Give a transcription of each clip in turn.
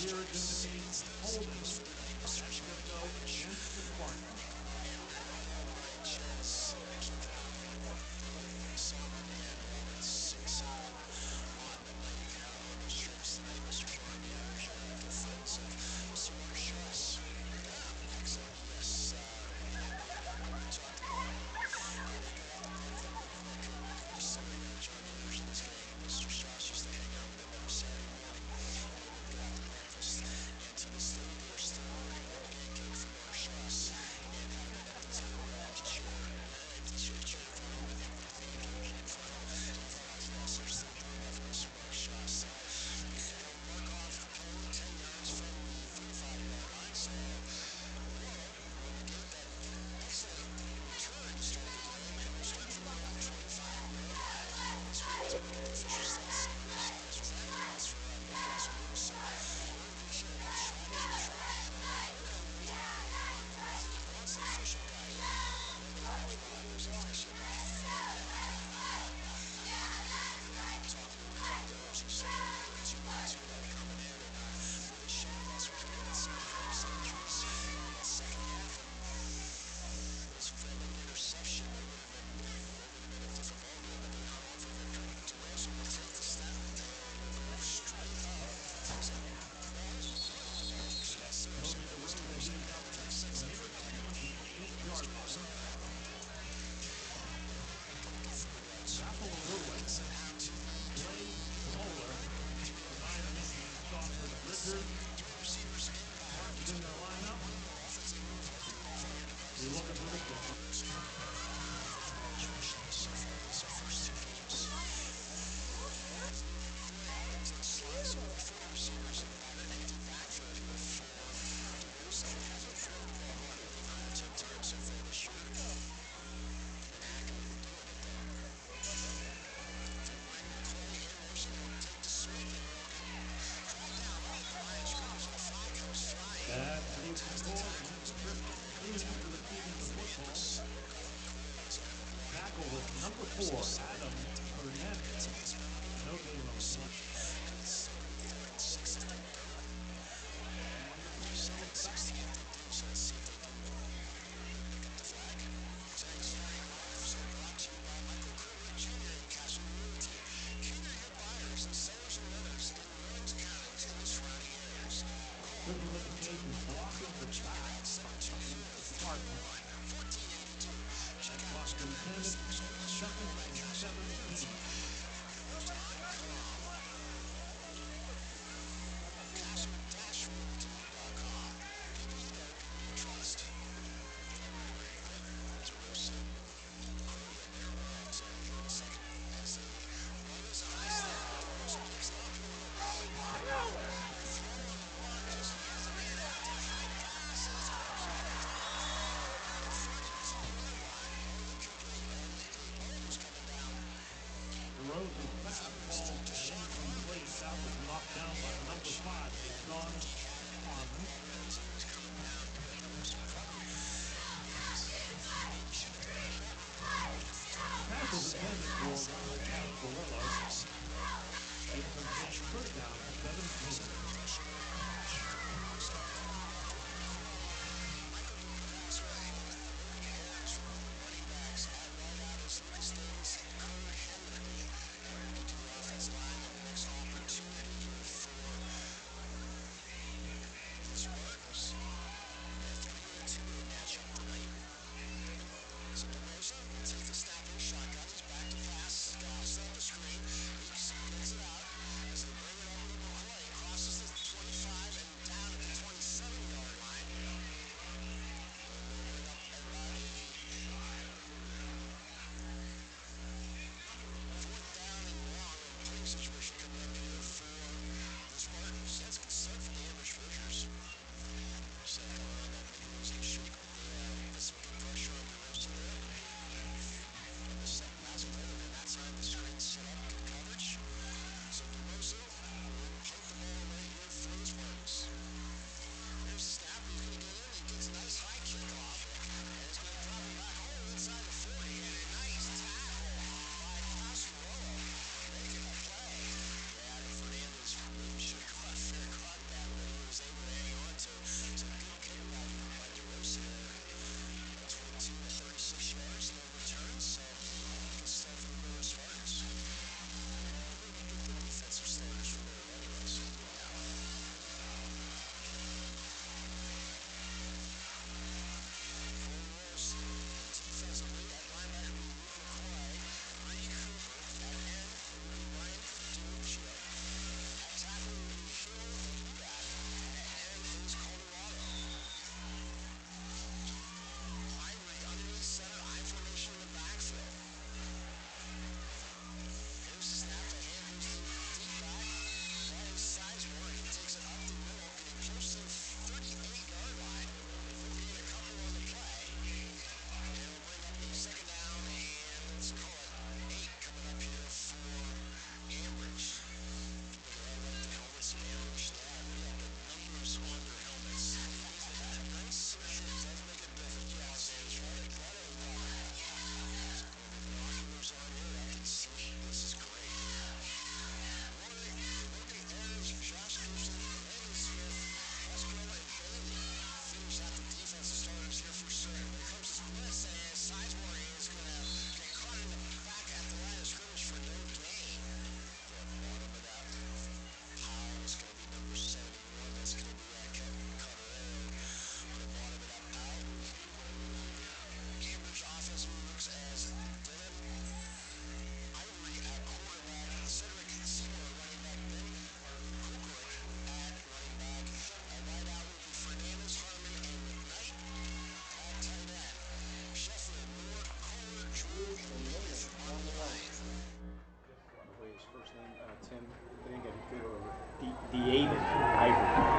Here indicates holding against the Spartans. Tackle with number 4, Adam Hernandez. No gain on the punch. Blocking the back. Spartans. Boston Tennis, second,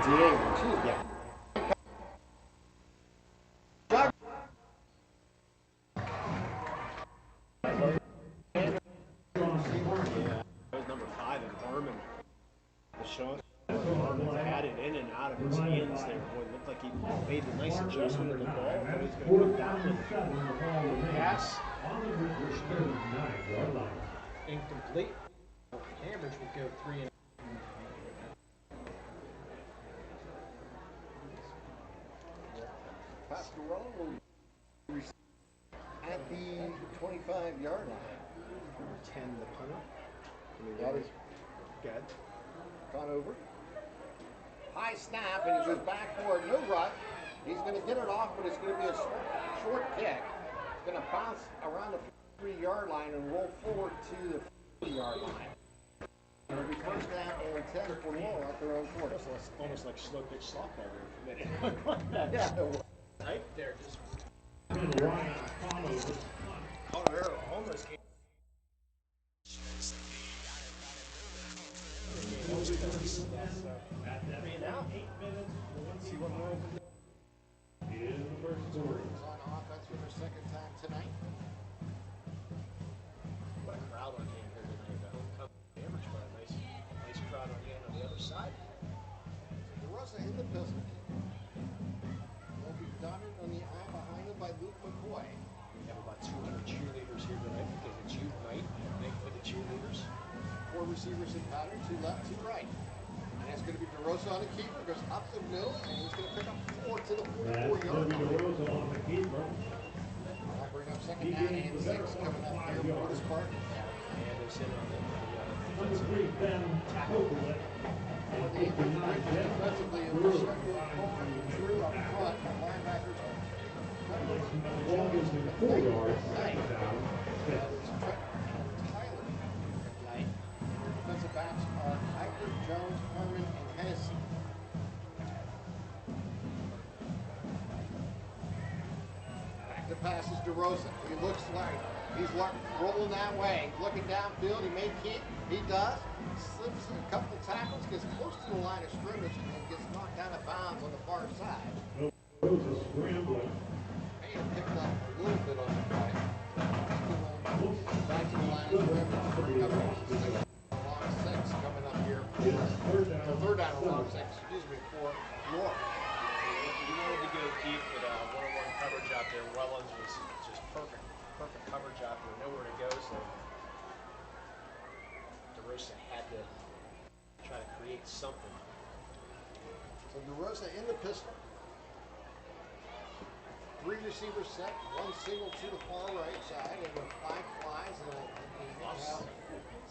Ambridge, yeah. That was number 5 and Harmon. Sean Harmon's had it in and out of his hands there. Boy, it looked like he made a nice adjustment of the ball, but he's going to come down with it. Pass. Incomplete. Ambridge will go 3 and Laurel will receive at the 25-yard line. number 10, the punter. That is good. gone over. High snap, and he goes back for it. No rush. He's going to get it off, but it's going to be a short kick. It's going to bounce around the 3-yard line and roll forward to the 40-yard line. It'll be first down and 10 for Laurel at their own 40. Almost like slow pitch softball there for a minute. Yeah, it was. Right there, just Colorado almost came. See what Laurel can do. On offense for their second time tonight. what a crowd on hand here tonight. The homecoming Ambridge, but a nice crowd on hand on the other side. DeRosa in the pistol. Will be dotted on the eye behind him by Luke McCoy. We have about 200 cheerleaders here tonight because it's youth night. Thank for the cheerleaders. 4 receivers in pattern, 2 left, 2 right. And it's going to be DeRosa on the keeper, goes up the middle, and he's going to pick up 4 to the 44-yard line. I'll bring up second down and 6 coming up here for the Spartans. And they're sitting on the For the defensively, it was Drew up front, linebackers. Longest in 4 yards, second down, That is Trent and Tyler Knight. Their defensive backs are Eichler, Jones, Harmon, and Hennessy. Back to pass is DeRosa. He looks like he's rolling that way. Looking downfield, he may keep. He does. Slips a couple tackles, gets close to the line of scrimmage, and gets knocked out of bounds on the far side. Those are scrambling. May have picked up a little bit on the play. Back to the line of scrimmage. Bring up long 6 coming up here. Third down and long 6, excuse me, for Laurel. You wanted to go deep with a one-on-one coverage out there. Wellens was just perfect coverage out there. Nowhere to go, so DeRosa had to try to create something. So DeRosa in the pistol. 3 receivers set, 1 single to the far right side, and with 5 flies, and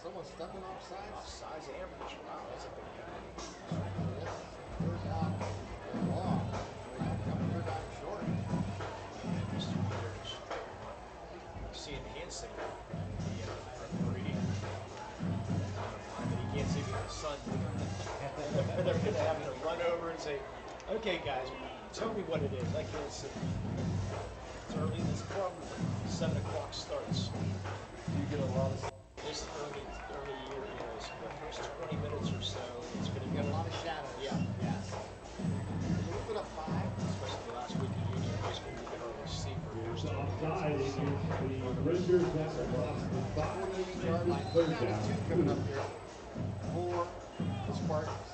someone stepping offside. Offsides Ambridge. Wow, that's a big penalty. Yes, 3rd down and long. Coming 3rd down short. These 2 players. Seeing hand signal. Referee. But he can't see because the sun. They're going to have to run over and say, "Okay, guys, tell me what it is. I can't see." It's early. This probably 7 o'clock starts. You get a lot of This early year, the first 20 minutes or so, it's going to you be get a lot of shadows. Yeah. Yes. A little bit of 5. Especially the last week of junior high school, you can hardly see for the first 20 Offside minutes. against the Rangers at the 48-yard line. 3rd down and 2 coming up here for the Spartans.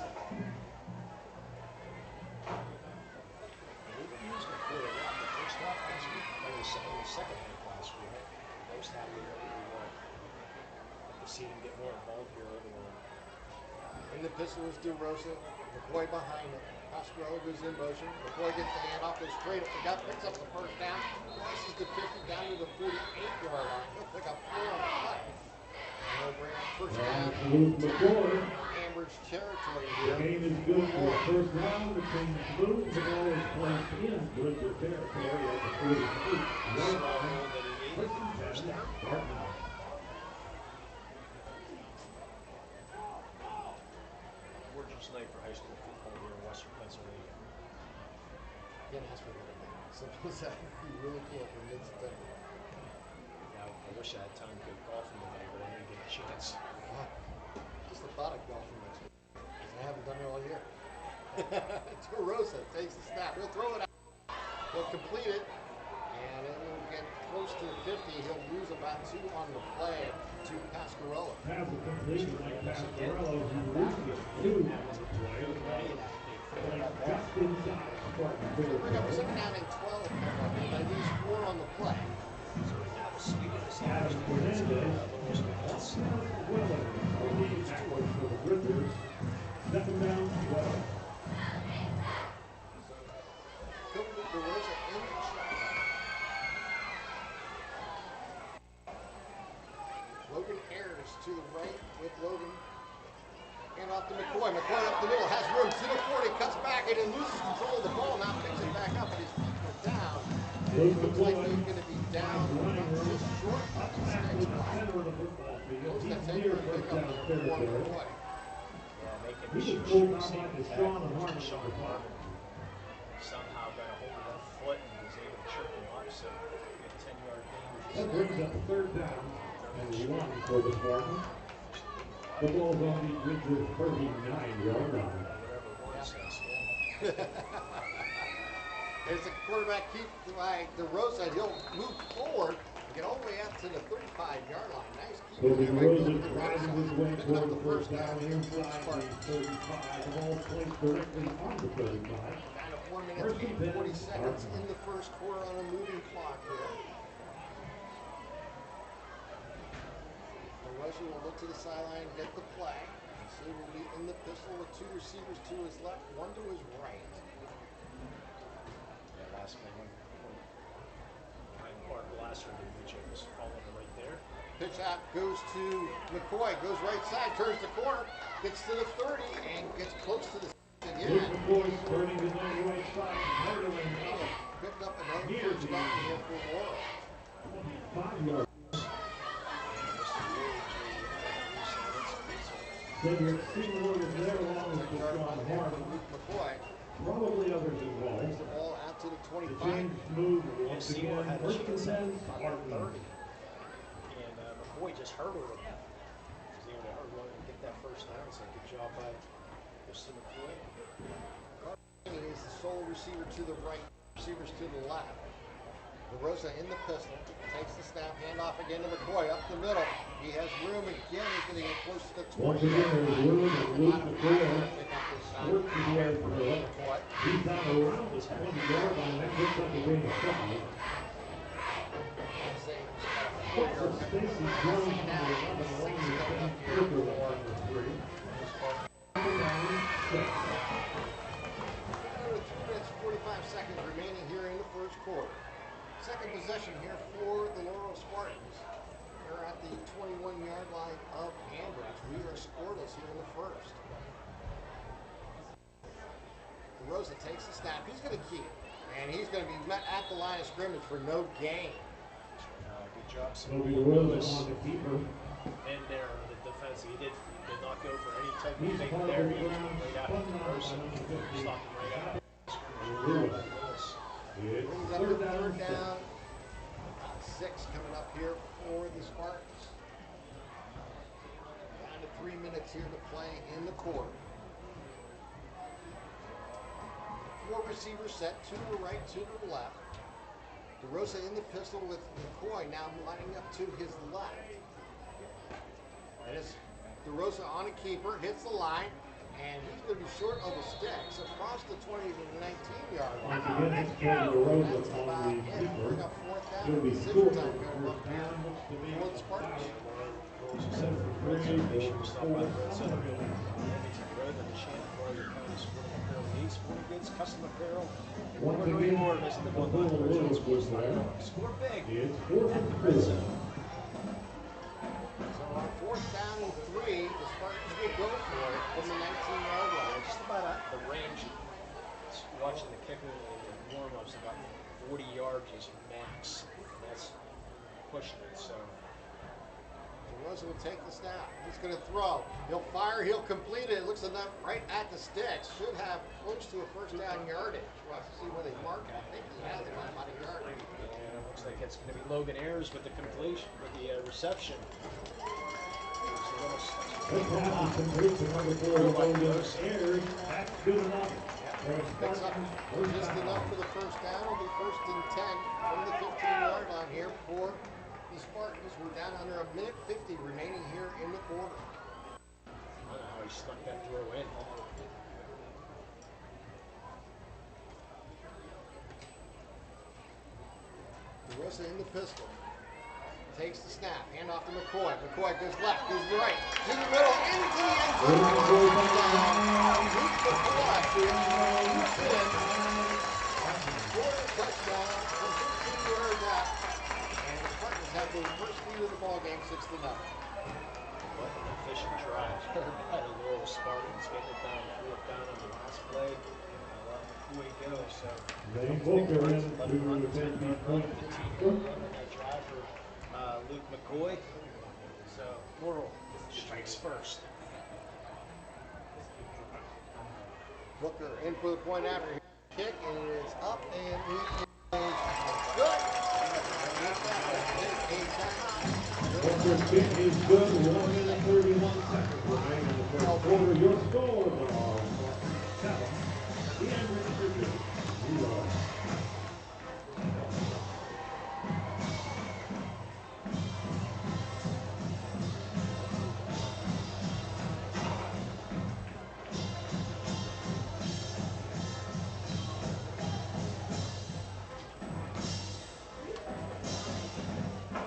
Before they wrapped the first half last week, or the second half last week, most half they really won. Like to see them get more involved here early on. In the pistol is DeRosa. McCoy behind him. Pasquarello goes in motion. McCoy gets the handoff, goes straight up the gut, picks up the first down, crosses the 50 down to the 48-yard line. He'll pick up 4 on the play. And he'll bring up first down Luke McCoy. Ambridge territory The here. game is good for a first down between Blue. The ball is placed in Bridger territory at the 48-yard line. First down, Spartans. Gorgeous night for high school football here in Western Pennsylvania. Can't ask for better than that. Simple as that. You really can't for mid-September. Yeah, I wish I had time to go golfing today, but I didn't get a chance. Just the thought of golfing next week. I haven't done it all year. DeRosa takes the snap. He'll throw it out. He'll complete it, and it will get close to the 50. He'll lose about 2 on the play to Pasquarello. Pass is complete by Pasquarello, who loses 2 on the play. The ball is placed just inside Spartan So bring up territory. 2nd down and 12 coming up here. They lose 4 on the play. So right now, the speed of the Adam Spartans defense, Fernandez Laurel and Spartans. Austin Willen are the tacklers for the Grizzlies. 2nd down, 12. Copeland DeRosa in the shotgun. Logan Ayers to the right with Logan. And off to McCoy. McCoy up the middle. Has room to the 40. Cuts back and he loses control of the ball. Now picks it back up and his feet are down. Luke Looks like McCoy he's going to be down just short of the back sticks. to the center of the football field. Close to He's taking near a first pickup down there for territory. McCoy. Yeah, making He was sure pulled the out by safety Deshaun tackle, Harmon Deshaun on the top. Harmon, somehow got a hold of that foot and was able to trip him up. So good 10-yard gain. That brings up 3rd down and 1 for the Spartans. The ball's on the Grizzlies' 39-yard line. Whatever one says. There's the quarterback keep by DeRosa. He'll move forward and get all the way out to the 35-yard line. Nice keep Toby there by DeRosa Copeland drives DeRosa. his way Picking up toward the the first first down down here for the inside Spartans. the 35. The ball's placed directly on the 35. Down to 4 minutes First and and 40 10, seconds Spartans. in the first quarter on a moving clock here. DeRosa will look to the sideline, get the play. He will be in the pistol with 2 receivers to his left, 1 to his right. Yeah, last play one. Mark Glasser, the DJ, was following him right there. Pitch out goes to McCoy, goes right side, turns the corner, gets to the 30, and gets close to the again. Luke McCoy turning his own right side, murdering out. Picked up another first down here for Laurel. 25-yard. Cedric Seymour is there along with Deshaun Harmon. Luke McCoy Probably others involved. brings the ball out to the The 25. change move once Seymour again. had a First and chance at 10, about Spartans. 30. And McCoy just hurdled him. Was able to hurdle him and get that first down. So good job by Mr. McCoy. He's the sole receiver to the right, receivers to the left. DeRosa in the pistol, takes the snap, handoff again to McCoy up the middle. He has room again. He's going to get close to the 20. Once again, there's room and Luke McCoy Pick up this time. works his way through. McCoy. He's down around the 20-yard line. That looks like a gain of 5. Four-yard Stacy Jones on the 11, along with James Cooper on the 3. Second down, 6. 2 minutes, 45 seconds remaining here in the first quarter. Second possession here for the Laurel Spartans. They're at the 21-yard line of Ambridge. We are scoreless here in the first. DeRosa takes the snap. He's going to keep it. And he's going to be met at the line of scrimmage for no gain. Good job. Toby DeRosa on the keeper. And there, the defense, he did not go for any type of He's fake part there. of He the just ground, went right after spun the out by person. number 50. Stopped him right out. Lewis. Lewis. It's Brings up third the down, third 6. down. About 6 coming up here for the Spartans. Down to 3 minutes here to play in the quarter. 4 receivers set, 2 to the right, 2 to the left. DeRosa in the pistol with McCoy now lining up to his left. And it's DeRosa on a keeper, hits the line, and he's going to be short of the sticks across the 20 to the 19-yard line. Once again, it's Toby DeRosa That's on about the it. keeper. Bring up fourth down. He'll be Decision short time of the coming up first here down. Looks to be for the Spartans. Rolls a 7-3 red zone. Make sure you stop by the red zone. Remington Road and the chant for all your county sporting apparel needs, sporting goods, custom apparel. Once Or again, more, visit the Bull Lewis was there. Score big. It's 4th and Red 4. zone. So on fourth down and 3, the Spartans will go for it from the 19-yard line. Just about at the range. Watching the kicker and the warm-ups, about 40 yards is max. And that's pushing it. So DeRosa will take the snap. He's going to throw. He'll fire. He'll complete it. It looks enough right at the sticks. Should have close to a first down yardage. We'll have to see where they mark it. I think he has it by about a yard. and it looks like it's going to be Logan Ayers with the completion, with the reception. It's a little This pass is complete to number 4, Logan Ayers. That's good enough for the Picks up Spartans. First just down. enough for the first down. It'll be 1st and 10 from the 15-yard line here for the Spartans. We're down under a minute 50 remaining here in the quarter. I don't know how he snuck that throw in. DeRosa in the pistol. Takes the snap. Hand off to McCoy. McCoy goes left, goes right. To the middle, into the end zone. Touchdown. Luke McCoy. Shoots in. Scored a touchdown from 15 yards out. And the Spartans have the first lead of the ball game, 6-0. What an efficient drive by the Laurel Spartans, getting it down 4th down on the last play. Let McCoy go. So They both are in let him run the to 10-yard run, the 15-yard run on that drive for Luke McCoy. So Laurel strikes first. Booker in for the point after. Kick is up and it is good. Booker's kick is good. 1 minute 31 seconds remaining in the first quarter. Your score, the Spartans 7. The Ambridge 0.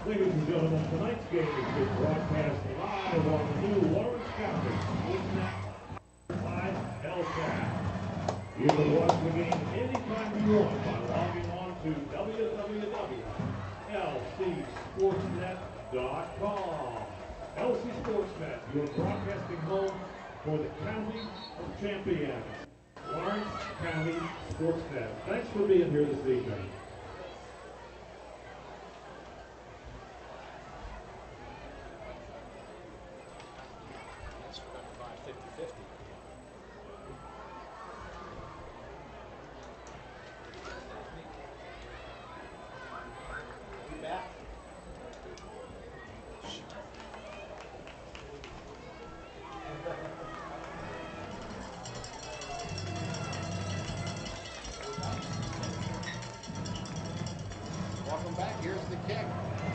Ladies and gentlemen, tonight's game is broadcast live on the new Lawrence County SportsNet by LCAT. You can watch the game anytime you want by logging on to www.lcsportsnet.com. LC Sportsnet, your broadcasting home for the County of Champions. Lawrence County SportsNet. Thanks for being here this evening. That's for number 5, 50-50. We back? Welcome back. Here's the kick.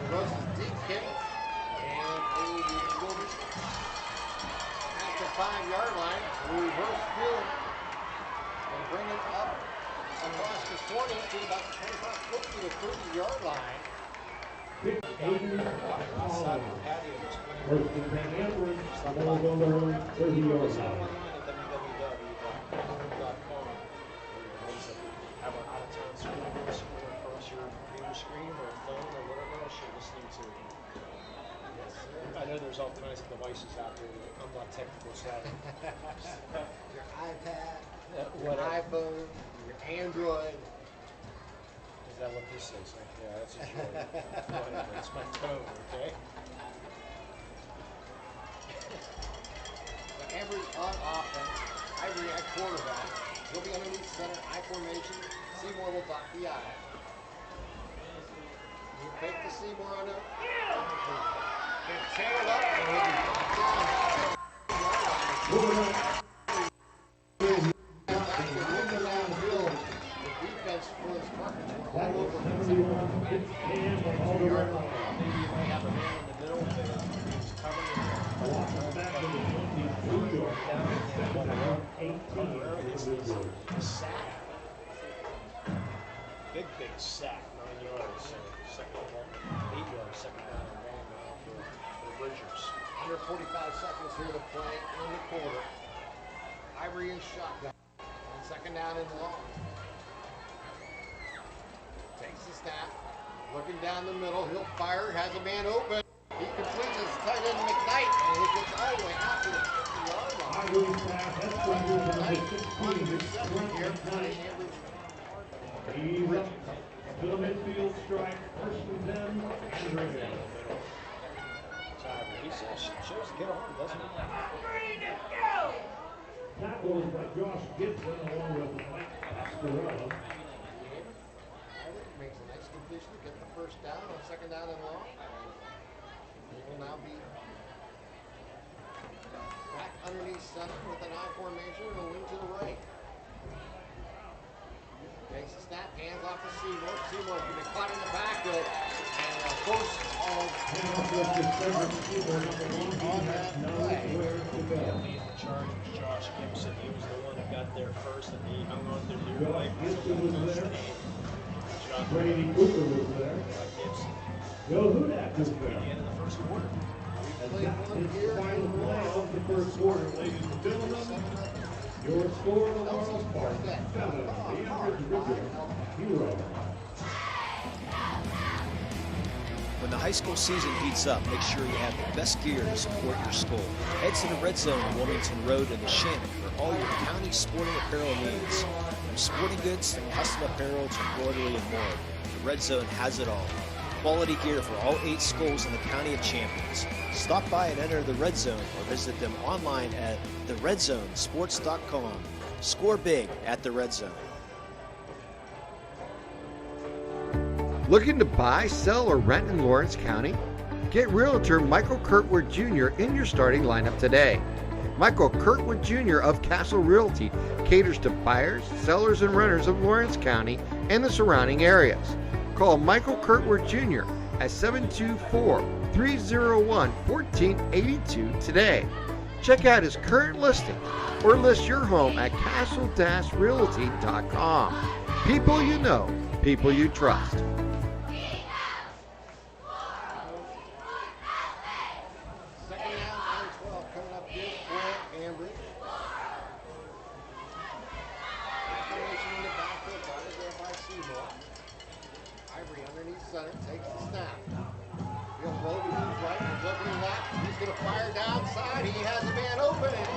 DeRosa's deep kick. And it will be at the 5-yard line. Reverse field. And bring it up across the 20 to about the 25, close to the 30-yard line. Pick 80 Outside of the patio, there's plenty of First and 10 Ambridge, ball's on their own 30-yard It's line. online at www.com. Have our out-of-town screens or across your computer screen or phone or whatever else you're listening to. Yes, sir. I know there's all kinds of devices out there that I'm not technical savvy. Your iPad, your Whatever. iPhone, your Android. Is that what this is? Yeah, that's a joke. Whatever. It's my phone, okay? So Ambridge on offense. Ivory at quarterback. He'll be underneath center, I formation. Seymour will dot the I. You fake the Seymour on it. Get tackled up and he'll be brought down. Back to moving downfield. The defense for the Spartans were all over him. Maybe you may have a man in the middle that is coming and sack. Big sack, 9 yards. So second ball, 8 yards, second down and long now for the Bridgers. Under 45 seconds here to play in the quarter. Ivory in shotgun. On second down and long. Takes the snap. Looking down the middle. He'll fire. Has a man open. He completes his tight end McKnight. And he gets all the way out to the 50-yard line. McKnight on the reception here by Ambridge. He's up to the midfield strike. First and 10. Andrea. He shows get on, doesn't he? Tackled by Josh Gibson along with Mike Pasquarella. Makes a nice completion to get the first down on second down and long. He will now be Back underneath center with an I formation and a wing to the right. Takes a snap, hands off to Seymour. Seymour's going to be caught in the backfield. And a burst of on that play. Yeah, leading the charge was Josh Gibson. He was the one who got there first, and he hung on to the leg until the first game. Josh Brady Cooper was there. Gibson. Joe Hudak was At the there. end of the first quarter. And that's his final play of the first quarter, ladies and gentlemen. Your score, the Laurel Spartans 7, the Ambridge Richard 0. When the high school season heats up, make sure you have the best gear to support your school. Head to the Red Zone on Wilmington Road in the Shannon for all your county sporting apparel needs. From sporting goods to custom apparel to embroidery and more, the Red Zone has it all. Quality gear for all 8 schools in the County of Champions. Stop by and enter the Red Zone or visit them online at theredzzonesports.com. Score big at the Red Zone. Looking to buy, sell, or rent in Lawrence County? Get Realtor Michael Kurtwood Jr. in your starting lineup today. Michael Kurtwood Jr. of Castle Realty caters to buyers, sellers, and renters of Lawrence County and the surrounding areas. Call Michael Kurtwood Jr. at 724-301-1482 today. Check out his current listing or list your home at castle-realty.com. People you know, people you trust. Second down, 12 coming up here for Ambridge. Information in the backfield, guarded there by Seymour. Ivory underneath center, takes the snap. He'll roll to his right, he's looking left. He's going to fire downside. He has a man open. And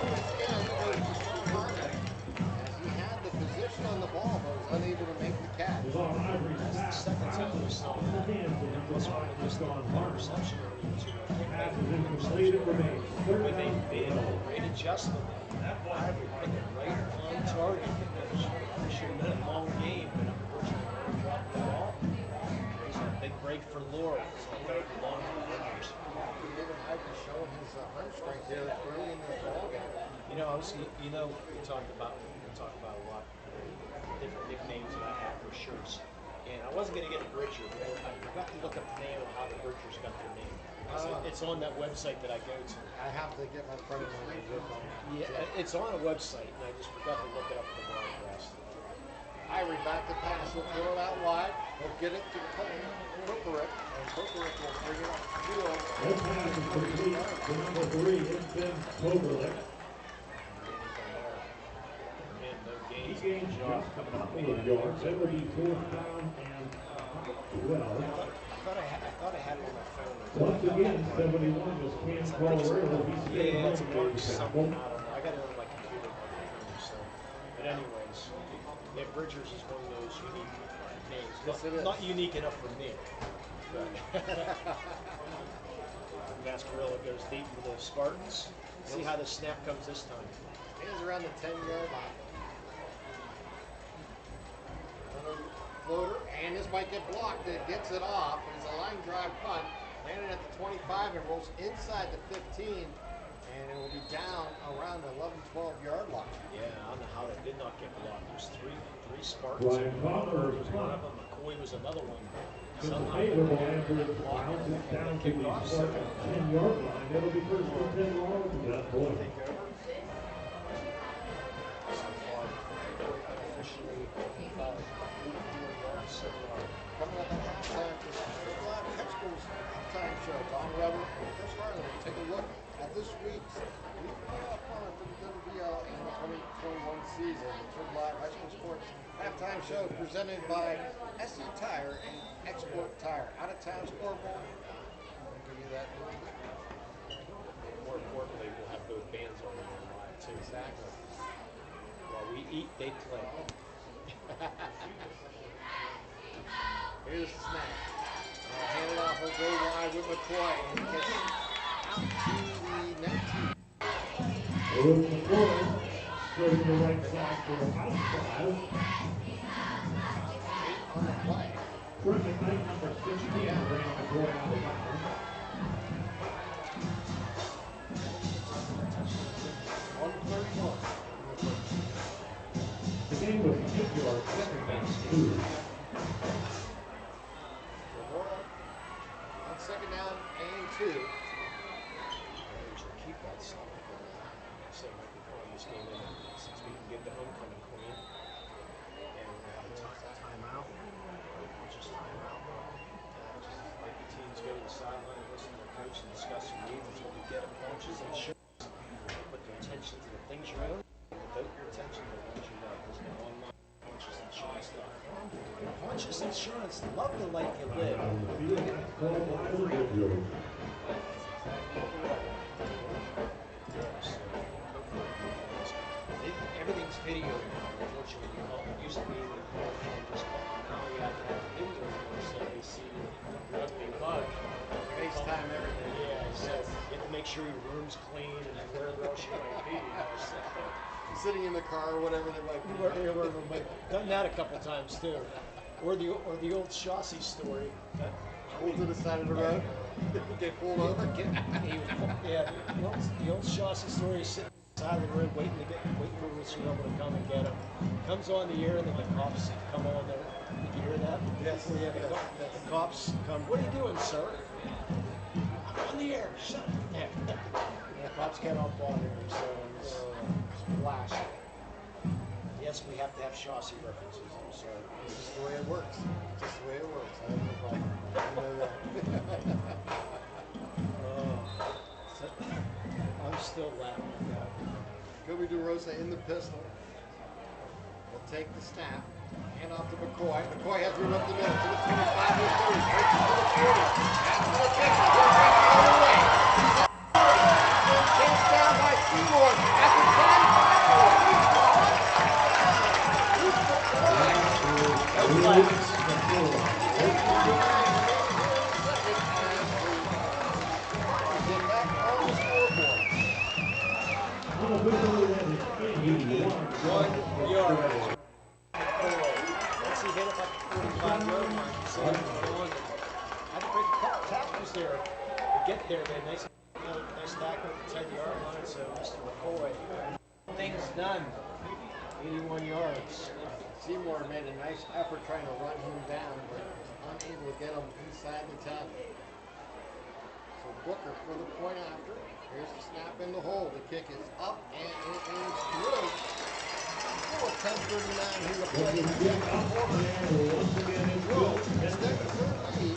this again goes to Sean Harmon. As he had the position on the ball, but was unable to make the catch. Was on Ivory's That's the pass. second time we've saw that. This one was on one reception earlier too. Pass is incomplete. It remains third When they down. made a great adjustment, Ivory put it right on target. It should have been a long game, but unfortunately, they dropped the ball. It was a big break for Laurel. So third and long for the Rangers. Ivory showing his arm strength here early in the ball game. We talked about a lot of different nicknames that I have for shirts. And I wasn't going to get a Bridger, but I forgot to look up the name of how the Bridgers got their name. It's on that website that I go to. I have to get my friend of mine to work on it. Yeah, it's on a website, and I just forgot to look it up in the broadcast. Ivory back to pass. He'll throw it out wide. He'll get it to Kokoric, and Kokoric will bring it up field. That pass is complete to number 3. It's been Koberlik. And no He gains. gains just a couple of yards. That would be 4th down and 12. I thought I had it on my phone. Once again, 71 was Cam Colorado. He's staying Yeah, it's home marked for something. tackle. I don't know. I got it on my computer. So, but anyways, yeah, Bridgers is one of those unique names. Yes, it is. Not unique enough for me. But Mascarilla goes deep for the Spartans. See how the snap comes this time. Hands around the 10-yard line. Another floater, and this might get blocked. It gets it off. It's a line drive punt. Landed at the 25 and rolls inside the 15. And it will be down around the 11-12-yard line. Yeah, I don't know how that did not get blocked. There's three Spartans. Brian Palmer was one of them. McCoy was another one. It's a Somehow favorable they Ambridge blocked bounces it. down to Kicked the off. Spartans 10-yard line. It'll be first and 10 Laurel to that point. Take over. So far, unofficially, 84 yards. So far. Coming up at halftime for Triple Live High School's halftime show. Don Rebel and Chris Harlan will take a look at this week's week playoff opponent for the WBL and the 2021 season. The Triple Live High School Sports halftime show presented by SC Tire and Export Tire. Out of town scoreboard. I'll give you that. More importantly, we'll have both bands on there live too. Exactly. While we eat, they play. Here's the snap. Hand it off, he'll go wide with McCoy, and he gets out to the 19. Over the corner, straight to the right side for a house drive. 8 on the play. Terrific night, number 16, ran McCoy out of bounds. game with 8 yards, second down, 2. So Laurel on second down and 2. Ambridge will keep that solid. Say right before this game ended, since we can get the homecoming clean, and we're gonna have a timeout, or just timeout. Just let the teams go to the sideline and listen to their coach and discuss their needs until we get them punches and shit. Put their attention to the things you own, and devote your attention to the things you love. There's no online punches and insurance stuff. Punches insurance, love the life you live. Everything's video now, unfortunately. It used to be we called cameras, now you have to have video so they see the ugly bug. FaceTime everything. Yeah, so you have to make sure your room's clean and wherever else you might be. So. Sitting in the car or whatever they might be. Done that a couple times too. Or the old chassis story. Pulled to the side of the road. Get pulled over. Yeah, the old chassis story is sitting on the side of the road waiting for Russell to come and get him. Comes on the air and then the cops come on there. Did you hear that? Yes. Yeah, the cops come. What are you doing, sir? I'm on the air. Shut up. Yeah. The cops can't bother him, so it's flash. Yes, we have to have chassis references. I'm sorry. This is the way it works. Just the way it works. I have no problem. You know that. I'm still laughing at that. Kobe DeRosa in the pistol. Will take the snap. Hand off to McCoy. McCoy has room up the middle to the 25 to the 30. Breaks it to the 40. After the 50. Goes right the other way. Chased down by Seymour at the 10. Once he hit it like the 45-yard line, you see him going. Had to break a couple tackles there to get there, man. Nice tackle at the 10-yard line, so Mr. McCoy, things done. 81 yards. Seymour made a nice effort trying to run him down, but was unable to get him inside the 10. So Booker for the point after. Here's the snap in the hole. The kick is up and it is good. For 10:39 here to play. Extend the third lead.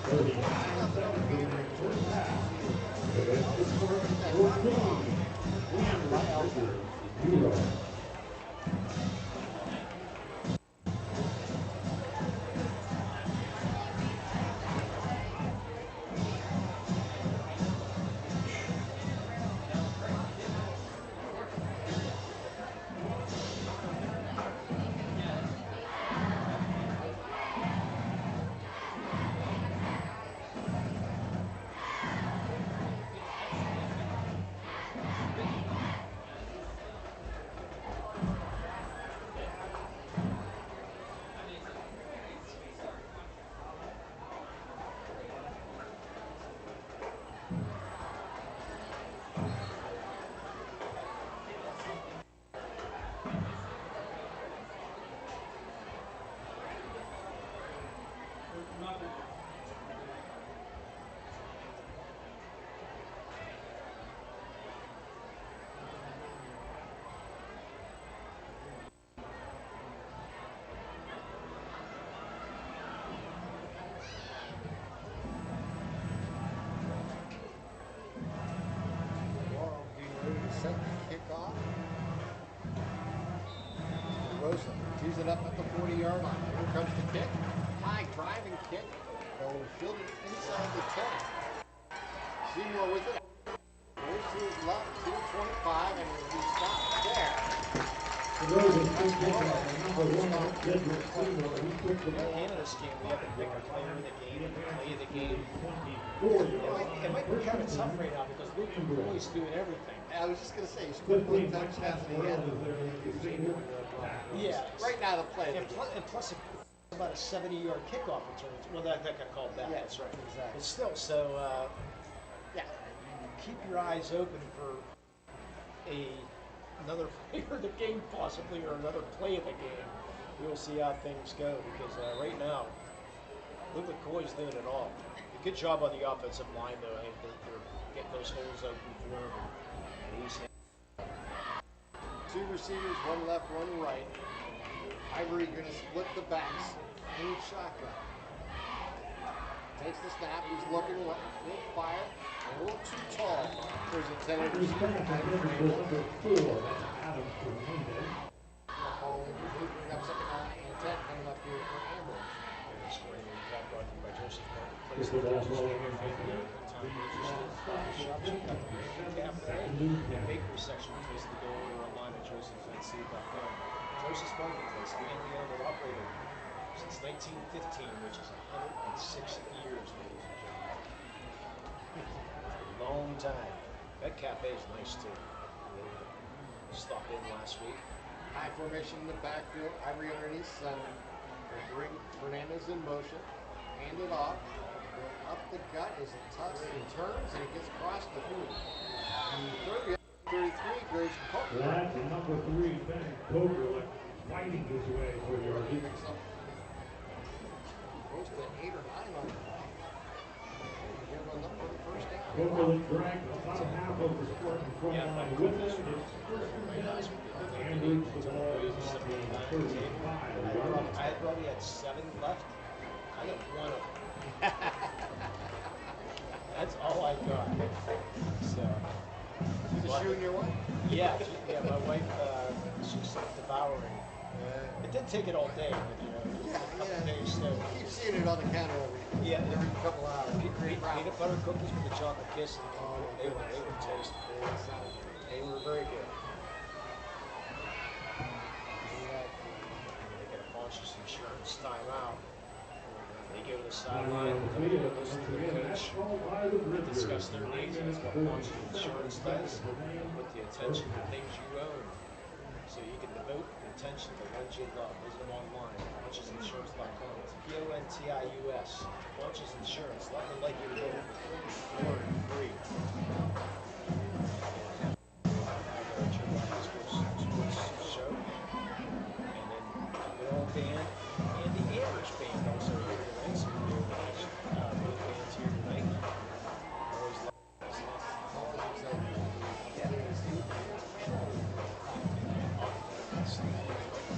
Set the kickoff. Rosa tees it up at the 40-yard line. Here comes the kick. High driving kick. They'll field it inside the 10. Seymour with it. Goes to his left to the 25 and will be stopped there. Canada's game, we have to pick a player of the game and play the game. It might be kind of tough right now because Luke Boy's doing everything. I was just going to say, he scored 1 touchdown and he had Yeah. right now to play. And plus about a 70-yard kickoff return. Well, that got called back. Yeah, That's right. exactly. But still, so yeah, keep your eyes open for another player of the game possibly or another play of the game. we'll see how things go because right now, Luke McCoy's doing it all. Good job on the offensive line, though. I think they're getting those holes open for him. And he's Two receivers, one left, one right. Ivory going to split the backs in shotgun. Takes the snap. He's looking. He'll fire. A little too tall for his intended receiver. Bring up second down and 10 coming up here for Ambridge. scoring a recap brought to you by Joseph Martin. It's the ball rolling in The bakery section places the goal order online at josephsnc.com. Joseph's Marketplace, family owned and operated since 1915, which is 106 years, ladies and gentlemen. Long time. That cafe is nice too. Stopped in last week. High formation in the backfield. Ivory underneath center. Will bring Fernandez in motion. Hand it off. Go up the gut as it tucks and turns and it gets across the 30. 33 goes Coker. That's number 3, Ben Coker, like fighting his way for your Picks up close to 8 or 9 on the play. Give him enough for the first down. Coker will drag about half of the Spartan front line with him. It's first and 10. Ambridge the ball is on the 35. I probably had 7 left. I got 1 of them. That's all I got. So. Just you and your wife? Yeah, my wife, she's devouring. It didn't take it all day, but a couple days. So. You've seen it on the counter every couple hours. Peanut butter cookies with a chocolate kiss, and they were tasty. They were very good. They get a Pontius Insurance timeout. They go to the sideline, listen to the coach, discuss their needs. That's what Pontius Insurance does. Put the attention to things you own, so you can devote attention to ones you love. Visit them online, PontiusInsurance.com. It's Pontius. Pontius Insurance. Let them like you to live more and free. Sports show, and then the good old band and the Ambridge band also here tonight. So we're doing both bands here tonight. I always love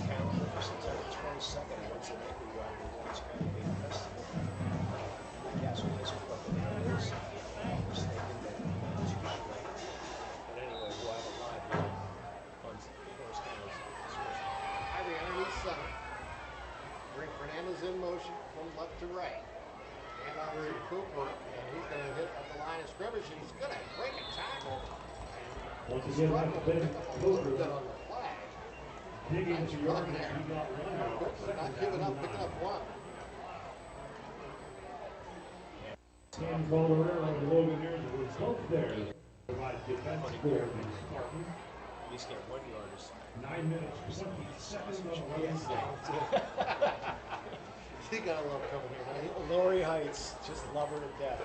calendar for September 22nd. Once a night we run the Lawrence County Band Festival. Castle High School up in there is. Just thinking that but anyway, we'll have a live here on Lawrence County. Ivory underneath center. Bring Fernandez in motion from left to right. Hand off to Cooper, and he's going to hit at the line of scrimmage, and he's going to break a tackle. Once again, that's Ben Coker on the flag. digging Nice to run yard. there. He got 1 out. Cooper not giving up, picking up 1. Team Laurel and Logan the result there provides defense for the Spartans. At least get 1 yarders. 9 minutes, 20 seconds of Yes. play. You gotta love coming here, don't you? Lori Heights, just love her to death.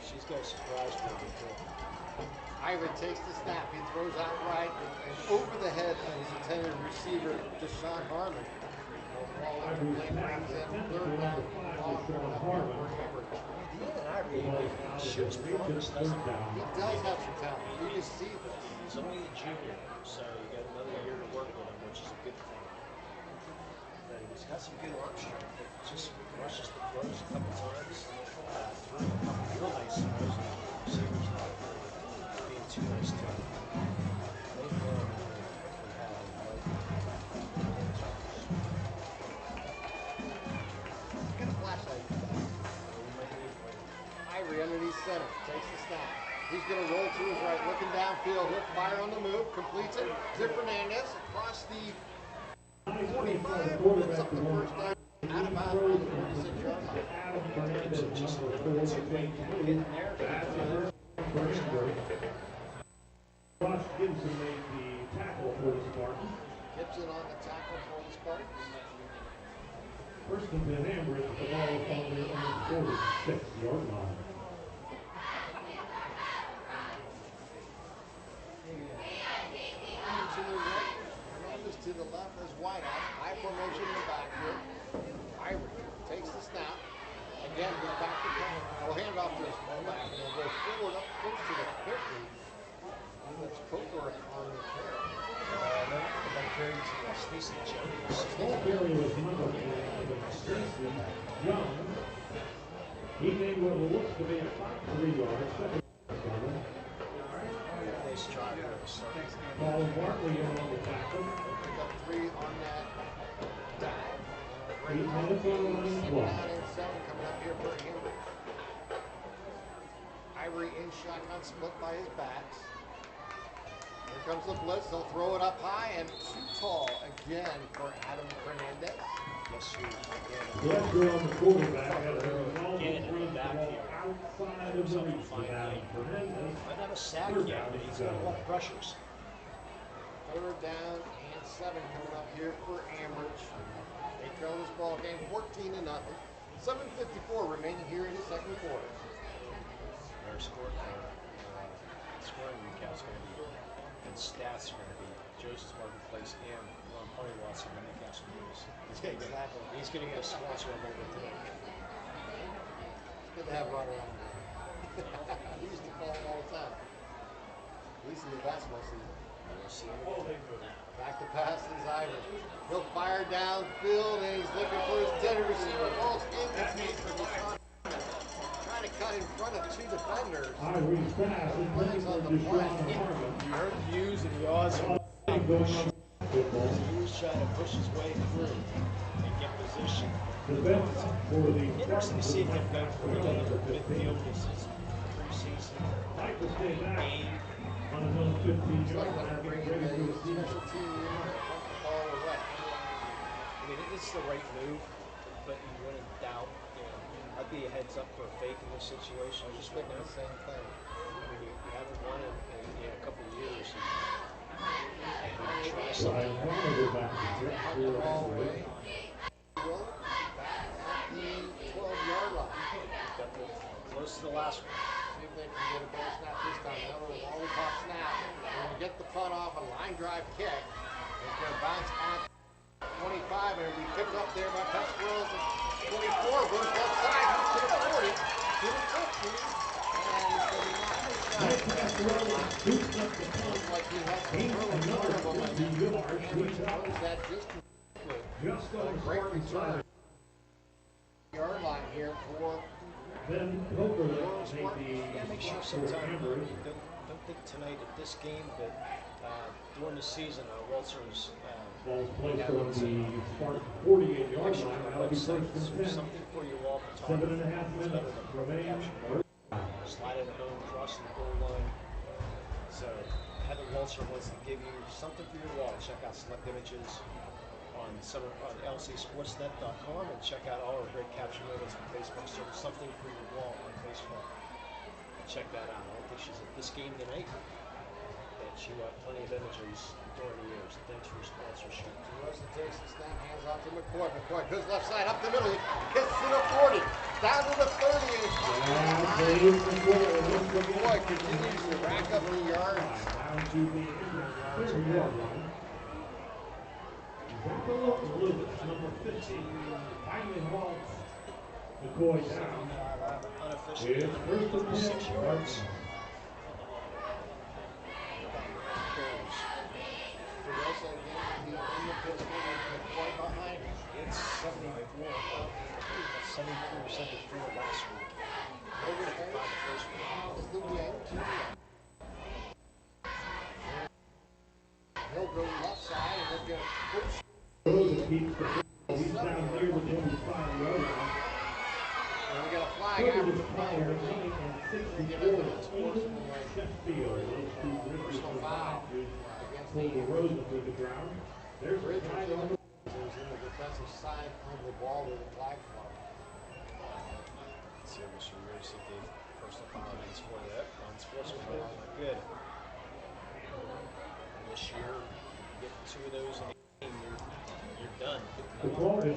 She's got a surprise for me too. Ivory takes the snap. He throws out right and over the head of his intended receiver, Deshaun Harmon. The ball incomplete, brings in third down. Ball coming up here for Ambridge. Dean and Ivory shows promise, doesn't he? He does have some talent. You can see this. He's only a junior, so you got another year to work with him, which is a good thing. But he's got some good arm strength. Just rushes the throws a couple times. Threw a couple real nice throws. Receivers not being too nice to him. Get a flashlight. Ivory underneath center. Takes the snap. He's going to roll to his right, looking downfield. He'll fire on the move. Completes it to Fernandez across the 45. Puts up the first down. Out of bounds on the 46-yard line. Adam Fernandez, number 4, getting there. Josh Gibson made the tackle for the Spartans. Gibson on the tackle for the Spartans. First and 10 Ambridge, the ball is on their own 46-yard line. To the right, Fernandez to the left as wideout. again, goes back to pass. He'll hand off to his fullback, and he'll go forward up close to the 50. And that's Coker on the carry. That carry to Stacey Jones. Ball carrier was number 11, Stacey Young. He made what looks to be about 3 yards. Second down. Nice try there to start. Paul Barkley in on the tackle. Pick up 3 on that dive. 8 minutes on the line Second clock. down and 7 coming up here for Ambridge. Ivory in shotgun, split by his backs. Here comes the blitz. They'll throw it up high and too tall again for Adam Fernandez. Yes, sir. Pressure on the quarterback as a result Again, of in the backfield. outside of the reach of Adam Fernandez. Might not have a sack Third yet, down but and he's got a 7. lot of pressures. Third down and 7 coming up here for Ambridge. They trail this ball game 14-0. 7:54 remaining here in the second quarter. Their scoring recap's going to be, and stats are going to be Joseph's Marketplace and Ron Honeywell's and Newcastle News. Exactly. He's going to get a sponsor a little bit tonight. It's good to have Ron around here. We used to call him all the time. At least in the basketball season. We'll see him again. Back to pass is Ivory. He'll fire downfield and he's looking for his intended receiver. Ball's incomplete for Deshaun. Trying to cut in front of 2 defenders. Ivory's pass is Flags on the Deshaun play. Harmon. You heard the views and the odds. Going on football. He was trying to push his way through and get position. Defense for the Interesting to see him go for Spartans. the midfield. This is preseason Like to stay back game. on his own 15 It's like yard when line. they're bringing Ready for the the season. special team unit to punt the ball away. I mean, it's the right move, but when in doubt, you know, I'd be a heads up for a fake in this situation. I was just thinking the same thing. I mean, you haven't won in a couple of years. And try Ryan something. Palmer back to check Punt for the ball Ambridge. away. Will back at the 12-yard line. Got the close to the last one. See if they can get a better snap this time. Another lollipop snap. They're going to get the punt off a line drive kick. It's going to bounce at 25 and it'll be picked up there by Pesqueros at 24. Goes left side to the 40, to the 50, and he's going to be knocked inside. Looks like he has some room in front of him. Ambridge throws that just Just on the great Spartans return. side. Yard line here for Then Coker made the Yeah, make sure spot for sometime. Ambridge. Don't think tonight at this game, but during the season, Walter's Ball's placed Yeah, on it's the Spartan 48-yard picture line. on the That'll be website. first and 10. Something for you all to talk 7.5 It's minutes better than remain. capture. Slide it home, crossing the goal line. So Heather Walter wants to give you something for your wall. Check out select images on lcsportsnet.com and check out all our great capture moments on Facebook. So something for your wall on Facebook. Check that out. I don't think she's at this game tonight, but she got plenty of imageries during the years. Thanks for your sponsorship. DeRosa takes the snap, hands off to McCoy. McCoy goes left side, up the middle, he gets to the 40, down to the 30, and he's McCoy continues to rack up the yards. Down to the 30-yard line. Zachariah Lewis, number 15, finally halts McCoy down. Unofficial. It's first and 10, 6 yards. Spartans. Carries. DeRosa again will be in the pistol with McCoy behind him. It's 74. 73 last week. Logan 55 the first week. is the wing to the left. He'll go left side and he'll get a push. Rosa keeps the ball. He's down near the 25-yard line. And we got a flag Cover after was the play. fired and 64 Aiden Sheffield. Those two Grizzlies Personal were foul back to against pull the the Rosa through the ground. There's a Bridge flag on the was in the defensive side of the ball with a flag flag. Let's see, Mr. Rear, see if they personal foul against for that. Non-sportsmanlike, not good. And this year, you get 2 of those in a game, you're done. The call is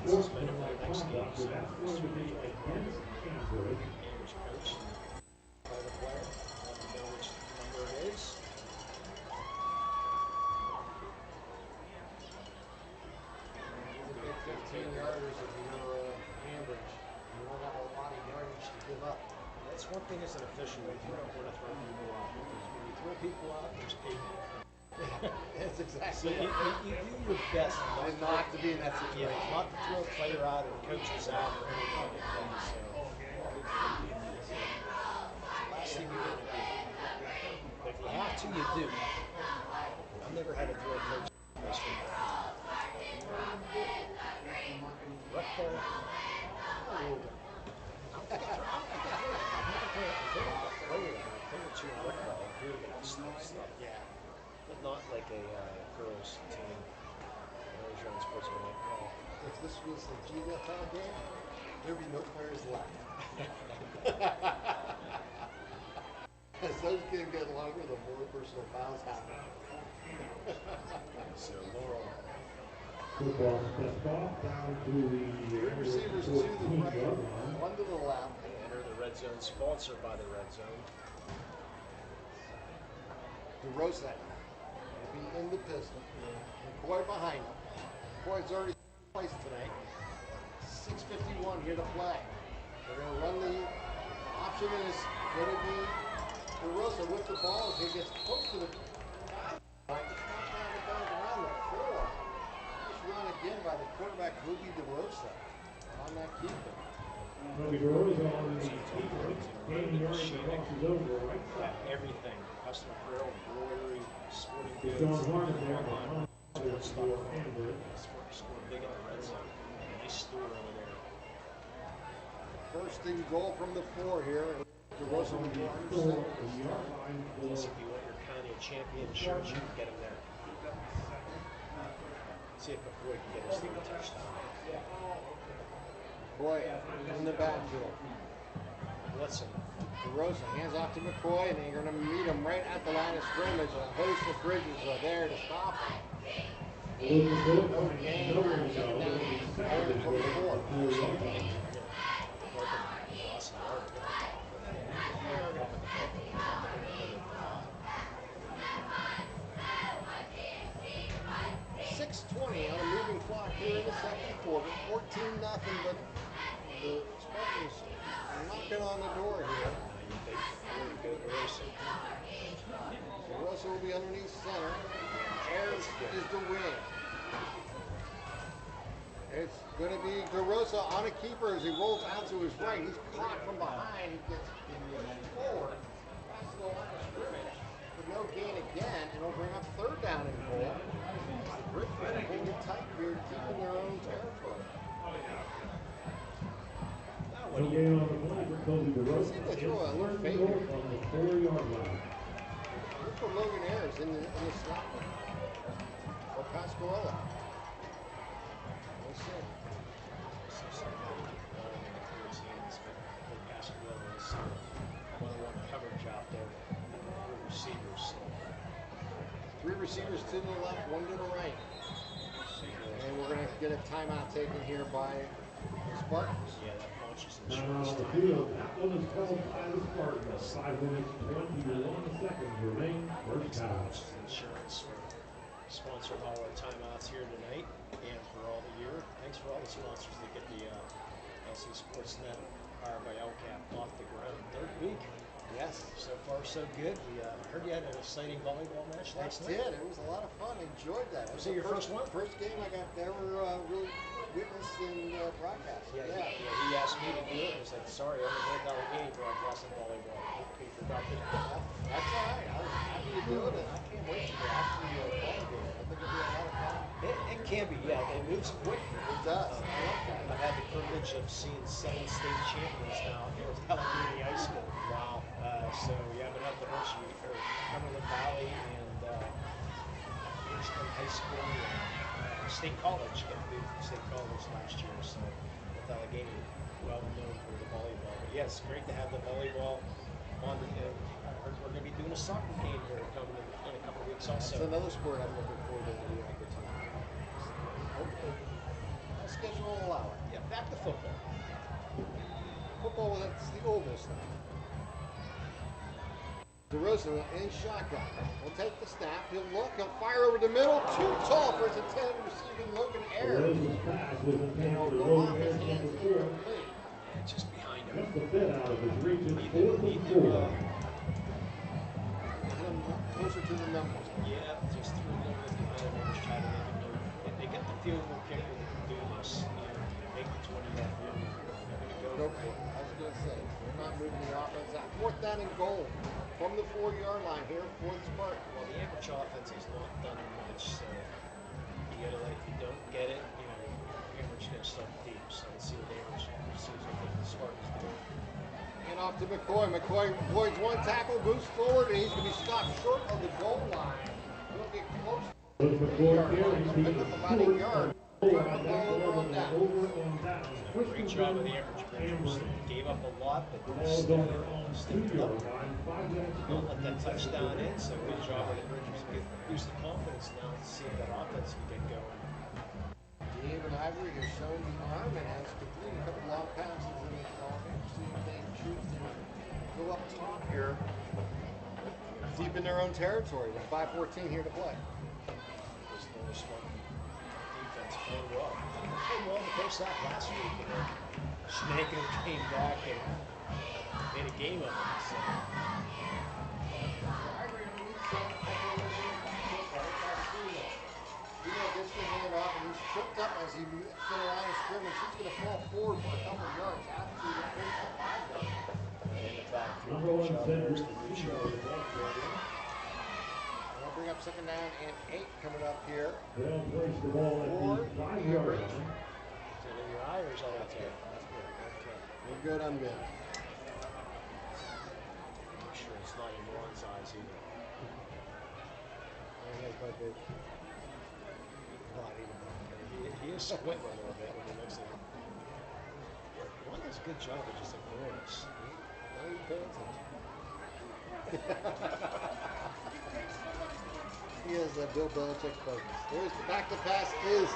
Suspended for sportsmanlike the next game. conduct, so that's going to be against Ambridge. Ambridge coach, and By the player. let me know which number it is. These are big 15-yarders if you're Ambridge. You won't have a it's one thing as an official if you don't want to throw people out, because when you throw people out, there's people. That's So exactly you do your best not to be in that yeah, situation. not to throw a player out or coaches out or anything like that. So it's the last thing you want to do. But if you have to, you do. I've never had to throw a coach out this week. Ruck ball. Yeah, but not like a girls team. Always run SportsNet call. If this was a GFL game, there'd be no players left. As those kids get longer, the more personal fouls happen. So Laurel. Football steps off down to the Three receivers to the right, one to the left. Enter the red zone, sponsored by the red zone. DeRosa will be in the pistol. McCoy behind him. McCoy's already twice tonight. 6:51 here to play. They're going to run the option is going to be DeRosa with the ball as he gets close to the line. Just not trying to bounce around the floor. Nice run again by the quarterback, Ruby DeRosa, on that keeper. Ruby DeRosa on the keeper. Gaining yards and crosses over right side. Everything. Custom apparel, embroidery, sporting goods. Sean Harmon there behind Sports for stock. Ambridge. Score big in the red zone. Nice store over there. First and goal from the 4 here. DeRosa will go under Four, center. the yard line for Plus, if you want your county champion shirt, you can get them there. See if McCoy can get his thing a touchdown. Boy, in the backfield. Listen, DeRosa hands off to McCoy, and they're going to meet him right at the line of scrimmage. A host of bridges are there to stop him. No gain. Second down, third from the 4. awesome yard. 6:20 on a moving clock here in the second quarter. 14-0, but the Spartans are knocking on the door here. Go DeRosa. DeRosa will be underneath center. Ayers is the wing. It's going to be DeRosa on a keeper as he rolls out to his right. He's caught from behind. He gets pushed forward past the line of scrimmage. But no gain again, and it'll bring up third down and goal. The Griffin holding tight here, keeping their own territory. No gain on the play for Cody DeRosa. Seem to throw a little It's fake third here. from the 4-yard line. Look for Logan Ayers in the slot. Or Pasquarella. We'll see. One-on-one coverage out there. Receivers. Three receivers to the left, one to the right. And we're going to get a timeout taken here by the Spartans. Yeah, that launches Now insurance on the time. field, that one is called by the Spartans. 5 minutes, 21 seconds remain. First half. Insurance for sponsoring all our timeouts here tonight and for all the year. Thanks for all the sponsors that get the LC SportsNet powered by LCAP off the ground. Third week. Yes. So far, so good. We heard you had an exciting volleyball match I last night. did. It was a lot of fun. Enjoyed that. Was it your first one? First game I got to ever really witness and broadcast. Yeah, he asked me to do it. I was like, sorry, I'm the North Allegheny broadcasting volleyball. He forgot that. That's all right. I was happy to do it, and I can't wait to go actually to a ball game. I think it'll be a lot of fun. It can be, yeah. It moves quick. It does. I like that. I've had the privilege of seeing 7 state champions now at North Allegheny High School. Wow. So, yeah, but at the Cumberland Valley and Richmond High School and State College. Got moved from State College last year. So, North Allegheny, well known for the volleyball. But, yeah, it's great to have the volleyball on the we're going to be doing a soccer game here coming in a couple weeks also. It's another sport I'm looking forward to the opportunity. Hopefully, my schedule will allow it. Yeah, back to football. Football, that's the oldest now. DeRosa in shotgun. He'll take the snap. He'll look. He'll fire over the middle. Too tall for his intended receiving Logan Ayers. DeRosa's pass was And intended it'll for go off Logan his Ayers, hands number 4. incomplete. Yeah, just behind him. Just a bit out of his reach 4th and 4. Closer to the numbers. Yeah, just threw a little bit behind him. Just try to make it move. If they get the field goal kicker that can do this, make the 20-yard field goal, they're Go going to for it. I was going to say, they're not moving the offense out. 4th down and goal from the 4-yard line here for the Spartans. Well, the Ambridge offense has not done much, so you got to if you don't get it, Ambridge is going to start deep. So let's see what Ambridge sees what the Spartans do. And off to McCoy. McCoy avoids one tackle, moves forward, and he's going to be stopped short of the goal line. He'll get close to the 3-yard line. He'll pick up about a yard. Turn the ball over on down. Great job of the Ambridge Bridgers. Gave up a lot, but still stepped up. Don't let that touchdown in, so good job of the Bridgers. Boost the confidence now to see if that offense can get going. David Ivory has shown the arm and has completed a couple long passes in this ball game. See if they choose to go up top here, deep in their own territory with 5:14 here to play. This little smart defense playing well. Played well in the first half last week, and then Schnaker came back and made a game of it. So. Ivory underneath center, gets the hand off, and he's tripped up as he moves to the line of scrimmage. He's going to fall forward for a couple of yards after the 5 yards. In the backfield, good job there to Lucio. They'll bring up 2nd down and 8 coming up here. They'll place the ball at the 5-yard line. So then your Irish out of there. That's good. Okay. We're good on good. Make sure it's not in Ron's eyes either. He is squinting a little bit when he looks at him. Ron does a good job of just ignoring us. Now you pay attention. He has a Bill Belichick focus. There's the back to pass is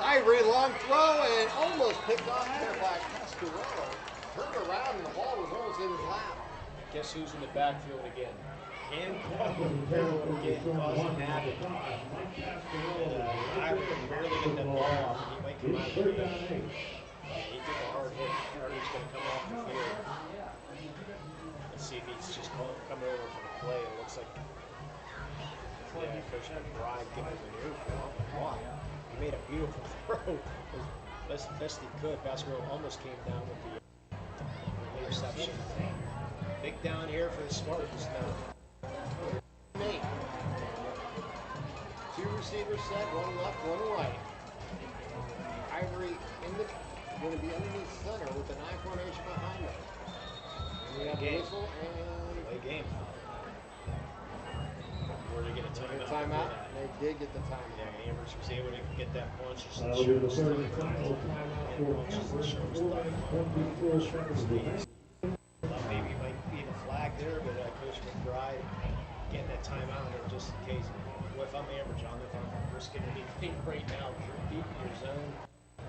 Ivory, long throw, and almost picked off there by Cascarello. Turned around and the ball was almost in his lap. Guess who's in the backfield again? Hancock again causing havoc. Ivory can barely get that ball off. He might come out of the game. He took a hard hit. Carter's going to come off the field. Let's see if he's just coming over for the play. It looks like Coach McBride giving him an earful. Why? He made a beautiful throw. Best he could. Baskerville almost came down with the interception. Big down here for the Spartans now. 8. 2 receivers set, 1 left, 1 right. Ivory going to be underneath center with an I formation behind him. And we have a whistle and play game. Where they get a timeout. Timeout. They did get the timeout. Yeah, Ambridge was able to get that punch. That'll be the 3rd and final timeout for Ambridge. 24 seconds remaining. Maybe it might be the flag there, but Coach McBride getting that timeout there just in case. Well, if I'm Ambridge, I don't know if I'm risking anything right now. You're deep in your zone.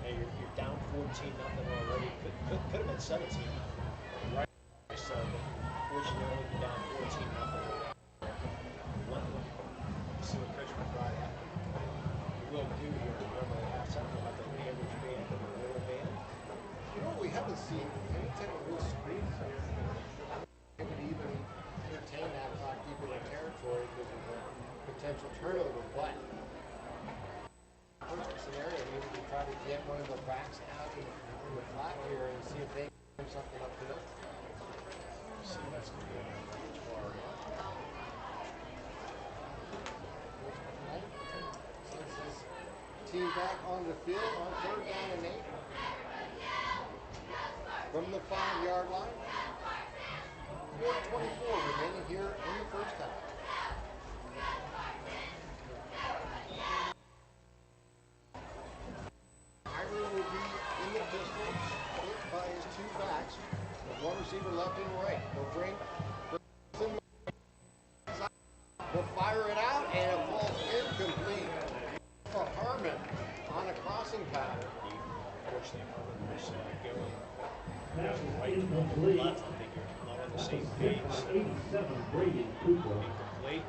You're down 14-0 already. Could have been 17. Right. So, fortunately, you're down 14-0. See what Coach McBride will do here. Remember, at halftime, we'll have the Ambridge band and the Laurel band. You know what we haven't seen? Any type of real screens here. They would even entertain that clock deep in the territory because of the potential turnover play. First scenario, maybe we try to get one of the backs out in the flat here and see if they can do something upfield. See if that's going to be as far or not. Sends his team back on the field on 3rd down and 8. From the 5-yard line. 4:24 remaining here in the first half. Ivory will be in the pistol, split by his 2 backs, with 1 receiver left and right. They'll bring will fire it out, and it falls incomplete. Harmon on a crossing pattern. Unfortunately, Harmon was going Pass right is to the incomplete. left. I think you're not on the same page. 87, Brady Cooper. Incomplete.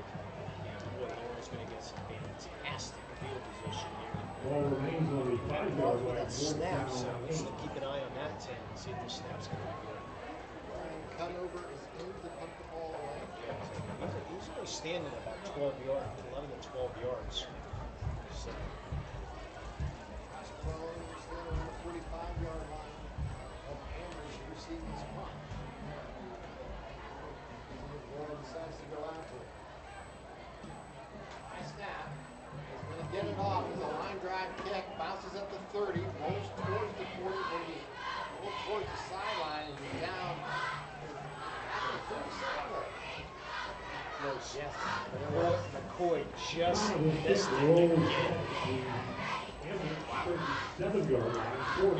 Boy, Laurel's going to get some fantastic field position here. Ball remains on the 5-yard line. That snap, so let's keep an eye on that 10 and see if the snap's going to be good. maybe to punt the ball away. He's only standing about 12 yards, 11 to 12 yards. So, Well, he's standing on the 45-yard line of Ambridge receiving his punt. Laurel decides to go after it. High snap. He's going to get it off as a line drive kick. Bounces up to 30. Rolls towards the 40. When he rolls towards the sideline, and he's down at the 37-yard. yes. McCoy just missed it again. 37-yard line. 4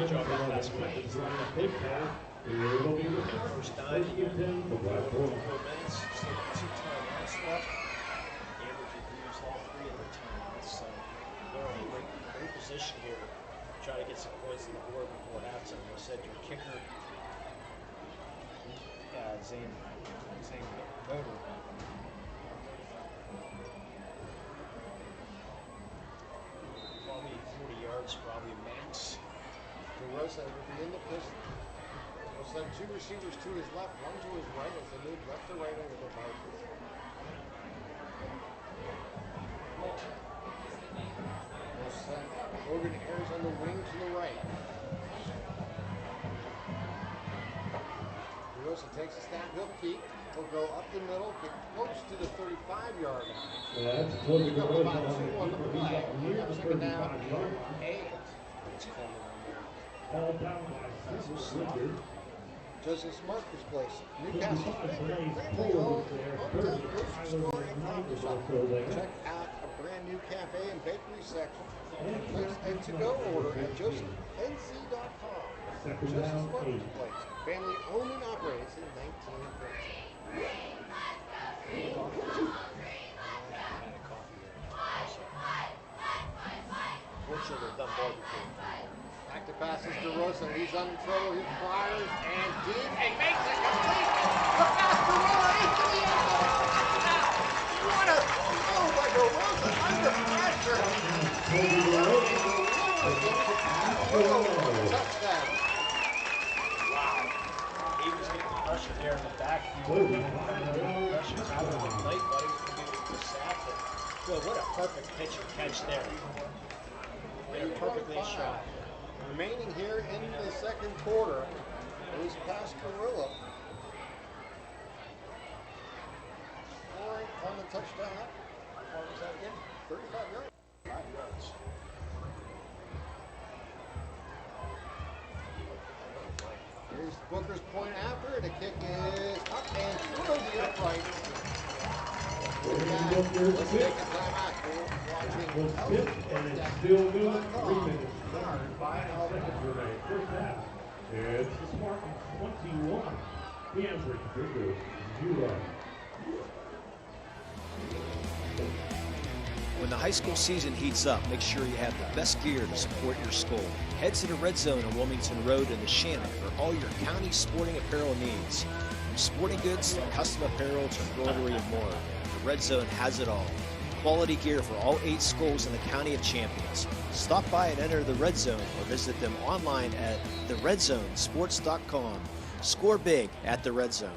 First down here. 4 minutes. Still got 2 timeouts left. Ambridge had used all 3 of their timeouts, so they're in a great position here. Try to get some points on the board before halftime. I said your kicker, Zane Motor. Probably 40 yards, probably max. DeRosa will be in the pistol. We'll send 2 receivers to his left, 1 to his right as they move left to right over the Vikings. We'll send Logan Ayers on the wing to the right. DeRosa takes a snap, he'll keep. He'll go up the middle, get close to the 35-yard line. Pick up about 2 on the play. Second down, 8. All down by 6. Joseph Marcus Place, Newcastle's favorite family owned hometown grocery store and coffee shop. Check out a brand new cafe and bakery section. Place a to-go order at josephnc.com. Joseph Marcus Place, family owned and operated since 1913. Fortunately, they've done barbecue. Back to passes DeRosa. He's under trouble. He fires and deep and makes it complete. The pass to Laurel into the end zone. What a throw by DeRosa under pressure. Touchdown. Wow. He was getting pressure there in the backfield. Pressure out of the plate, but he was going to be sacked. Boy, what a perfect pitch and catch there. They're perfectly shot. Remaining here in the second quarter is Pascarilla. Scoring on the touchdown. How far was that again? 35 yards. 5 yards. Here's Booker's point after. The kick is up and through the upright. Let's take a timeout. We're watching And it's still good. 3 minutes. by First half. It's the Spartans 21. The Ambridge Breakers 0. When the high school season heats up, make sure you have the best gear to support your school. Head to the Red Zone on Wilmington Road in the Shannon for all your county sporting apparel needs. From sporting goods to custom apparel to embroidery and more, the Red Zone has it all. Quality gear for all 8 schools in the County of Champions. Stop by and enter the Red Zone or visit them online at theredzzonesports.com. Score big at the Red Zone.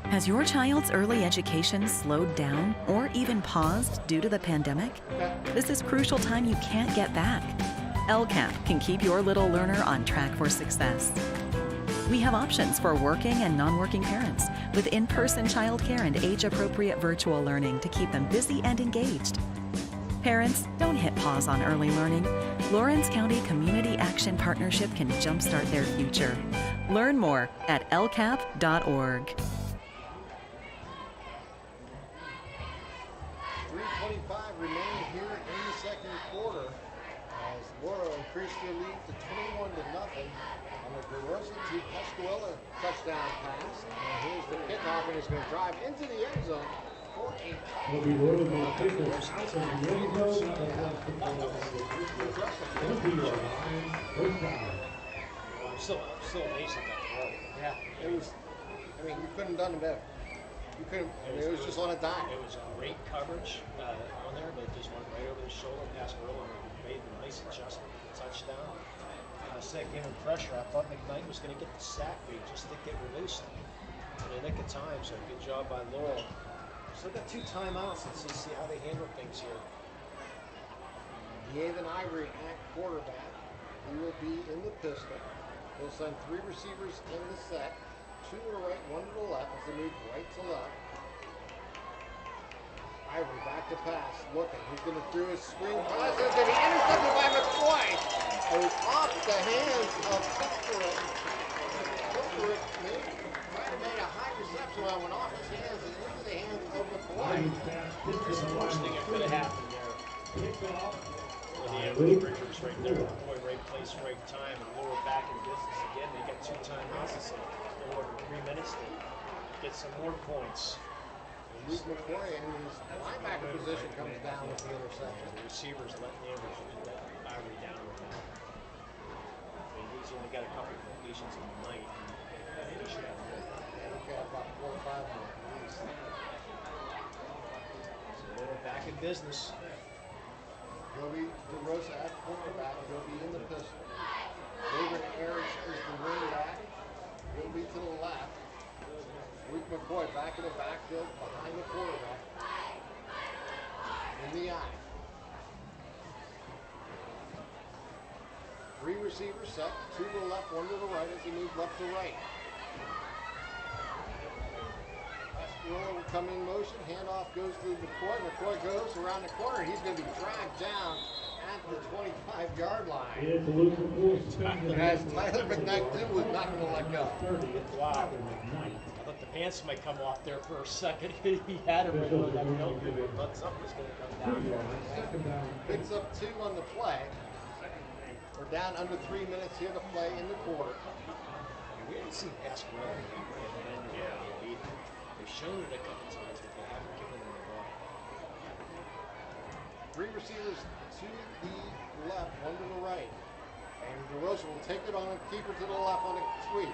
Has your child's early education slowed down or even paused due to the pandemic? This is crucial time you can't get back. LCAP can keep your little learner on track for success. We have options for working and non-working parents with in-person childcare and age-appropriate virtual learning to keep them busy and engaged. Parents, don't hit pause on early learning. Lawrence County Community Action Partnership can jumpstart their future. Learn more at lcap.org. 3:25 remaining here in the second quarter as Laurel increased their lead to 21-0 on the DeRosa to Pascarilla touchdown pass. And here's the kickoff, and it's going to drive into the end zone for a Will be loaded with kickers out of the end zone. 20-yard line. First down. I'm still amazed at that throw. Yeah, it was, I mean, you couldn't have done it better. You couldn't, I mean, it was just on a dime. It was great coverage on there, but it just went right over the shoulder. Pascarilla made a nice adjustment for the touchdown. instead of giving pressure, I thought McKnight was going to get the sack, but he just didn't get released in the nick of time. So good job by Laurel. Still got 2 timeouts. Let's see how they handle things here. Gavin Ivory at quarterback. He will be in the pistol. He'll send 3 receivers in the set. 2 to the right, 1 to the left as they move right to left. Ivory back to pass, looking. He's going to throw his screen pass. It's going to be intercepted by McCoy. It was off the hands of Pilkerick. Pilkerick might have made a high reception when it went off his hands and into the hands of McCoy. That's the worst thing that could have happened there. For the Ambridge Bridgers right there. McCoy, right place, right time, and Laurel back in business again. They got 2 timeouts. It's a little over 3 minutes to get some more points. Luke McCoy in his linebacker position comes down with the interception. The receivers letting Ambridge let Ivory down with that. I mean, he's only got a couple of completions in the night. And he should have more. And he got about 4 or 5 more at least. So Laurel back in business. Joby DeRosa at quarterback. He'll be in the pistol. David Ayers is the running back. He'll be to the left. Luke McCoy back in the backfield behind the quarterback. In the eye. 3 receivers set. 2 to the left, 1 to the right as he moves left to right. Laurel will come in motion. Handoff goes to McCoy. McCoy goes around the corner. He's going to be dragged down at the 25-yard line. As Tyler McKnight was not going to let go. Wow. I thought the pants might come off there for a second. He had him right on that milk. I thought something was going to come down. Picks up 2 on the play. We're down under 3 minutes here to play in the quarter. We haven't seen pass well. They've shown it a couple times, but they haven't given them the ball. 3 receivers to the left, 1 to the right. And DeRosa will take it on a keeper to the left on a sweep.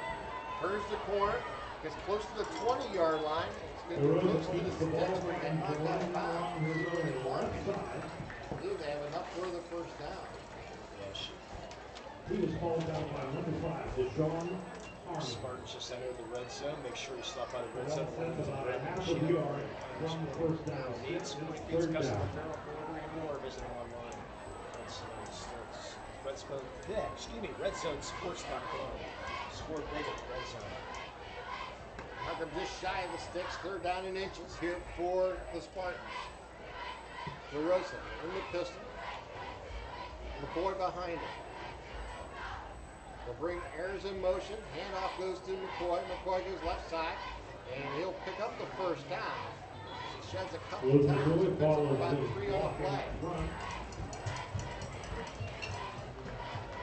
Turns the corner, gets close to the 20-yard line. It's going to be close to the sticks where they knocked out of bounds. I believe they have enough for the first down. Yeah, he was called down by number 5, Deshaun Arnold. Spartans just entered the red zone. Make sure you stop by the red zone. About a half a yard from the first down. Needs Custom Apparel for ordering more. Visit them online. RedZone Sports.com. Score big at the red zone. Hucker just shy of the sticks. 3rd down and inches here for the Spartans. DeRosa in the pistol. McCoy behind him. They'll bring Ayers in motion. Handoff goes to McCoy. McCoy goes left side. And he'll pick up the first down. He sheds a couple of tackles and picks up about 3 on the play.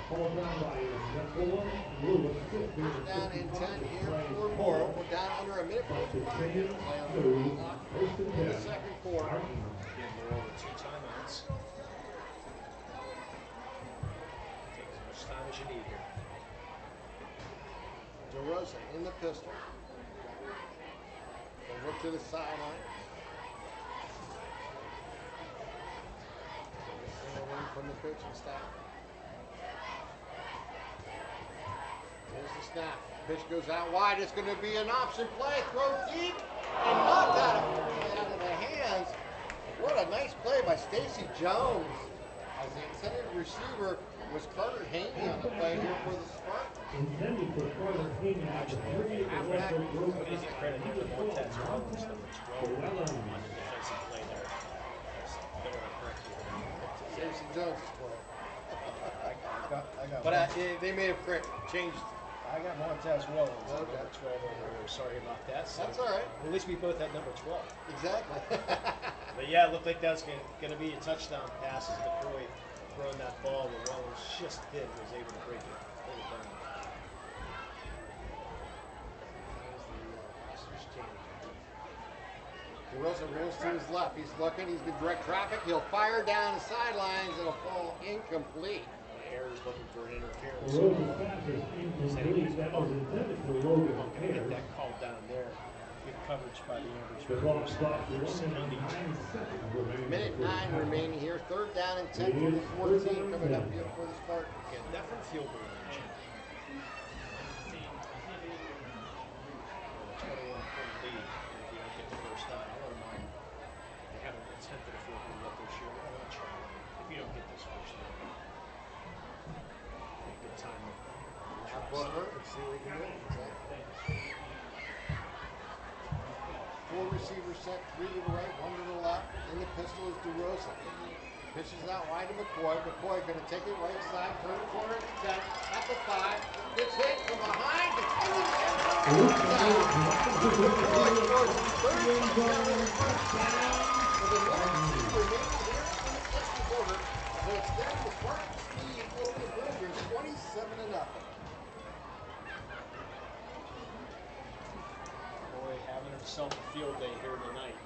First down and 10 here for Laurel. We're down under a minute 45 here to play on the clock in the second quarter. Again, Laurel with 2 timeouts. Take as much time as you need here. DeRosa in the pistol. They'll look to the sideline. Away from the coaching staff. Here's the snap. Pitch goes out wide. It's going to be an option play. Throw deep and knocked out of the hands. What a nice play by Stacy Jones. As the intended receiver was Carter Haney on the play here for the Spartans. Intended for Carter Haney after 3 Amazing credit here to Montez Rollins, number 12, on the defensive play there. Don't want to correct you. Stacy Jones is 12. I got But they may have changed. I got Montez Rollins, Okay. number 12 over here. Sorry about that. So That's all right. at least we both had number 12. Exactly. But yeah, it looked like that was going to be a touchdown pass as McCoy throwing that ball where Rollins just was able to break it down. DeRosa rolls to his left. He's looking. He's in direct traffic. He'll fire down the sidelines. It'll fall incomplete. Ayers looking for an interference. Rose's pass is incomplete. That was intended for Logan Get Ayers. that call down there. good coverage by the Ambridge The clock players. stops They're 1 sitting on minute the 9 seconds remaining. Minute 9 remaining here. 3rd down and 10 from the 14 coming up here for the Spartans. Getting that from field goal range. Well, a 21-point lead if you don't get the first down. I wouldn't mind. They haven't attempted a field goal yet this year. Why not try it if you don't get this first down? A good time to Now Booker, let's see what he can do. Exactly. 4 receivers set, 3 to the right, 1 to the left. In the pistol is DeRosa. Pitches out wide to McCoy. McCoy going to take it right side, turn the corner at the 10, at the 5. Gets hit from behind. Gets into the end zone. McCoy scores his 3rd touchdown in the first down. With a minute 2 remaining here in the 6th quarter. So extend the Spartans lead over the Blazers 27-0. Boy, having himself a field day here tonight.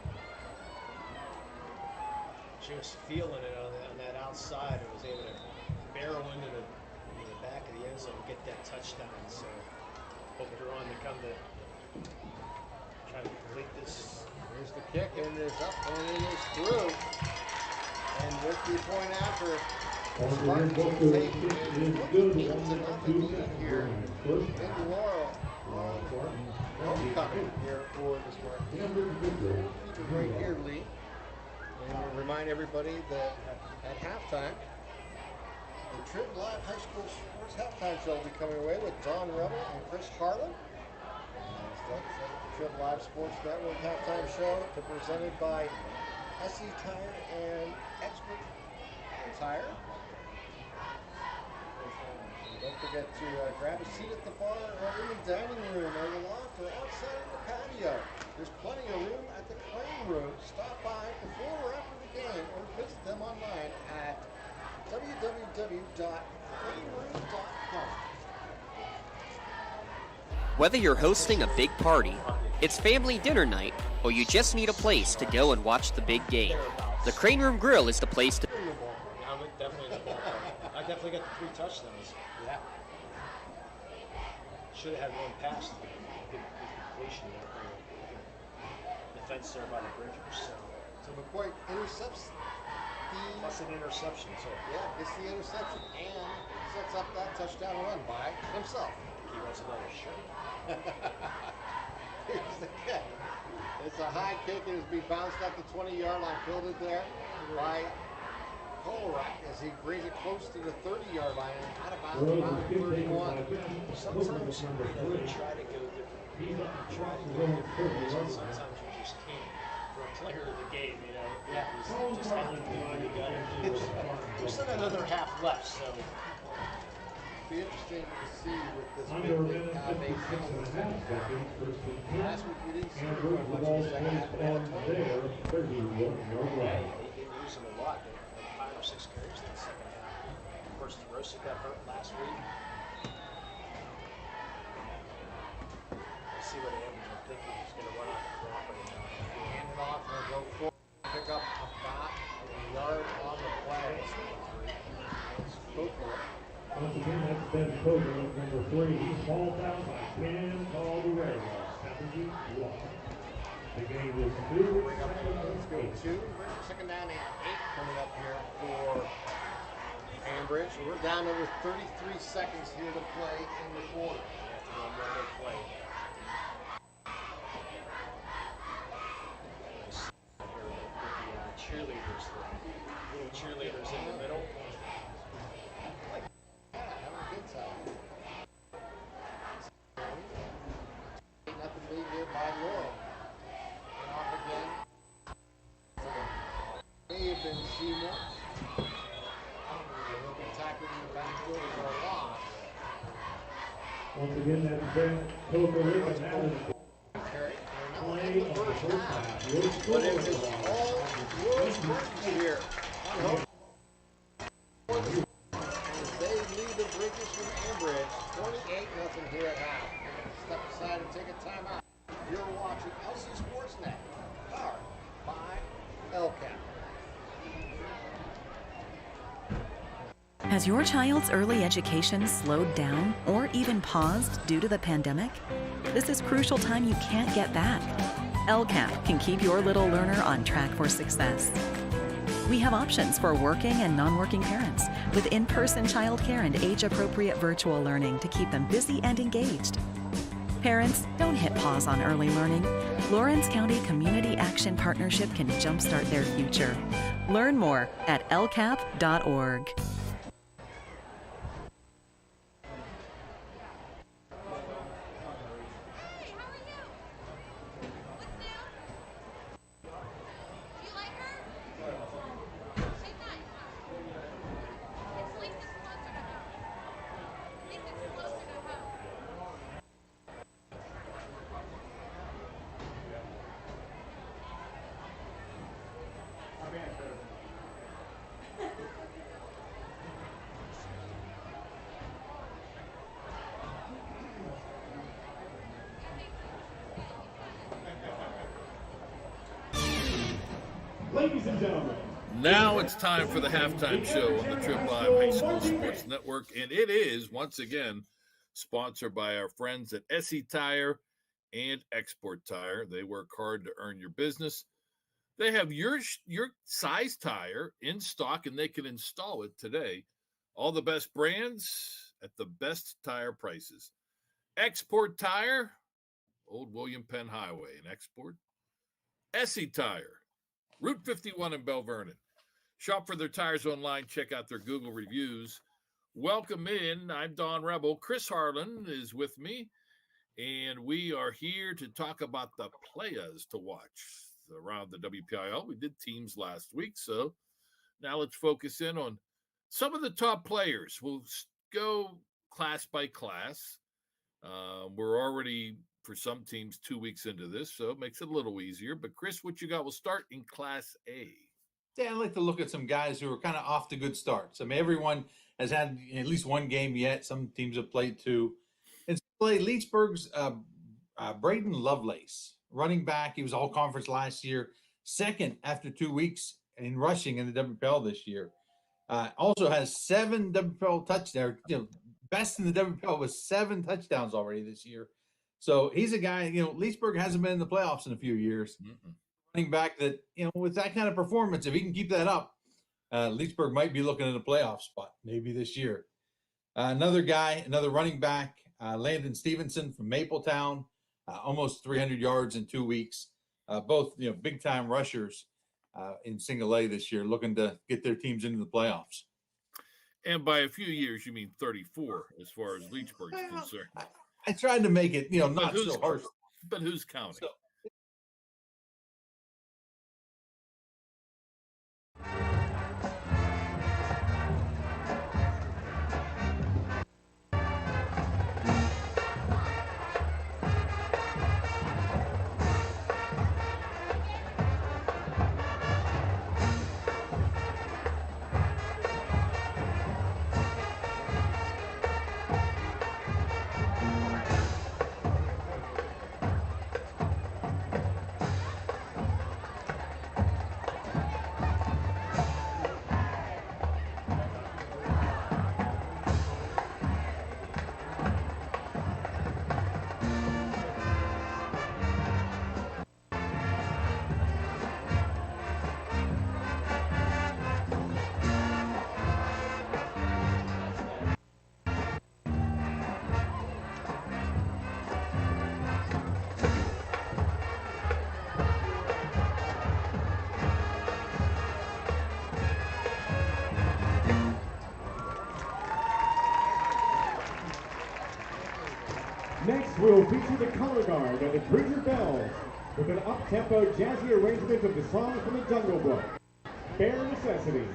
Just feeling it on that outside and was able to barrel into the back of the end zone and get that touchdown. So hope you're on to come to try to complete this. Here's the kick, and it is up, and it is through. And with the point after, Spartans will take a 28-0 lead here in Laurel. Homecoming here for the Spartans. Keep it right here, Lee. And we'll remind everybody that at halftime, the Trib Live High School Sports Halftime Show will be coming away with Don Rebel and Chris Harlan. That's the Trib Live Sports Network Halftime Show, presented by SE Tire and Expert Tire. Don't forget to grab a seat at the bar or in the dining room or the loft or outside in the patio. There's plenty of room at the Claim Room. Stop by before or after the game or visit them online at www.claimroom.com. Whether you're hosting a big party, it's family dinner night, or you just need a place to go and watch the big game, the Crane Room Grill is the place to. I'm definitely in the ballpark. I definitely got the 3 touchdowns. Yeah. Should have had one pass to good completion there. The fence there by the Bridgers. So McCoy intercepts Plus an interception. So gets the interception and sets up that touchdown run by himself. he wants another shirt. Here's the kick. It's a high kick. It is being bounced at the 20-yard line. Fielded there by Colerac as he brings it close to the 30-yard line and out of bounds around 31. Sometimes they try to go different. Try to go different ways, and sometimes you just can't. For a player of the game, you know, you just have to do what you got to do. There's still another half left, so. Be interesting to see with this big league how they handle the second half. Last week we didn't see very much in the second half. Yeah, they didn't use him a lot. They had 5 or 6 carries in the second half. Of course, DeRosa got hurt last week. Let's see what Ambridge. I think he's going to run out the clock right now. Hand it off and go forward. Pick up about a yard on the play. Coco. Once again, that's Ben Koger, number 3. He's ball down by Cam Laurel. 71. The game is 2. Bring up, let's go 2. Second down and 8 coming up here for Ambridge. We're down over 33 seconds here to play in the quarter. After one more big play. Nice here with the cheerleaders, the little cheerleaders in the middle. Having a good time. Nothing lead here by Laurel. And off again. Dave and Seymour. Will be tackled in the backfield for a loss. Once again, that's Ben Koger, and that is Carry. play The of the first first half. half. But it is all Laurel Spartans here. As they lead the Bridges from Ambridge, 28-0 here at half. Step aside and take a timeout. You're watching LC SportsNet, powered by LCAP. Has your child's early education slowed down or even paused due to the pandemic? This is crucial time you can't get back. LCAP can keep your little learner on track for success. We have options for working and non-working parents with in-person childcare and age-appropriate virtual learning to keep them busy and engaged. Parents, don't hit pause on early learning. Lawrence County Community Action Partnership can jumpstart their future. Learn more at lcap.org. Ladies and gentlemen, Now it's time for the halftime show on the Trip Live High School Sports Network, and it is once again sponsored by our friends at SE Tire and Export Tire. They work hard to earn your business. They have your size tire in stock, and they can install it today. All the best brands at the best tire prices. Export Tire, Old William Penn Highway in Export. SE Tire, Route 51 in Bell Vernon. Shop for their tires online. Check out their Google reviews. Welcome in. I'm Don Rebel. Chris Harlan is with me, and we are here to talk about the players to watch around the WPIL. We did teams last week, so now let's focus in on some of the top players. We'll go class by class. We're already, for some teams, 2 weeks into this, so it makes it a little easier. But, Chris, what you got? We'll start in Class A. Yeah, I'd like to look at some guys who are kind of off to good starts. I mean, everyone has had at least one game yet. Some teams have played two. And play Leechburg's Braden Lovelace, running back. He was all conference last year, second after 2 weeks in rushing in the WPL this year. Also has 7 WPL touchdowns. Best in the WPL with 7 touchdowns already this year. So he's a guy, Leechburg hasn't been in the playoffs in a few years. Running back that, with that kind of performance, if he can keep that up, Leechburg might be looking at a playoff spot maybe this year. Another running back, Landon Stevenson from Mapletown, almost 300 yards in 2 weeks. Both, big-time rushers in single A this year, looking to get their teams into the playoffs. And by a few years, you mean 34 as far as Leechburg's concerned. I tried to make it, not so harsh. But who's counting? So, next we'll feature the color guard and the Bridger Bells with an up-tempo jazzy arrangement of the song from the Jungle Book, Bare Necessities.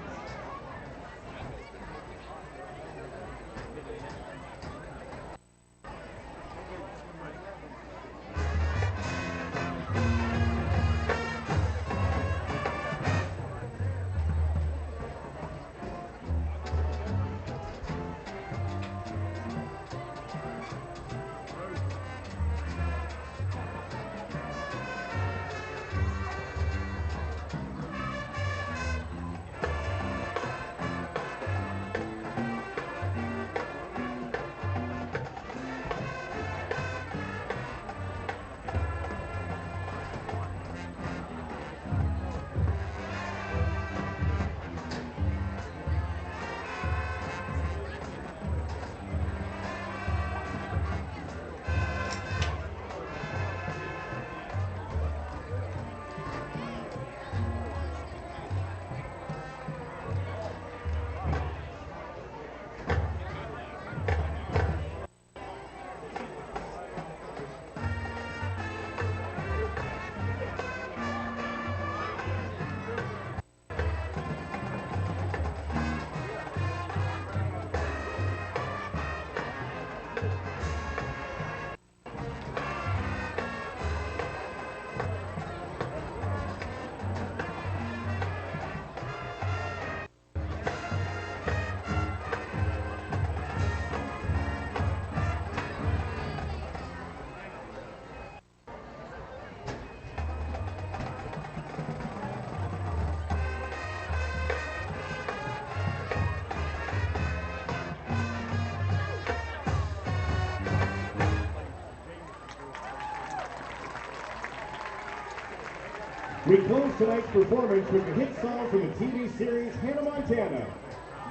We close tonight's performance with the hit song from the TV series Hannah Montana,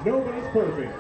Nobody's Perfect.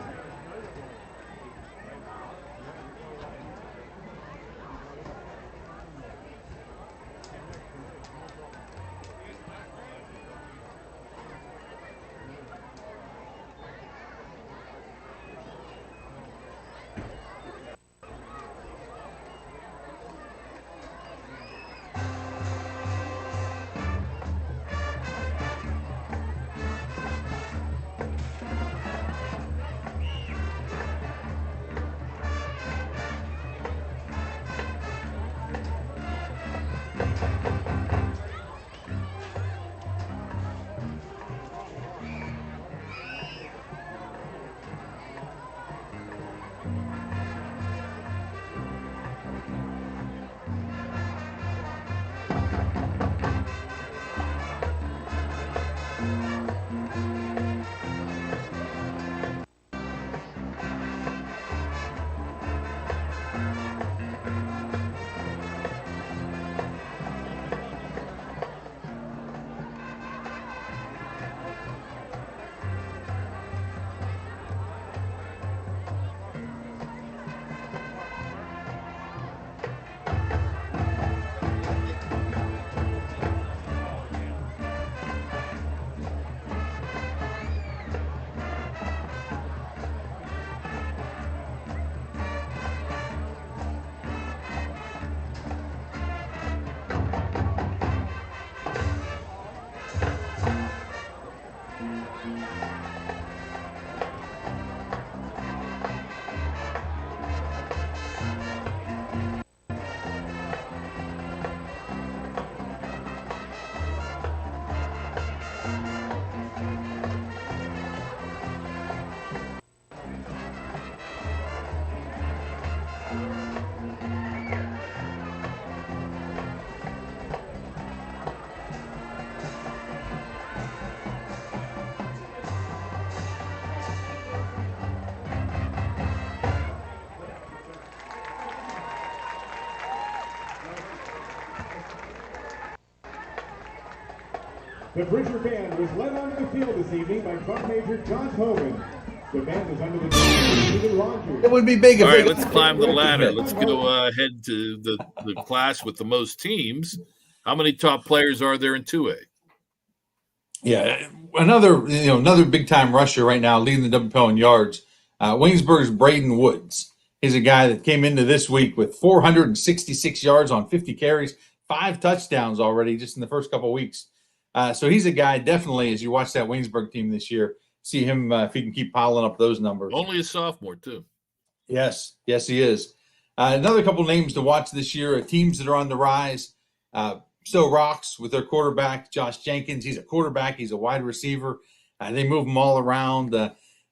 The Bridger Band was led onto the field this evening by Drum Major Josh Hogan. The band is under the Stephen Rogers. It would be big if All right, let's climb the ladder. Let's go ahead to the class with the most teams. How many top players are there in 2A? Yeah, another big time rusher right now, leading the WPL in yards. Waynesburg's Braden Woods. He's a guy that came into this week with 466 yards on 50 carries, 5 touchdowns already just in the first couple of weeks. So he's a guy definitely, as you watch that Waynesburg team this year, see him if he can keep piling up those numbers. Only a sophomore too. Yes, he is. Another couple names to watch this year, teams that are on the rise. So Rocks with their quarterback, Josh Jenkins. He's a quarterback. He's a wide receiver. They move him all around.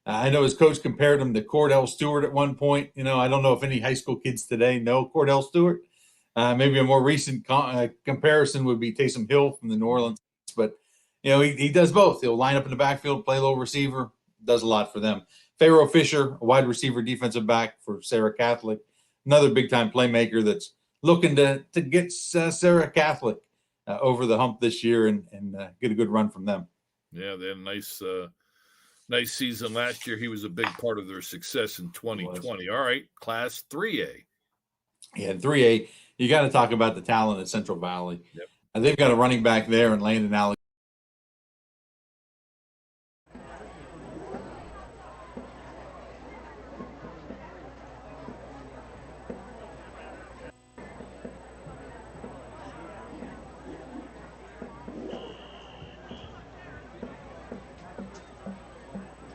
I know his coach compared him to Cordell Stewart at one point. I don't know if any high school kids today know Cordell Stewart. Maybe a more recent comparison would be Taysom Hill from the New Orleans. But, he does both. He'll line up in the backfield, play a little receiver, does a lot for them. Pharaoh Fisher, a wide receiver, defensive back for Sarah Catholic. Another big-time playmaker that's looking to get Sarah Catholic over the hump this year and get a good run from them. Yeah, they had a nice season last year. He was a big part of their success in 2020. All right, Class 3A. Yeah, 3A, you got to talk about the talent at Central Valley. Yep. They've got a running back there in Landon Alexander.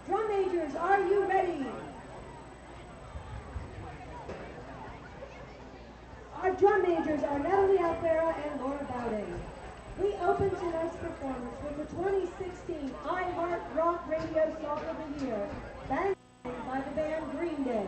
Drum majors, are you ready? Our drum majors are Natalie Alfera and Laura Bowden. We open tonight's performance with the 2016 iHeart Rock Radio Song of the Year, Bang by the band Green Day.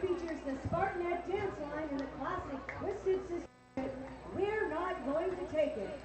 features the SportsNet dance line in the classic Twisted Sister. We're not going to take it.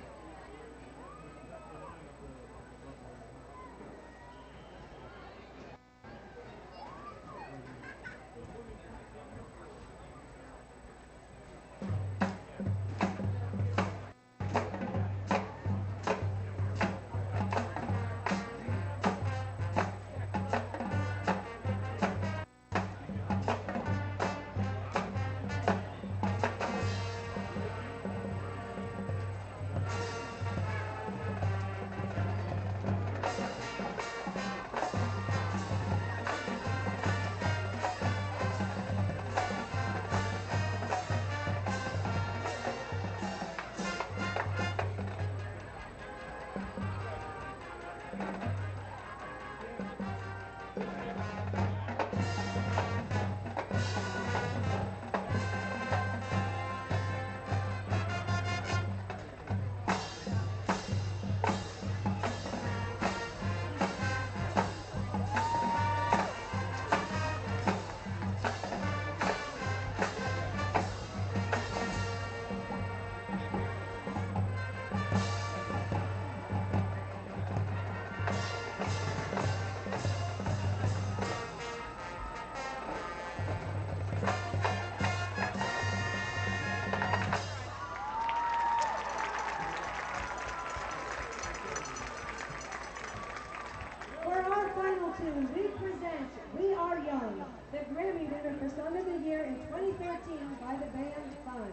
We present We Are Young, the Grammy winner for Song of the Year in 2013 by the band Fun.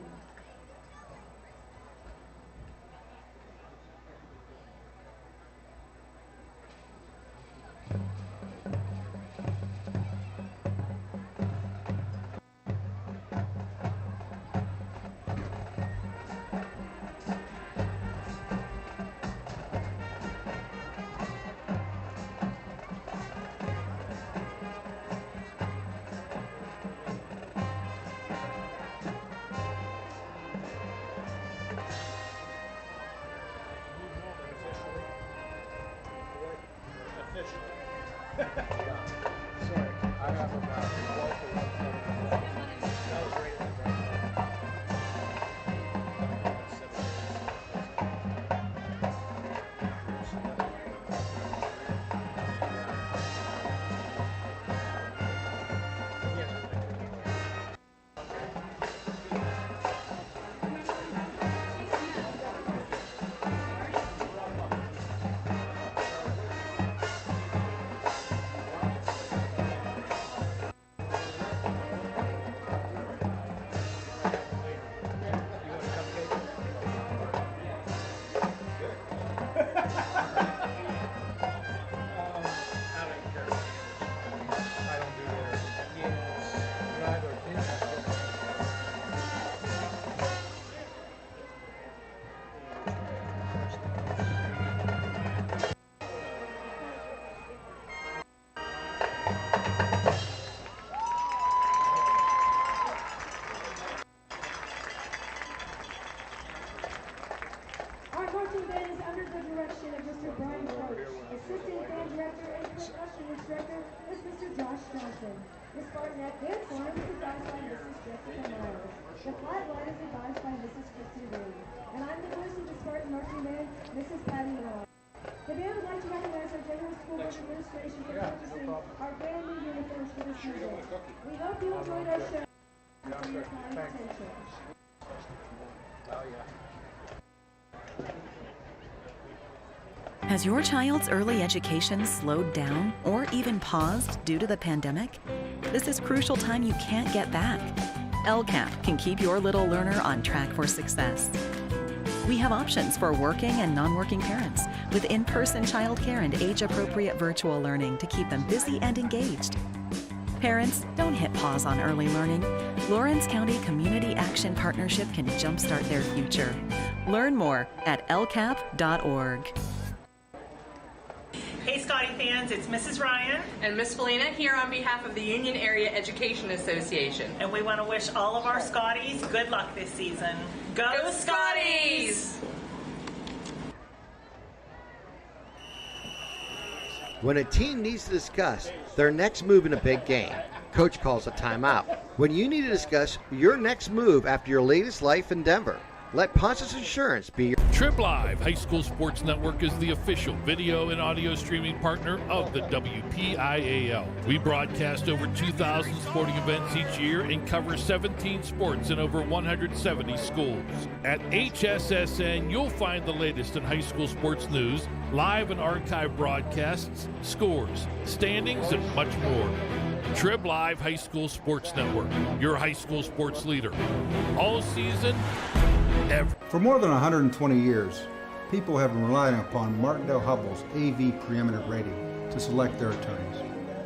Sorry, I have about 12 to 1 That was right at the The SportsNet dance line is advised by Mrs. Jessica Miles. The flat line is advised by Mrs. Christy Reed. And I'm the voice of the Spartan marching band, Mrs. Patty Laurel. The band would like to recognize our general school board administration for purchasing our brand new uniforms for this season. We hope you enjoyed our show. Thank you for your kind attention. Has your child's early education slowed down or even paused due to the pandemic? This is crucial time you can't get back. LCAP can keep your little learner on track for success. We have options for working and non-working parents with in-person childcare and age-appropriate virtual learning to keep them busy and engaged. Parents, don't hit pause on early learning. Lawrence County Community Action Partnership can jumpstart their future. Learn more at lcap.org. Hey Scotty fans, it's Mrs. Ryan and Miss Felina here on behalf of the Union Area Education Association. And we want to wish all of our Scotties good luck this season. Go Scotties! When a team needs to discuss their next move in a big game, Coach calls a timeout. When you need to discuss your next move after your latest life endeavor, let Ponce's Insurance be your... Trip Live High School Sports Network is the official video and audio streaming partner of the WPIAL. We broadcast over 2,000 sporting events each year and cover 17 sports in over 170 schools. At HSSN, you'll find the latest in high school sports news, live and archive broadcasts, scores, standings, and much more. Trib Live High School Sports Network, your high school sports leader. All season, ever. For more than 120 years, people have been relying upon Martindale-Hubbell's AV preeminent rating to select their attorneys.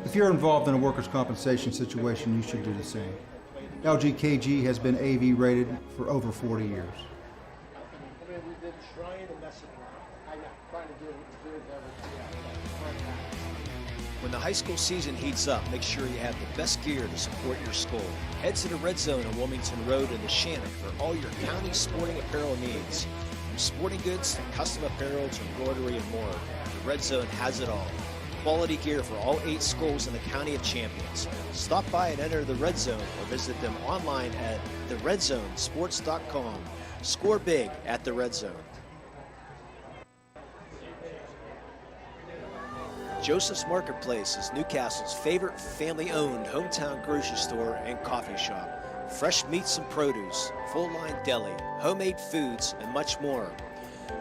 If you're involved in a workers' compensation situation, you should do the same. LGKG has been AV rated for over 40 years. I mean, we've been trying to mess it around. I know, trying to do it as good as ever. When the high school season heats up, make sure you have the best gear to support your school. Head to the Red Zone on Wilmington Road in the Shannon for all your county sporting apparel needs. From sporting goods to custom apparel to embroidery and more, the Red Zone has it all. Quality gear for all 8 schools in the County of Champions. Stop by and enter the Red Zone or visit them online at theredzonesports.com. Score big at the Red Zone. Joseph's Marketplace is Newcastle's favorite family-owned hometown grocery store and coffee shop. Fresh meats and produce, full-line deli, homemade foods, and much more.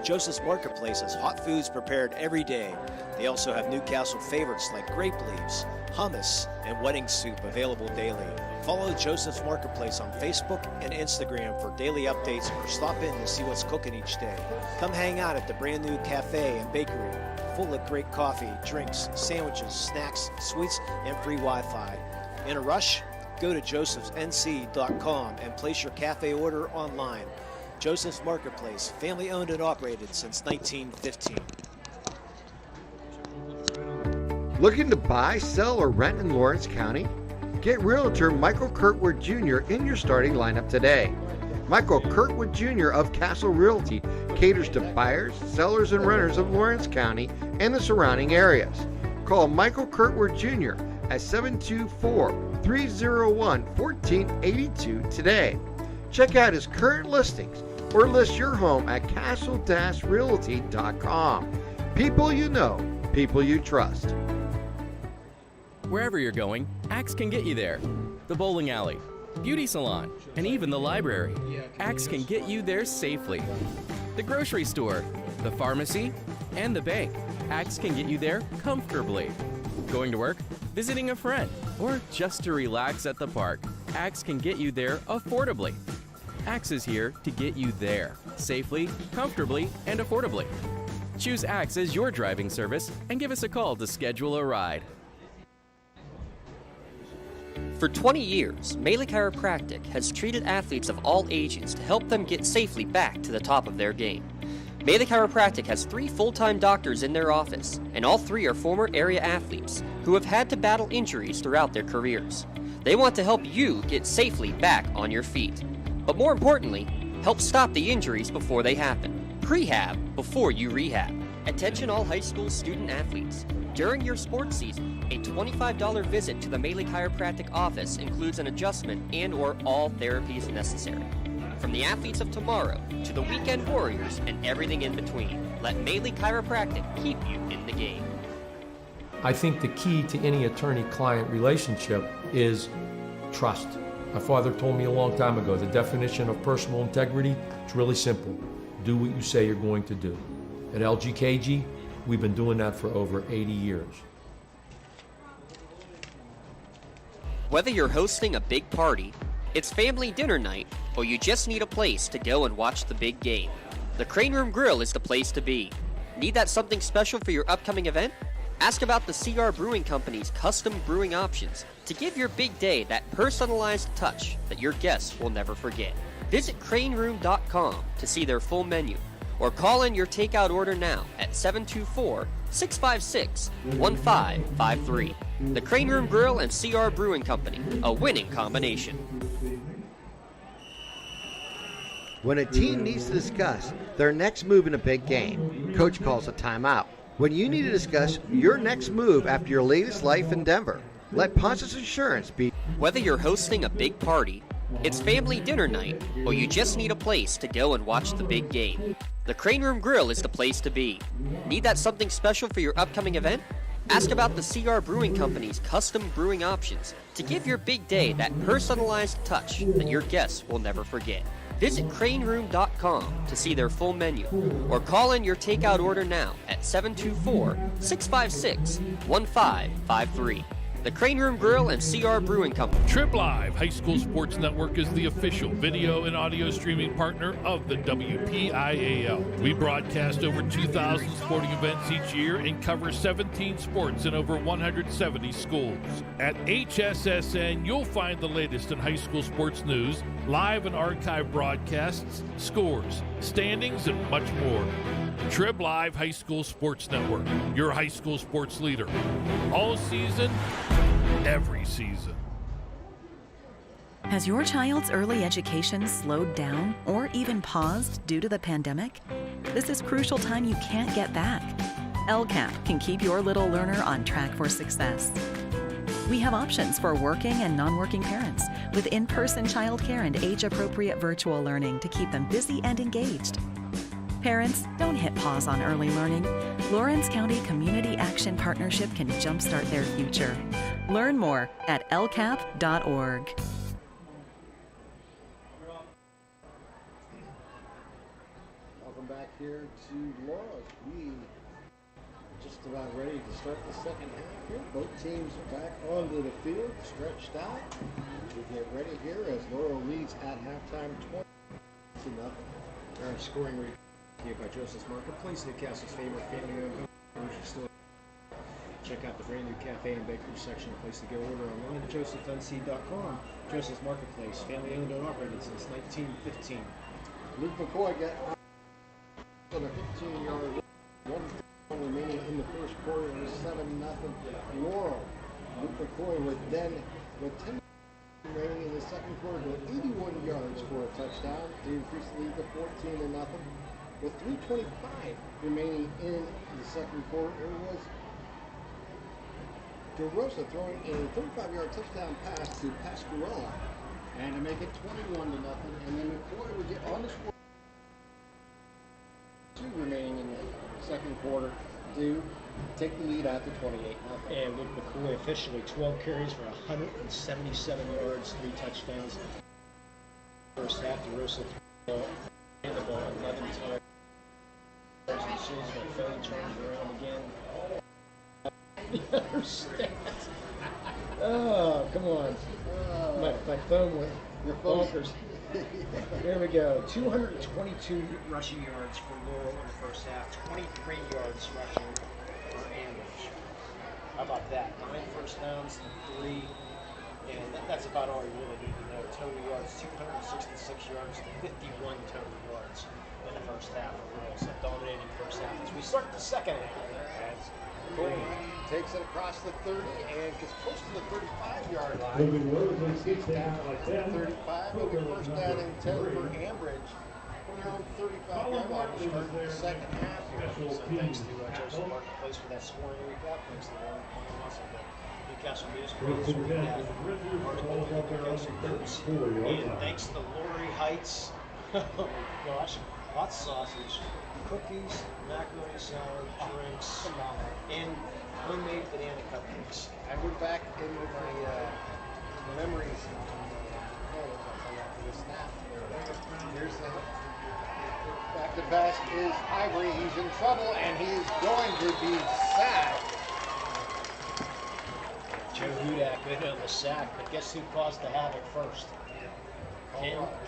Joseph's Marketplace has hot foods prepared every day. They also have Newcastle favorites like grape leaves, hummus, and wedding soup available daily. Follow Joseph's Marketplace on Facebook and Instagram for daily updates or stop in to see what's cooking each day. Come hang out at the brand new cafe and bakery, full of great coffee, drinks, sandwiches, snacks, sweets, and free Wi-Fi. In a rush? Go to josephsnc.com and place your cafe order online. Joseph's Marketplace, family owned and operated since 1915. Looking to buy, sell, or rent in Lawrence County? Get Realtor Michael Kirkwood Jr. in your starting lineup today. Michael Kirkwood Jr. of Castle Realty caters to buyers, sellers, and renters of Lawrence County and the surrounding areas. Call Michael Kirkwood Jr. at 724-301-1482 today. Check out his current listings or list your home at castle-realty.com. People you know, people you trust. Wherever you're going, Axe can get you there. The bowling alley, beauty salon, and even the library. Axe can get you there safely. The grocery store, the pharmacy, and the bank. Axe can get you there comfortably. Going to work, visiting a friend, or just to relax at the park. Axe can get you there affordably. Axe is here to get you there safely, comfortably, and affordably. Choose Axe as your driving service and give us a call to schedule a ride. For 20 years, Melee Chiropractic has treated athletes of all ages to help them get safely back to the top of their game. Melee Chiropractic has 3 full-time doctors in their office, and all 3 are former area athletes who have had to battle injuries throughout their careers. They want to help you get safely back on your feet, but more importantly, help stop the injuries before they happen. Prehab before you rehab. Attention all high school student athletes. During your sports season, a $25 visit to the Melee Chiropractic office includes an adjustment and/or all therapies necessary. From the athletes of tomorrow to the weekend warriors and everything in between, let Melee Chiropractic keep you in the game. I think the key to any attorney-client relationship is trust. My father told me a long time ago, the definition of personal integrity is really simple. Do what you say you're going to do. At LGKG, we've been doing that for over 80 years. Whether you're hosting a big party, it's family dinner night, or you just need a place to go and watch the big game, the Crane Room Grill is the place to be. Need that something special for your upcoming event? Ask about the CR Brewing Company's custom brewing options to give your big day that personalized touch that your guests will never forget. Visit craneroom.com to see their full menu, or call in your takeout order now at 724-656-1553. The Crane Room Grill and CR Brewing Company, a winning combination. When a team needs to discuss their next move in a big game, coach calls a timeout. When you need to discuss your next move after your latest life endeavor, Let Ponce's Insurance be. Whether you're hosting a big party, it's family dinner night, or you just need a place to go and watch the big game, the Crane Room Grill is the place to be. Need that something special for your upcoming event? Ask about the CR Brewing Company's custom brewing options to give your big day that personalized touch that your guests will never forget. Visit craneroom.com to see their full menu, or call in your takeout order now at 724-656-1553. The Crane Room Grill and CR Brewing Company. Trip Live High School Sports Network is the official video and audio streaming partner of the WPIAL. We broadcast over 2,000 sporting events each year and cover 17 sports in over 170 schools. At HSSN, you'll find the latest in high school sports news, live and archive broadcasts, scores, standings, and much more. Trib Live High School Sports Network, your high school sports leader. All season, every season. Has your child's early education slowed down or even paused due to the pandemic? This is crucial time you can't get back. LCAP can keep your little learner on track for success. We have options for working and non-working parents with in-person childcare and age-appropriate virtual learning to keep them busy and engaged. Parents, don't hit pause on early learning. Lawrence County Community Action Partnership can jumpstart their future. Learn more at lcap.org. Welcome back here to Laurel. We just about ready to start the second half here. Both teams back onto the field, stretched out. We get ready here as Laurel leads at halftime 20-0. Our scoring rate here by Joseph's Marketplace, Newcastle's favorite family-owned grocery store. Check out the brand new cafe and bakery section, a place to go order online at josephmc.com. Joseph's Marketplace, family-owned and operated since 1915. Luke McCoy got on a 15-yard run. 1 remaining in the first quarter. It was 7-0 Laurel. Luke McCoy with 10 remaining in the second quarter, with 81 yards for a touchdown to increase the lead to 14-0. With 3:25 remaining in the second quarter, it was DeRosa throwing a 35-yard touchdown pass to Pasquarella, and to make it 21-0. And then McCoy would get on the score. 2 remaining in the second quarter to take the lead out to 28-0. And Luke McCoy officially 12 carries for 177 yards, 3 touchdowns. First half, DeRosa and the ball 11 times. As soon as my phone turns around again. The other stats. Oh, come on. My phone went bonkers. There we go. 222 rushing yards for Laurel in the first half. 23 yards rushing for Ambridge. How about that? 9 first downs, 3. And that's about all you really need to know. Total yards, 266 yards to 51 total yards in the first half of Laurel. So dominating first half as we start the second half. As Cole takes it across the 30 and gets close to the 35-yard line. Gets down to 35. It'll be first down and 10 for Ambridge. From their own 35-yard line to start the second half here. So thanks to Joseph Marketplace for that scoring recap. Thanks to Lauren Thomas of the Newcastle News Group. Article in the Newcastle News. And thanks to Lori Heights. Oh my gosh. Hot sausage, cookies, macaroni salad, drinks, and homemade banana cupcakes. I went back into my memories of the snap. Here's the back to pass is Ivory. He's in trouble and he's going to be sacked. Joe Hudak in on the sack, but guess who caused the havoc first?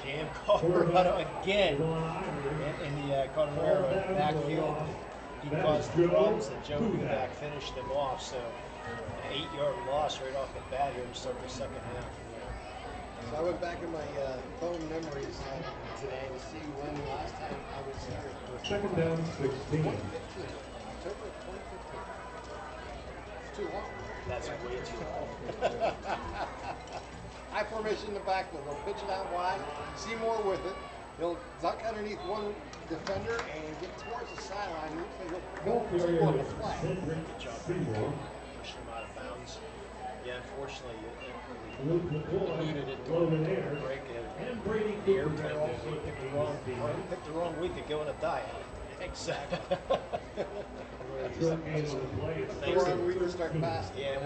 Cam Colorado again in the Colorado backfield. He caused the problems that Joe Hudak finished them off. So an 8-yard loss right off the bat here to start the second half. So I went back in my phone memories today to see when the last time I was here. Second down, 16. 2015. October of 2015. It's too long. That's way too long. High formation in the backfield. They'll pitch it out wide. Seymour with it. He'll duck underneath one defender and get towards the sideline. He'll go on the flag. Good job. Push him out of bounds. Yeah, unfortunately, it needed it during the break. The airplane picked the wrong week to go on a diet. Exactly. The wrong week to start fasting. Yeah,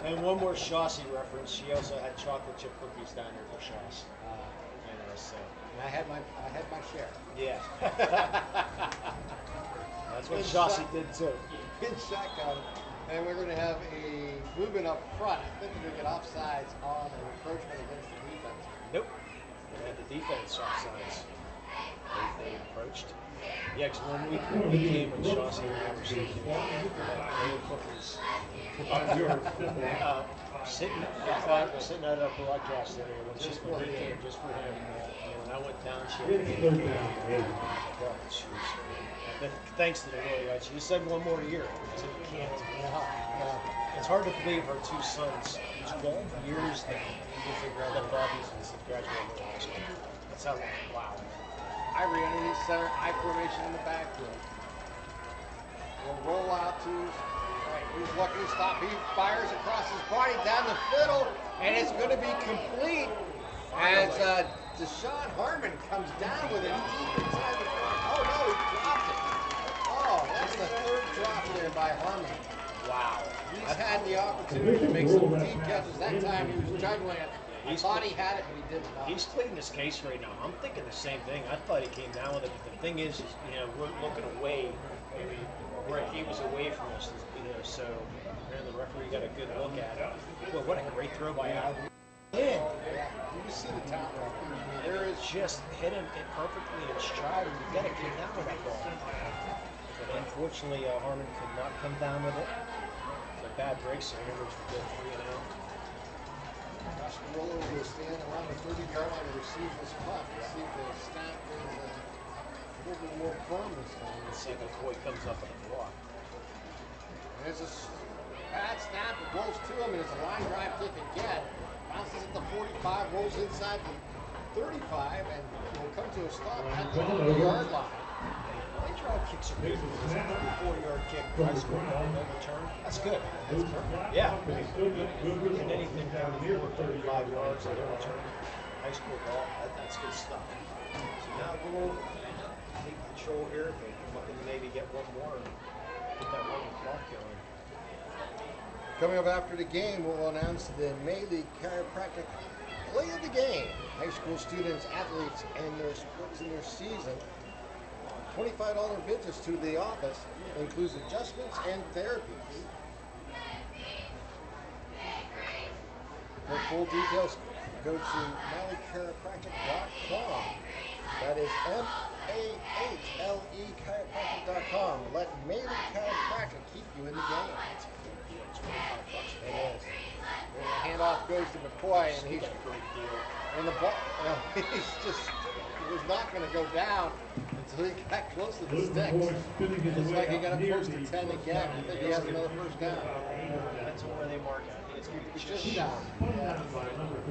and one more Shawsey reference. She also had chocolate chip cookies down there for Shaws. So. And I had my share. Yeah. That's what Shawsey did too. In shotgun, and we're going to have a movement up front. I think we're going to get offsides on an encroachment against the defense. Nope. They had the defense offsides. They approached. Yeah, because one week we came with Shawsey and I were sitting cookies. Sitting at our broadcast area just for him. Just for him. And when I went down, she had but thanks to the Laurel, she just said one more year. I said, you can't. It's hard to believe our two sons, 12 years now, that Bobby's graduating high school. That's how long. Wow. Ivory underneath center, I formation in the backfield. We'll roll out to right. He's lucky to stop. He fires across his body down the fiddle, and it's going to be complete as Deshaun Harmon comes down with it deep inside the front. Oh no, he dropped it. Oh, that's the third drop there by Harmon. Wow. He's had the opportunity to make some deep catches. That time he was juggling it. I thought he had it, but he did not. He's pleading his case right now. I'm thinking the same thing. I thought he came down with it, but the thing is we're looking away. Right, he was away from us, so the referee got a good look at it. Well, what a great throw by Albert. Yeah, you just see the talent. There is just hit him perfectly in stride, and you got to get down with that ball. But unfortunately, Harmon could not come down with it. It's a bad break, so Ambridge would get 3 and out. Laurel will stand around the 30-yard line to receive this punt. We'll see if the snap is a little bit more firm this time. Let's see if McCoy comes up with a block. There's a bad snap. It rolls to him, and it's a line drive kick again. Bounces at the 45, rolls inside the 35, and will come to a stop at the 30-yard line. Line drive kicks are good. It's a 34-yard kick. High school ball, no return. That's good. That's perfect. Yeah. And anything down to 35 yards on no return. High school ball, that's good stuff. So now we'll take control here. Looking to maybe get one more and get that running clock going. Coming up after the game, we'll announce the May League Chiropractic Play of the Game. High school students, athletes, and their sports in their season. $25 visits to the office includes adjustments and therapies. For full details, go to MalleyChiropractic.com. That is MAHLE chiropractic.com. Let Maley Chiropractic keep you in the game. It is. And the handoff goes to McCoy, and he's and the ball. He's just he was not going to go down until he got close to the sticks. It's like he got up close to 10 again. I think he has another first down. Depends on where they mark it. It's just down. Yeah.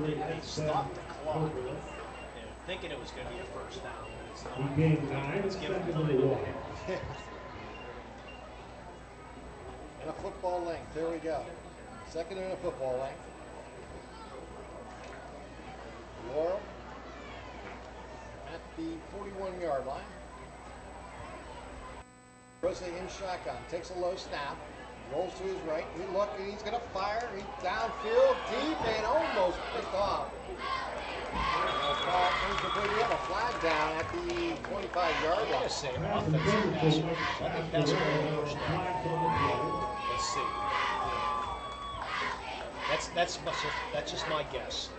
They stopped the clock. Thinking it was going to be a first down. It's not. Let's give it a And a football length. There we go. Second and a football length. Laurel at the 41-yard line. Rosa in shotgun. Takes a low snap. Rolls to his right. He look, and he's going to fire. He's downfield, deep, and almost picked off. We have a flag down at the 25-yard line. Let's see. That's just my guess.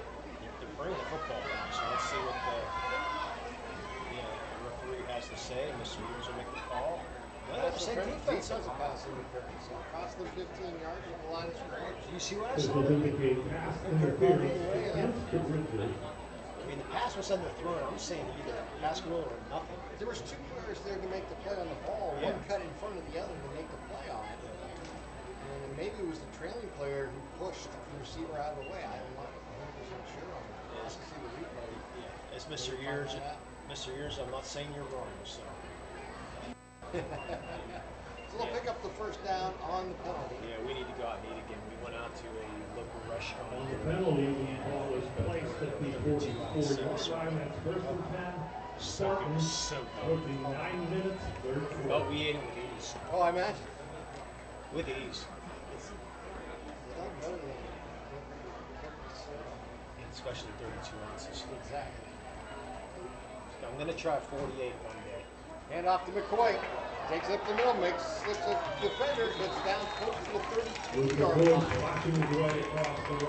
They're bringing the football down, so let's see what the referee has to say. Mr. Hughes will make the call. That's the defensive pass interference. So it cost them 15 yards from the line of scrimmage. You see what I saw? I mean, the pass was underthrown. I'm saying either pass rule or nothing. There was 2 players there to make the play on the ball. One cut in front of the other to make the play on it. And maybe it was the trailing player who pushed the receiver out of the way. I'm not 100% sure on that. I'll have to see the replay. Yeah. As Mr. Years, I'm not saying you're wrong, so. So they'll pick up the first down on the penalty. Yeah, we need to go out and eat again. We went out to a local restaurant. The penalty ball is placed at the 44-yard line. That's first and 10. Spartans So approaching 9 minutes, third quarter. Oh, we ate it with ease. Oh, I imagine. With ease. Especially 32 ounces. Exactly. I'm going to try 48 one day. Hand off to McCoy. Takes up the middle, slips a defender, gets down close to the 32-yard line.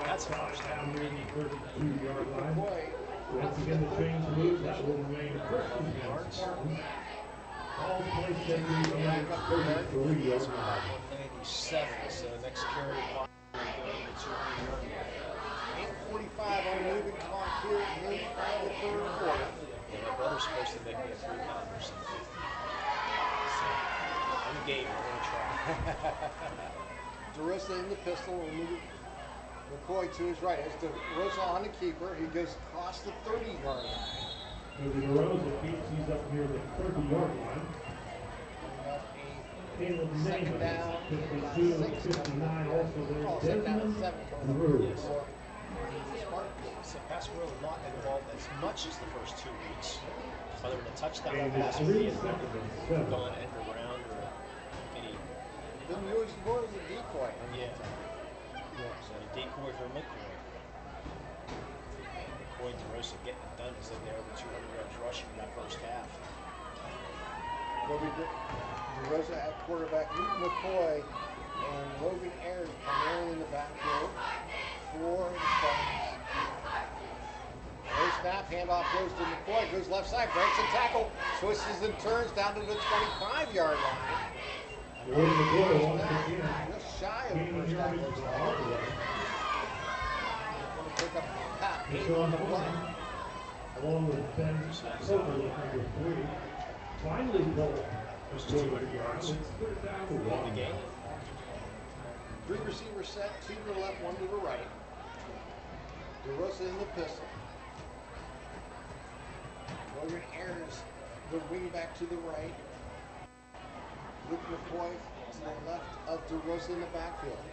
That's a first down near the 32-yard line. Once again, the chains move. That will remain first and 10. Spartans. All placed at the 33-yard line. 197, so next carry. 8:45 on the moving clock here in the third quarter. Yeah, my brother's supposed to make me a 3-pound or something. So, I'm game. I'm going to try. DeRosa in the pistol, removing McCoy to his right. As DeRosa on the keeper, he goes across the 30-yard line. DeRosa keeps, he's up near the 30-yard line. Caleb Second down, 52 and 59 also there. Desmond Drew. So pass really not involved as much as the first 2 weeks. Whether in a touchdown or And pass, it's 3 seconds and 7. gone end around or any. Didn't use the board as a decoy. Yeah. So a decoy for McCoy. McCoy and DeRosa getting it done as though they're over 200 yards rushing in that first half. DeRosa at quarterback, Luke McCoy and Logan Ayers primarily in the backfield for the Spartans. No snap, handoff goes to McCoy, goes left side, breaks a tackle, twists and turns down to the 25-yard line. Just shy of the first down. Going to pick up Pat Payne on the play. Along with Ben Soper, number 3. Finally, Bill. There's 200 yards. It's third down to 1. Game. 3 receivers set, 2 to the left, 1 to the right. DeRosa in the pistol. Logan Ayers, the wing back to the right. Luke McCoy to the left of DeRosa in the backfield.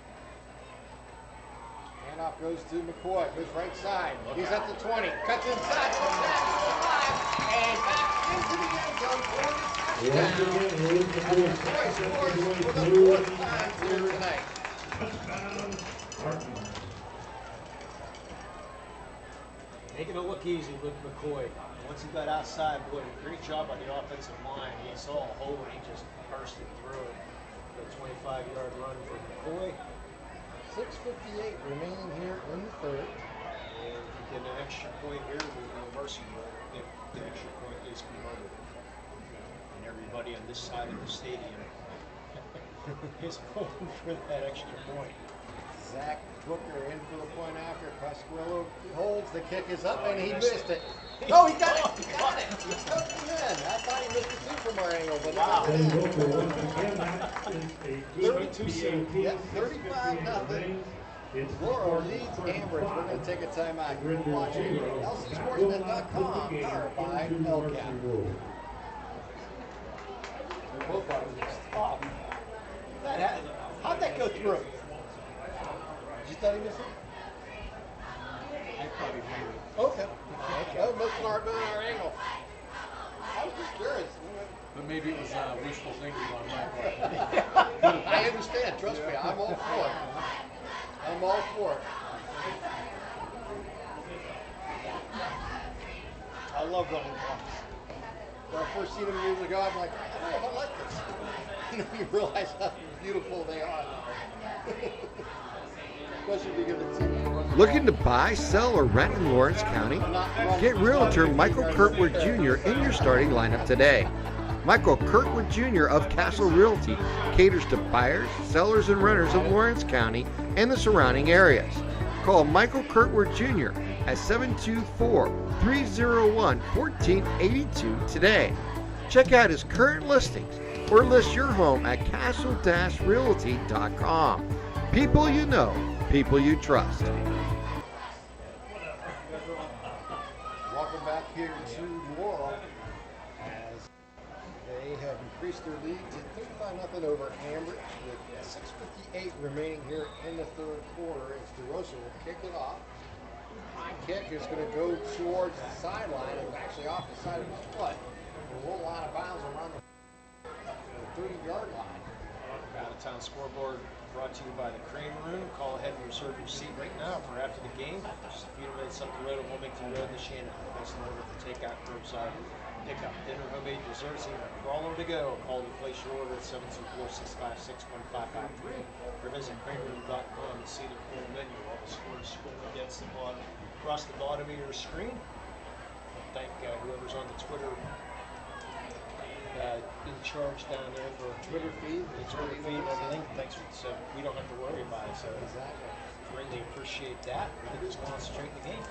Handoff goes to McCoy, goes right side. He's at the 20, cuts inside, and back into the end zone for the touchdown. McCoy scores for the 4th time here tonight. Making it look easy, Luke McCoy. Once he got outside, boy, great job on the offensive line. He saw a hole and he just bursted through it. The 25-yard run for McCoy. 6:58 remaining here in the third. And if you get an extra point here, we'll do a mercy rule. If the extra point is converted. And everybody on this side of the stadium is pulling for that extra point. Zach Booker in for the point after. Pasquillo holds, the kick is up, and he missed it. Oh, he got it! He got it! He took it in. I thought he missed it too from our angle, but Wow. it Wow. 32-7. Yep, 35-0. Laurel leads Ambridge. We're going to take a timeout. You're watching LCSportsNet.com, powered by LCAP. Both of them. How'd that go through? Did you thought he missed it? I probably figured it. Okay. That was missing our angle. I was just curious. But maybe it was wishful thinking on my part. I understand. Trust me. I'm all for it. I'm all for it. I love running blocks. When I first seen them years ago, I'm like, I don't know if I like this. And then you realize how beautiful they are. Especially if you give it to me. Looking to buy, sell, or rent in Lawrence County? Get Realtor Michael Kirkwood Jr. in your starting lineup today. Michael Kirkwood Jr. of Castle Realty caters to buyers, sellers, and renters of Lawrence County and the surrounding areas. Call Michael Kirkwood Jr. at 724-301-1482 today. Check out his current listings or list your home at castle-realty.com. People you know, people you trust. Welcome back here to Laurel as they have increased increase their lead to 35-0 over Ambridge with 6:58 remaining here in the third quarter as DeRosa will kick it off. High kick is going to go towards the sideline and actually off the side of his foot. Will roll out of bounds around the 30-yard line. Out-of-town scoreboard brought to you by the Cream Room. Call ahead and reserve your seat right now for after the game. Just a few minutes up the road on Wilmington Road in the Shannon. Place an order for takeout, curbside pickup, dinner, homemade desserts, even a crawler to go. Call to place your order at 724-656-1553 or visit creamroom.com to see the full menu. All the scores scroll against the bottom, across the bottom of your screen. Thank whoever's on the Twitter in charge down there for Twitter feed, and everything. Thanks, so we don't have to worry about it. So exactly, greatly appreciate that. We can just concentrate in the game.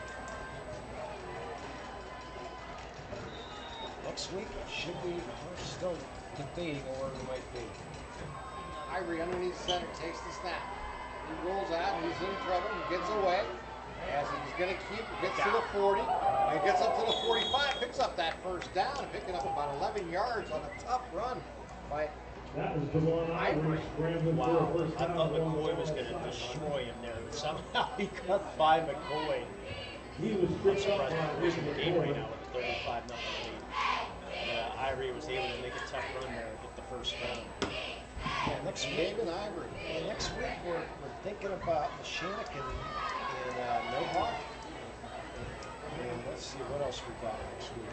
Next week should be, we're still debating on where we might be. Ivory underneath center takes the snap. He rolls out, he's in trouble, he gets away. As he's going to keep, gets to the 40, and gets up to the 45, picks up that first down, picking up about 11 yards on a tough run by Ivory. Wow, I thought McCoy was going to destroy him there, but somehow he got by McCoy. I'm surprised we're losing the game right now with a 35-0 lead. Ivory was able to make a tough run there and get the first down. Yeah, next week, next week we're thinking about Shannon and Mohawk. And let's see what else we got next week.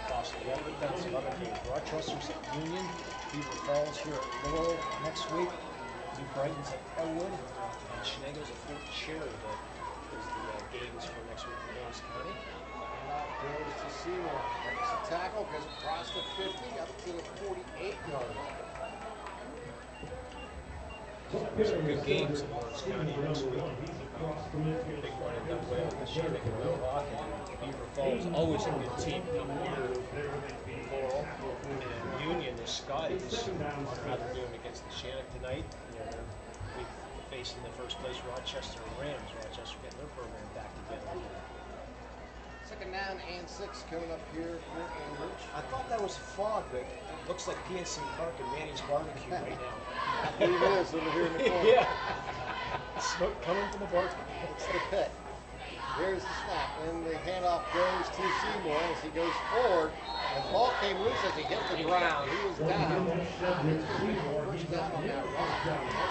Possibly. I put down some other games. Rochester's at Union, Beaver Falls here at Laurel next week. New Brighton's at Elwood, and Schneider's at Fort Cherry. That is the games for next week in Lawrence County. Goes to Seymour. Makes a tackle, goes across the 50 up to the 48-yard line. Some good games in Lawrence County next week. Big one and done well with the Shannon and Mohawk, and Beaver Falls always a good team coming here. Laurel and Union, the Scotties, wonder how they're doing against the Shannon tonight. You know, they're facing the first place Rochester Rams. Rochester getting their program back together. Second down and 6 coming up here for Ambridge. I thought that was fog, but it looks like PNC Park and Manny's Barbecue right now. I believe it is over here in the corner. Yeah. Smoke coming from the barbecue. It's the pit. Here's the snap, and the handoff goes to Seymour as he goes forward. The ball came loose as he hit the ground. He was down. First down on that run.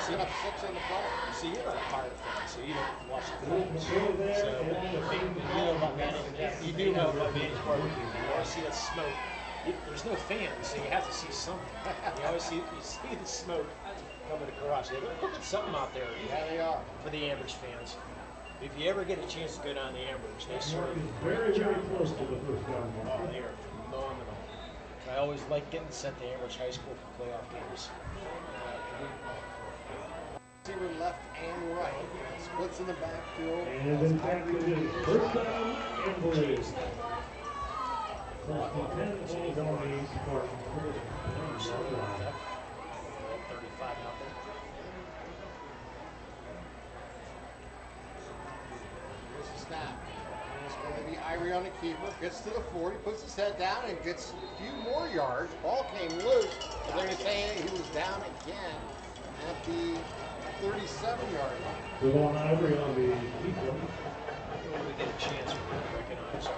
Set up 6 on the play. See, you're not a Pirate fan, so you don't watch the games. So, you know about Manny. You do know about Manny's Barbecue. You always see that smoke. There's no fans, so you have to see something. You always see the smoke coming across. Yeah, they're cooking something out there. Yeah, they are. For the Ambridge fans. If you ever get a chance to go down to Ambridge, they serve very, very close to the first down. Oh, they are phenomenal. I always like getting sent to Ambridge High School for playoff games. Receiver left and right. Splits in the backfield. And in fact, it is first down and Ambridge. First and 10 balls on the Spartans. 35-0. Snap. It's going to be Ivory on the keeper. Gets to the 40, puts his head down, and gets a few more yards. Ball came loose, but they're going to say he was down again at the 37-yard line. Good on Ivory on the keeper. When we get a chance, we're going to recognize our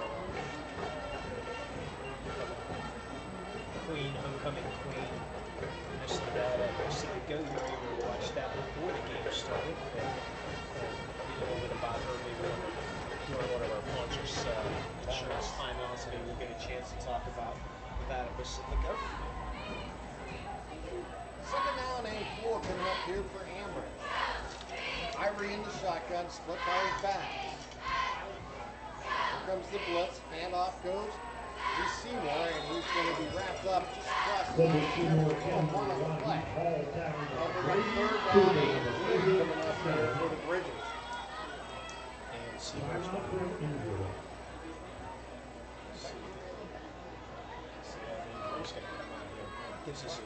Queen, homecoming Queen. Missed that City Go. You were able to watch that before the game started. And a little bit about her maybe during one of our sponsors' insurance timeouts. Maybe we'll get a chance to talk about that at Pacifico. Second down and 4 coming up here for Ambridge. Ivory in the shotgun, split by his back. Here comes the blitz. Handoff goes to Seymour, and he's going to be wrapped up just across the line. One on the play. Third down and 3 coming up here for the Bridges. And Seymour's going to come out here. Gives us a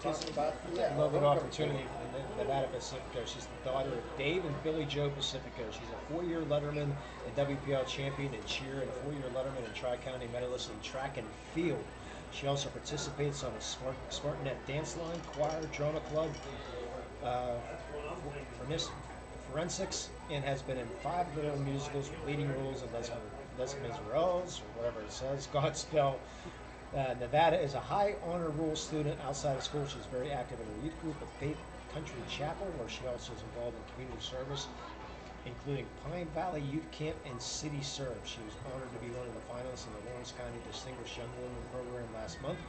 talking about Another homecoming opportunity for the Nevada Pacifico. She's the daughter of Dave and Billy Joe Pacifico. She's a 4-year Letterman and WPL champion in cheer and a 4-year Letterman and Tri-County medalist in track and field. She also participates on the SportsNet dance line, choir, drama club, forensics, and has been in 5 little musicals with leading roles in Les Miserables, or whatever it says, Godspell. Nevada is a high honor roll student outside of school. She's very active in her youth group at Faith Country Chapel, where she also is involved in community service, including Pine Valley Youth Camp and City Serve. She was honored to be one of the finalists in the Lawrence County Distinguished Young Woman Program last month.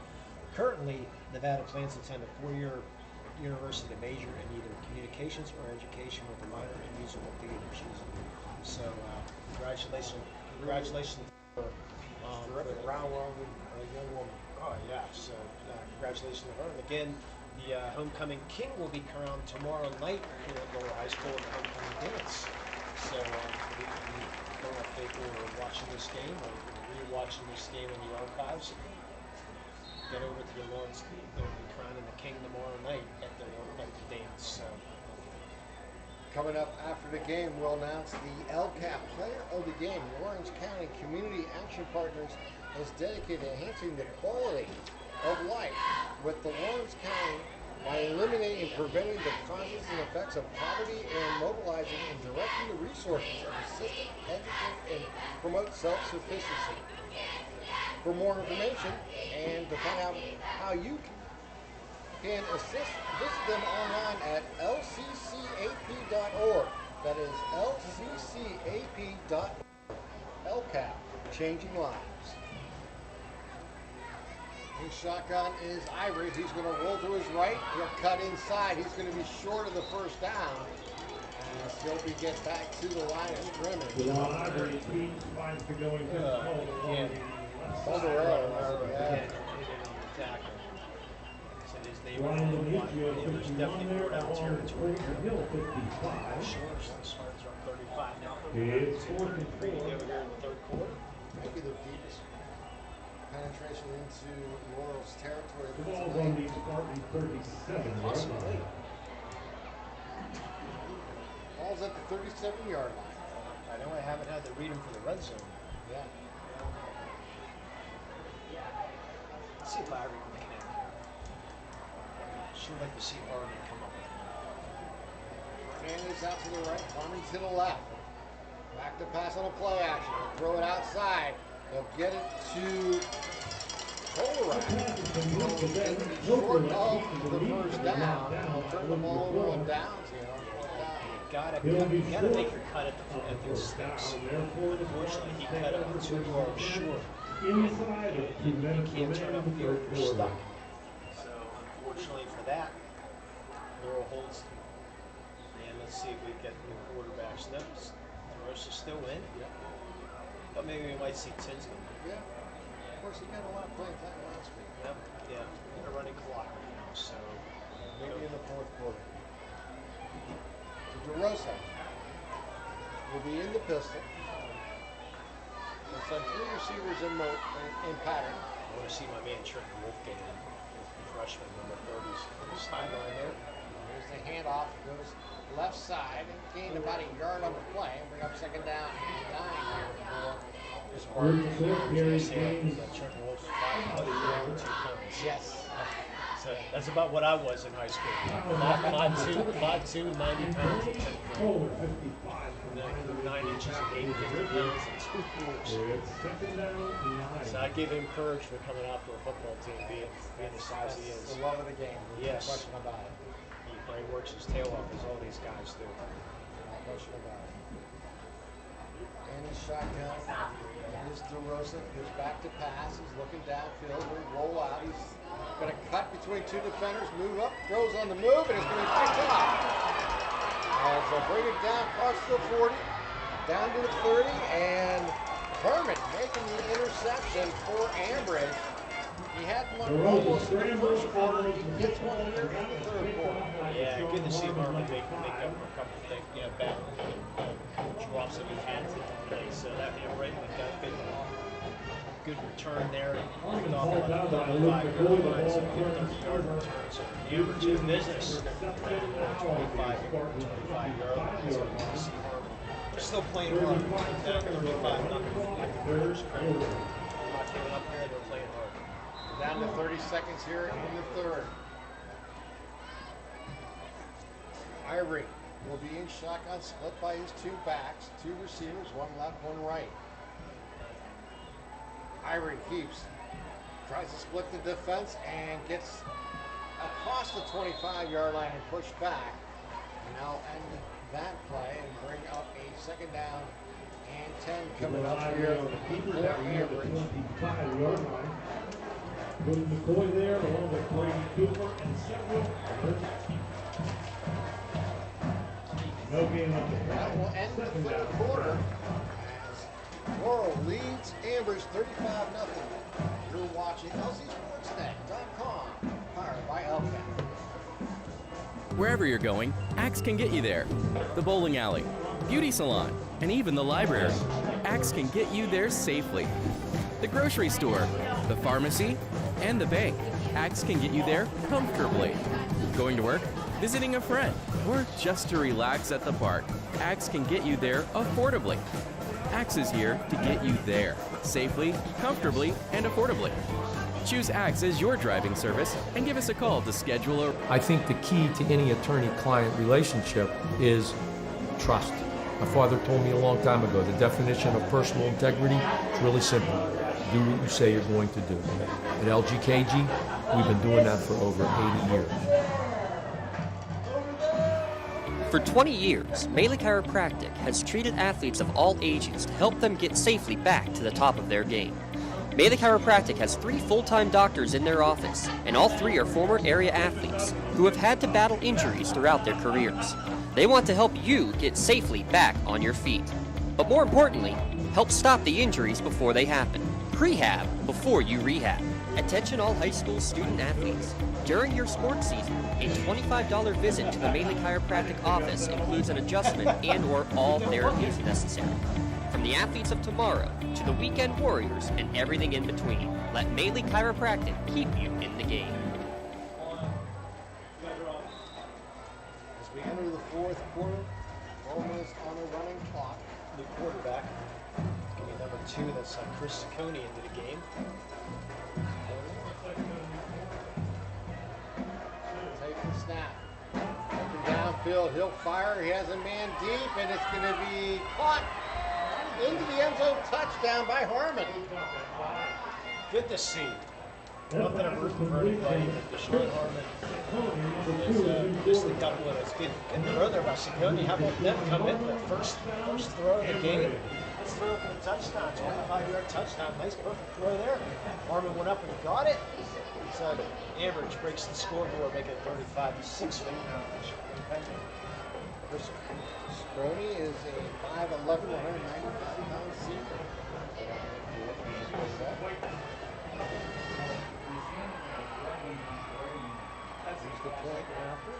Currently, Nevada plans to attend a 4-year university to major in either communications or education with a minor in musical theater. Congratulations for young woman. Oh yeah, so congratulations to her. And again, the homecoming king will be crowned tomorrow night here at Laurel High School in the homecoming dance. So if you don't know if people are watching this game or re-watching this game in the archives, get over to the Lawrence. They'll be crowning the king tomorrow night at the dance. So. Coming up after the game, we'll announce the LCAP player of the game. Lawrence County Community Action Partners is dedicated to enhancing the quality of life with the Lawrence County by eliminating and preventing the causes and effects of poverty and mobilizing and directing the resources of the system, educate, and promote self-sufficiency. For more information and to find out how you can assist, visit them online at lccap.org. That is lccap.org. LCAP, changing lives. His shotgun is Ivory. He's going to roll to his right. He'll cut inside. He's going to be short of the first down. And Sylvie gets back to the line of scrimmage. Ivory finds to go into Laurel. They were definitely more down territory. Spartans are up 35 now. It's 4th and 4. Over here in the third quarter. Maybe the deepest penetration into Laurel's territory. The ball on the Spartan 37-yard line. Ball's at the 37-yard line. I know I haven't had to read him for the red zone. Yeah. Let's see if Ivory can connect here. Sure like to see Harden come up. Fernandez out to the right, Harmon to the left. Back to pass on a play action. They'll throw it outside. They'll get it to Colorado. Short of the first down. They'll turn the ball over on downs here. You gotta make your cut at the sticks. Unfortunately, he cut it 2 yards short. And you can't turn upfield if you're stuck. So unfortunately for that, Laurel holds. And let's see if we get the quarterback steps. Rosa's still in. Yep. But maybe we might see Tinsman. Yeah. Of course, he got a lot of playing time last week. Yep. Yeah. Got a running clock right now. So maybe in the fourth quarter. DeRosa will be in the pistol. It's on 3 receivers in pattern. I want to see my man Trick Wolf get in. Freshman number 30's sideline there. Here's the handoff. Goes left side and gained about a yard on the play. Bring up second down and 9 here for the Spartans. Trick Wolf's 5'2" 2 pounds. Yes. So that's about what I was in high school. 5'2", 90 pounds, and 10 pounds. 9 inches and 50 pounds and 2 quarters. So I give him courage for coming out for a football team, being the size he is. The love of the game. Yes. No question about it. He works his tail off as all these guys do. No question about it. And his shotgun is DeRosa. Goes back to pass. He's looking downfield. Will roll out. He's going to cut between 2 defenders. Move up. Throws on the move. And it's going to be picked up. As they'll bring it down across the 40. Down to the 30. And Herman making the interception for Ambridge. He had one almost in the first quarter. He gets one here in the third quarter. Yeah, good to see Harmon make up for a couple of things. Yeah, bad drops that he had today. So that right, we got a good return there. Picked off a Checked out by Luke 25 McCoy, yard the line, so ball get turns 30-yard over. return. So Ambridge in business. 25 yard line. So see Harmon. They're still playing hard. Down 35 nothing. There's credit. They're not giving up there. They're playing hard. Down to 30 seconds here in the third. Ivory will be in shotgun, split by his two backs, two receivers, one left, one right. Ivory keeps, tries to split the defense and gets across the 25-yard line and pushed back. And now end that play and bring up a second down and 10 coming up here for Ambridge. 25-yard line. Luke McCoy there, along with Brady Cooper and several others. No gain on the That will end the third quarter as Laurel leads Ambridge 35-0. You're watching LCSportsNet.com, powered by LCAP. Wherever you're going, Axe can get you there. The bowling alley, beauty salon, and even the library. Axe can get you there safely. The grocery store, the pharmacy, and the bank. Axe can get you there comfortably. Going to work, visiting a friend, or just to relax at the park. Axe can get you there affordably. Axe is here to get you there safely, comfortably, and affordably. Choose Axe as your driving service and give us a call to schedule a... I think the key to any attorney-client relationship is trust. My father told me a long time ago, the definition of personal integrity is really simple. Do what you say you're going to do. At LGKG, we've been doing that for over 80 years. For 20 years, Melee Chiropractic has treated athletes of all ages to help them get safely back to the top of their game. Melee Chiropractic has 3 full-time doctors in their office, and all 3 are former area athletes who have had to battle injuries throughout their careers. They want to help you get safely back on your feet. But more importantly, help stop the injuries before they happen. Prehab before you rehab. Attention all high school student athletes. During your sports season, a $25 visit to the Melee Chiropractic office includes an adjustment and/or all therapies necessary. From the athletes of tomorrow to the weekend warriors and everything in between, let Melee Chiropractic keep you in the game. As we enter the fourth quarter, 4 minutes on the running clock. New quarterback. Give me number 2. That's Chris Ciccone into the game. Take the snap. Looking downfield, he'll fire. He has a man deep, and it's going to be caught into the end zone. Touchdown by Harmon. Good to see. Nothing I'm rooting for anybody. Deshaun Harmon is just a couple of us getting thrown there by Ciccone. How about them come in the first throw of the game? Let's throw for the touchdown, 25-yard touchdown. Nice perfect throw there. Harmon went up and got it. So Ambridge breaks the scoreboard, making it 35-6 right now. Chris Ciccone is a 5'11", 195-pound senior. Here's the point after.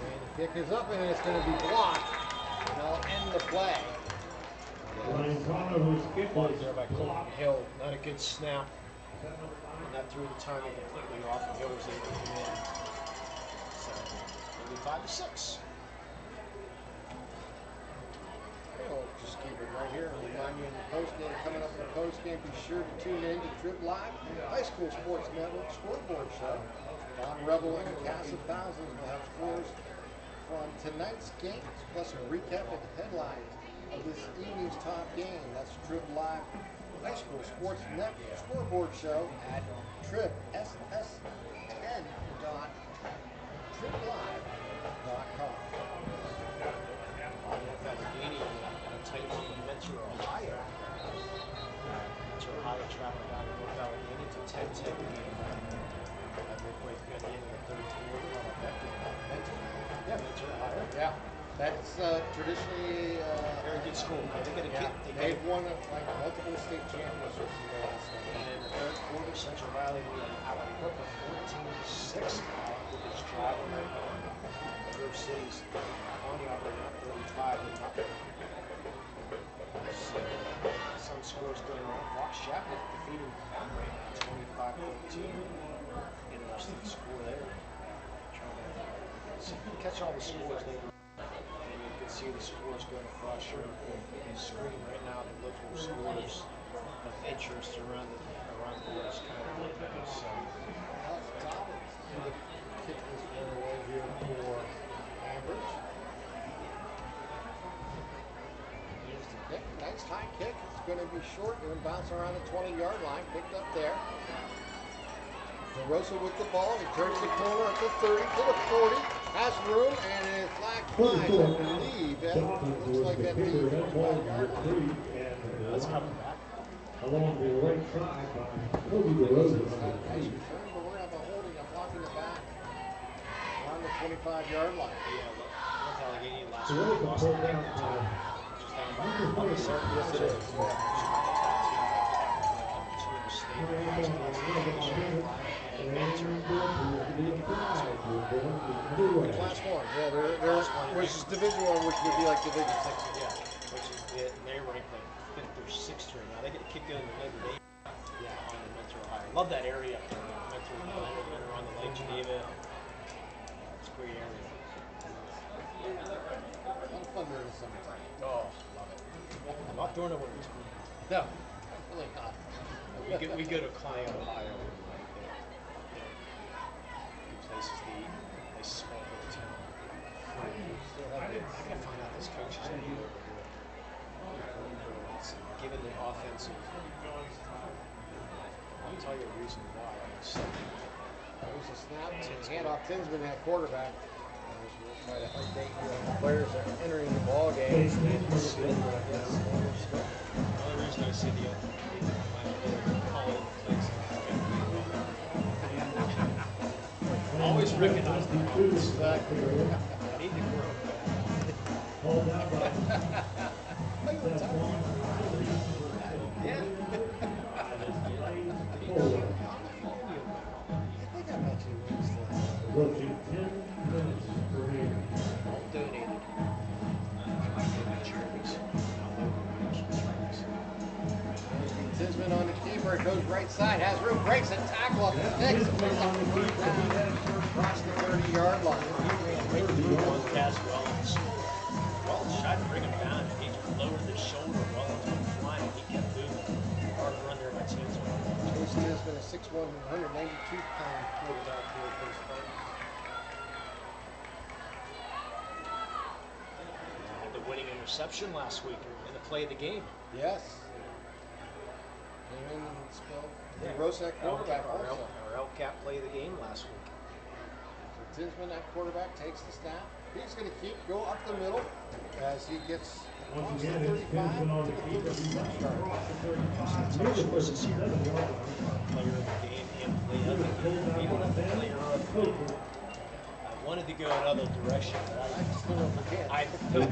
And the kick is up, and it's going to be blocked. And they'll end the play. Ryan Connor, who's kicked was there by Colton Hill. Not a good snap. And that threw the timing completely off, and Hill was able to come in. So, 35-6. We'll just keep it right here and remind you in the postgame. Coming up in the postgame, be sure to tune in to Trip Live, High School Sports Network Scoreboard Show. Don Rebel and Casa Thousands will have scores from tonight's games, plus a recap of the headlines of this evening's top game. That's Trip Live, High School Sports Network Scoreboard Show at tripsn.triplive.com. Metro Ohio. Metro Ohio traveling down to North Allegheny to 10-10 game. Midway through the end of the third quarter. How about that game? Yeah, Metro Ohio. Yeah, that's traditionally very good school. They've won like multiple state championships in the last one. And in the third quarter, Central Valley leading Allen Hooker 14-6. Hooker's traveling right now. Grove City's only operating up 35. the scores later on. And you can see the scores going across your screen right now, the local scores of interest around Lawrence County right now. So the kick this one away here for Ambridge. Here's the kick. Nice high kick. It's going to be short and bounce around the 20-yard line. Picked up there. DeRosa with the ball. He turns the corner at the 30 to the 40. Has room and a flag flies. I believe that looks like that means 45-yard line. That's coming back. Along the right side by Kobe DeRosa. Nice return, but we're going to have a holding, a block in the back around the 25-yard line. Yeah, look Allegheny last So week. we're Lost going the to game. pull down Just down by yes, it is. Class 1, yeah, which is Division 1, which would be like Division 6. Yeah, which is they're ranked like 5th or 6th right now. They get kicked in the Labor Day. Yeah, on the Mentor Ohio. Love that area up there. Mentor Ohio, right around the Lake Geneva. It's a great area. A lot of fun during the summertime. Oh, love it. Not during the winter time. No, really not. We go to Klein, Ohio. Good places to eat. Nice small little town. I gotta find out this coach's name over here. It's given the offensive. I'll tell you the reason why. There's a snap. Handoff Tinsman at quarterback. We'll try to update you on the players that are entering the ball game. The only reason I see the always recognize the offense. Exactly. I need to grow. Yeah. I think I met you once. Approaching 10 minutes per game. All donated. Charities. Tinsman on the keeper, it goes right side, has room, breaks a tackle up the sticks, picks up the first down, across the 30-yard line. Wellens tried to bring him down, and he just lowered his shoulder. Wellens went flying, and he kept moving. Hard run there by Tinsman. Coach Tinsman, a 6'1", 192-pound quarterback here for the Spartans. Had the winning interception last week in the play of the game. Yes. Came in and spelled DeRosa at quarterback also. Our LCAP play of the game last week. So Tinsman at quarterback takes the snap. He's going to go up the middle as he gets Once the again, it's 35 Tinsman on to the the keeper. 36 yard line. Player of the game and play of the game. Even if the player of the game. I wanted to go another direction, but I just don't know if I can. I think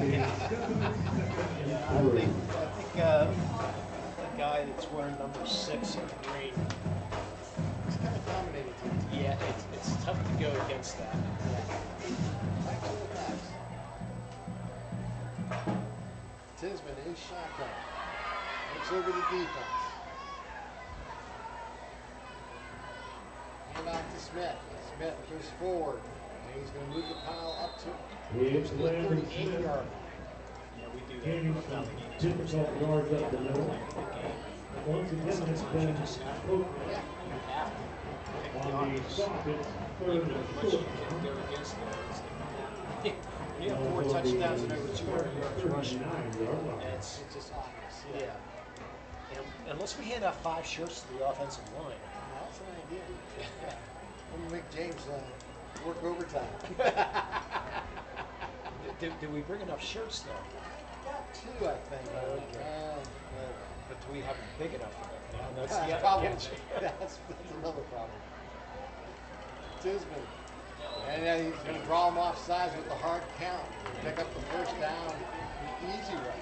the guy that's wearing number 6 in green. He's kind of dominated. Yeah, it's tough to go against that. Back to the pass. Tinsman in shotgun. Looks over the defense. Hand off to Smith. Smith goes forward. And he's going to move the pile up to the 38-yard line. Yeah, we do Gaining that. some difficult yards up the middle. Once again, it's been appropriate. On the stop, it's third and short. You have 4 touchdowns and over 200 yards rushing. It's just obvious. Yeah. And unless we hand out 5 shirts to the offensive line. That's an idea. I'm going to make James work overtime. Did we bring enough shirts though? Got 2, I think. But do we have them big enough for that? That's the problem. That's another problem. Tinsman. And then he's going to draw him off sides with the hard count. Pick up the first down. The easy run.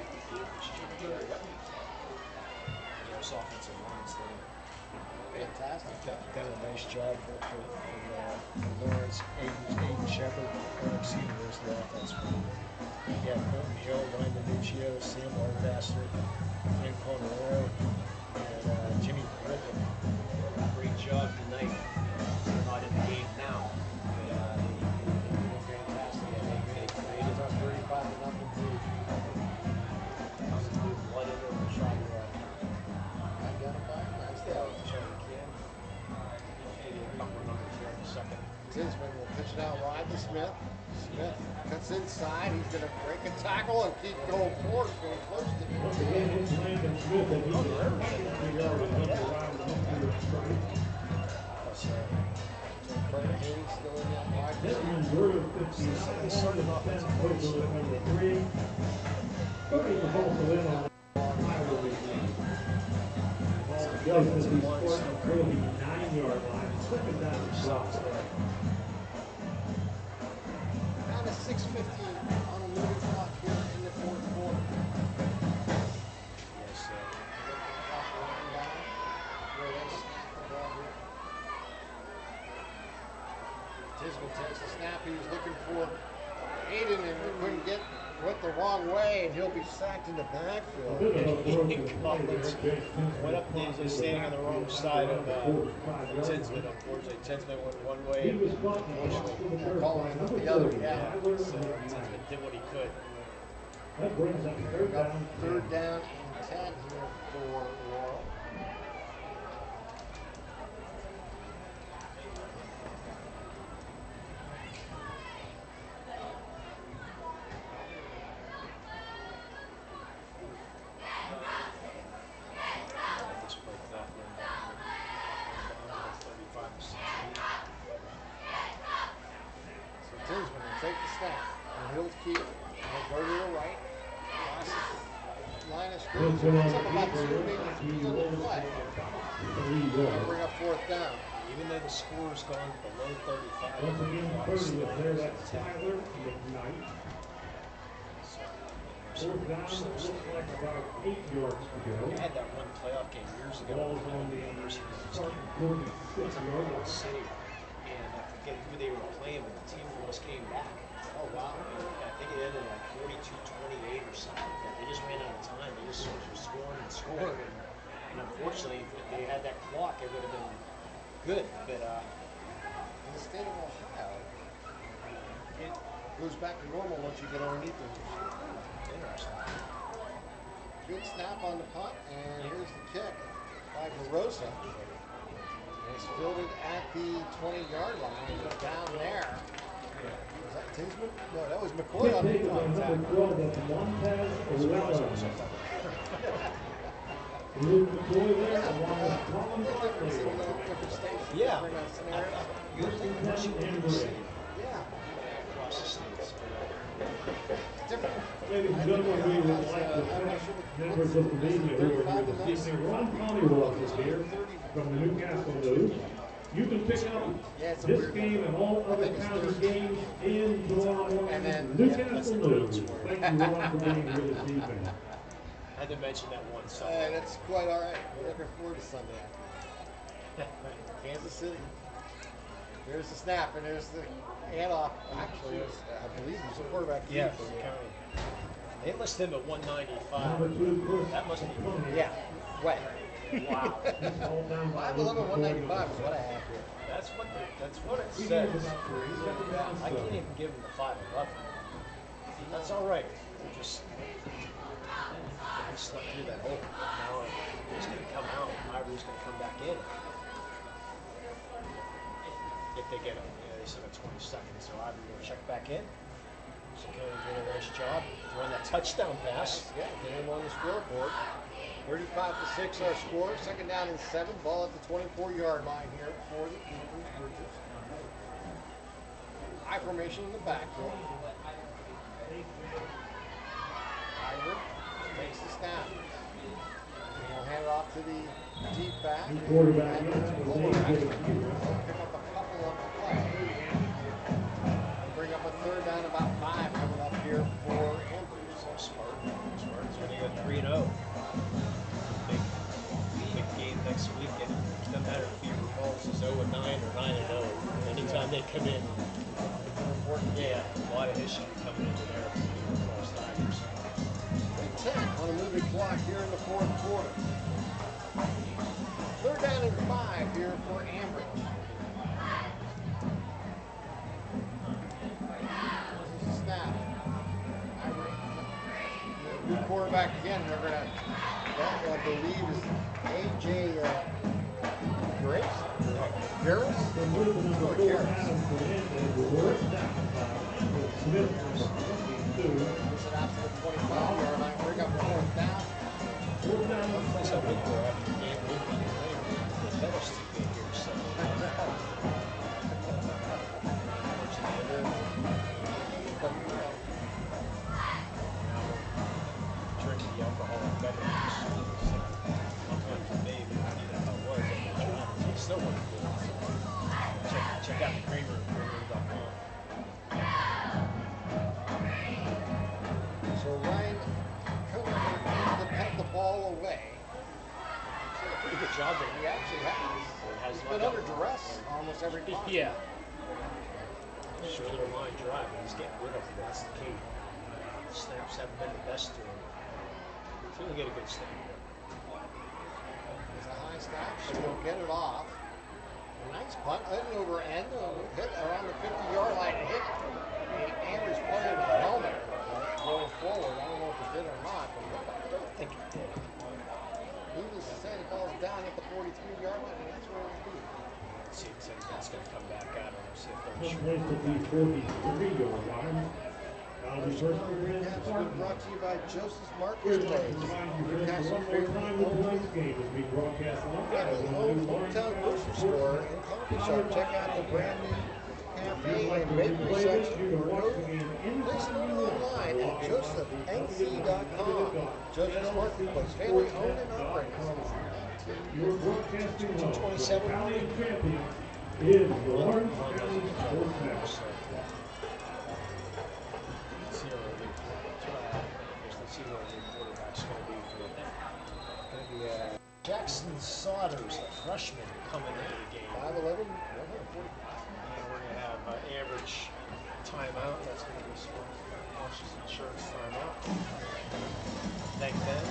Those offensive lines there. Fantastic. Done a nice job for Lawrence. Aiden Shepard, Eric Senior is the offense. You got Colton Hill, Ryan DiNuccio, Sam Arbasser, Ken Laurel, and Jimmy Griffin. Great job tonight. They're not in the game now. But they did fantastic. They to Smith. Smith cuts inside. He's going to break a tackle and keep going forward. He's going to close it. Once again, it's Landon Smith, and he's a 60-yard and number around the midfield strike. Hayes still in that wide Desmond Drew, 59, on the 10th place with number 3. Cody was also in on Iowa this game. Ball plays at the Spartans' 9-yard line, second down and 12. Down to 6:50 on a moving clock here in the fourth quarter. Tisman takes the snap. He was looking for Aiden and couldn't get, went the wrong way, and he'll be sacked in the backfield. Went up and he was standing on the wrong side of Tinsman. Unfortunately, Tinsman went one way. Unfortunately, they're calling him the other. Yeah. So Tinsman did what he could. That brings up third down and 10 here for Laurel. Take the snap, and he'll keep, he'll go to the right, line of scrimmage, it's up about 2 meters on the play. They'll bring up fourth down. Even though the score's gone below 35. Once again, 30 was there, that's Tyler McKnight. Fourth down, looks like about 8 yards to go. We had that one playoff game years ago. Ball's on the Spartan 46-yard line. City. And I forget who they were playing, but the team almost came back. Oh, wow. I think it ended like 42-28 or something. They just ran out of time. They just were scoring and scoring. And unfortunately, if they had that clock, it would have been good. But in the state of Ohio, it goes back to normal once you get underneath them. Interesting. Good snap on the punt, and here's the kick by Barossa. It's fielded at the 20-yard line, but down there. Was that Tinsman? No, that was McCoy on the punt. Luke McCoy there, along with Colin Barkley. Yeah. Yeah. Across the states. Different. Ladies and gentlemen, we would like to thank members of the media over here this evening. Ron Pollywog is here from the Newcastle News. You can pick up this game and all other county games in tomorrow morning. Newcastle News. Thank you, Ron, for being here this evening. I had to mention that one Sunday. That's quite all right. We're looking forward to Sunday. Kansas City. There's the snap, and there's the handoff. Actually, I believe it was a quarterback. Yeah, for the county. They enlisted him at 195. That must be. Yeah, wet. Wow. 5'11", 195 is what I have here. That's what it says. I can't even give him the 5'11". That's all right. They're just snuck through that hole. Now he's going to come out. Ivory's going to come back in. If they get him. Yeah, they still got 20 seconds, so Ivory will check back in. Security did a nice job throwing that touchdown pass. Yeah, get him on the scoreboard. 35-6 our score. Second down and 7. Ball at the 24-yard line here for the Bridges. I formation in the backfield. Ivory takes the snap. He'll hand it off to the deep back. Quarterback, Pick up a couple on the play. Bring up a third down, about 5 coming up here for Ambridge. Spartans winning at 3-0. Big game next week, and it doesn't matter if Beaver Falls is 0-9 or 9-0. Anytime they come in, yeah, a lot of history coming into there for Beaver Falls Tigers. 10 on a moving clock here in the fourth quarter. Third down and 5 here for Ambridge. This is a snap. New quarterback again. They're going to, that I believe is A.J. Grace? Garris? The move number 4, Adams, and first down. Smith, Push it out to the 25-yard line. Bring up 4th down. fourth down. Place I went there after the game, the medals to be here, so. Drinking the alcoholic beverages. Sometimes for me, you know how it was, I still want to do it. Check out the green room, greenroom.com. So Ryan Conover needs to pet the ball away. He's done a pretty good job there. He actually has. He's been under duress almost every time. Yeah. Sure, they don't mind driving. He's getting rid of them. That's the key. Snaps haven't been the best to him. So he'll get a good snap. It's a high snap. She'll get it off. Nice punt, end over end, hit around the 50-yard line, hit the Ambridge player in the helmet. Going forward, I don't know if it did or not, but I don't think it did. Needless to say, the ball's down at the 43-yard line, and that's where it'll be. Let's see if that's going to come back out. We'll see if they'll This shoot. place will be 43-yard line. That'll be first and Caps Spartans. been brought to you by Joseph's We'd like Marketplace. to remind you friends Newcastle one more time that tonight's game is being broadcast live on the new Lawrence hometown grocery store and coffee shop. Check out the brand new cafe and bakery section. Place an order online at josephmc.com. Joseph's Marketplace, family owned and operated since Your broadcasting home, the 27. Italian champion, is the Lawrence County SportsNet. Let's see what the quarterback's going to be for it. Going to be Jackson Saunders, the freshman, coming into the game. 5'11", 145. And we're going to have Ambridge timeout. That's going to be Spartans insurance timeout. Thank them.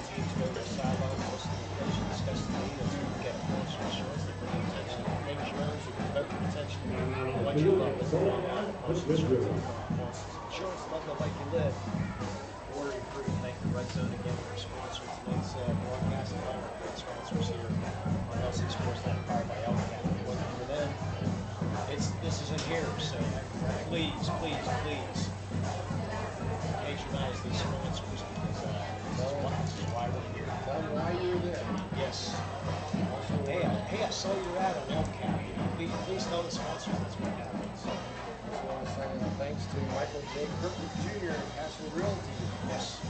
Teams go to the sideline, listen to the coach, discuss the need. That's when you get a sponsor insurance. They bring attention to make insurance. You can vote your attention to what you love. Insurance, love the life you live. Worry free. Thank the Red Zone again for sponsoring tonight's broadcast. And all our great sponsors here on LC SportsNet, powered by LCAP. If it wasn't for them, this isn't here. So please, please, please patronize these sponsors because this is why we're here. Tell them why you're there. Yes. Hey, I saw your ad on LCAP. Please tell the sponsors that's what happens. Just want to say thanks to Michael J. Kirkwood Jr. and Castle Realty. Yes.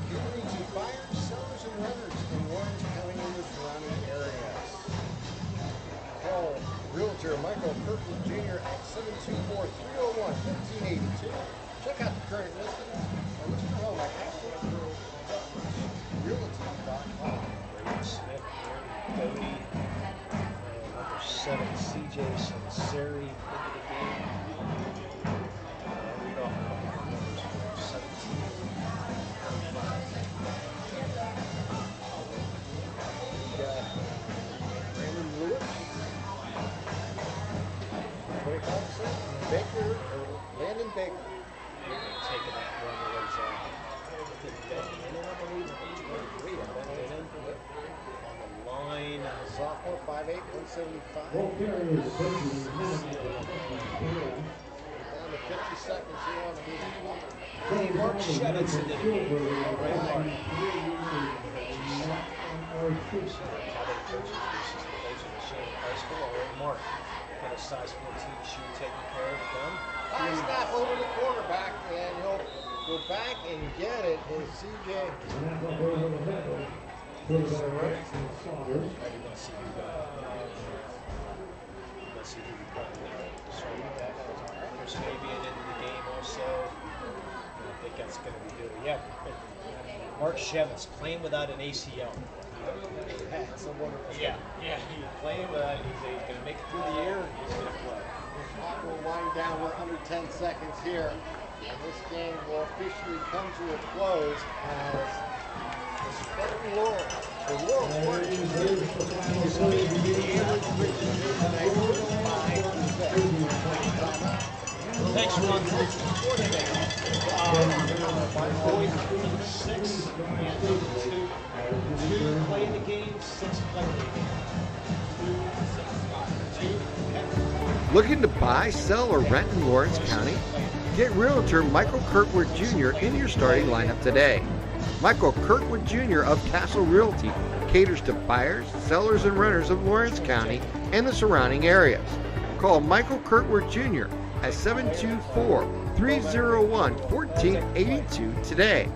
Catering to buyers, sellers, and renters in Orange County and the surrounding areas. Call Realtor Michael Kirkwood Jr. at 724-301-1582. Check out the current listings or list your home at CastleRealty.com. Brady Smith, Aaron Doty, number 7, CJ Sinceri into the game. Read off a couple of numbers for 17. We got Brandon Lewis, 25%. Baker, or Landon Baker. Taking that one was Ben Hennon, I believe. On the line. Sophomore, 5'8", 175. Both carriers attempting to Down to 50 seconds here on the meeting clock. Hey, Mark Shevitz into the game. Right, Mark. Mark, got a size 14 shoe taken care of them. High snap over the quarterback, and he'll go back and get it. Is CJ. Snap up over the middle. Quarterback Saunders. I did not see who let's see who we got. Sorry about that. Chris Fabian into the game also. I think that's going to be good. Yeah. Mark Shevitz playing without an ACL. That's a wonderful Yeah, he's playing without. He's going to make it through the year. And he's going to play. The clock will wind down. We're under 10 seconds here. And this game will officially come to a close as the Spartan Laurel. The Laurel Spartans defeat the Ambridge tonight 45-6. Thanks, Ron. My boys are 6 and 2 play the game, 6 play the game. 2, 6, 5, 2. Looking to buy, sell, or rent in Lawrence County? Get Realtor Michael Kirkwood Jr. in your starting lineup today. Michael Kirkwood Jr. of Castle Realty caters to buyers, sellers, and renters of Lawrence County and the surrounding areas. Call Michael Kirkwood Jr. at 724-301-1482 today.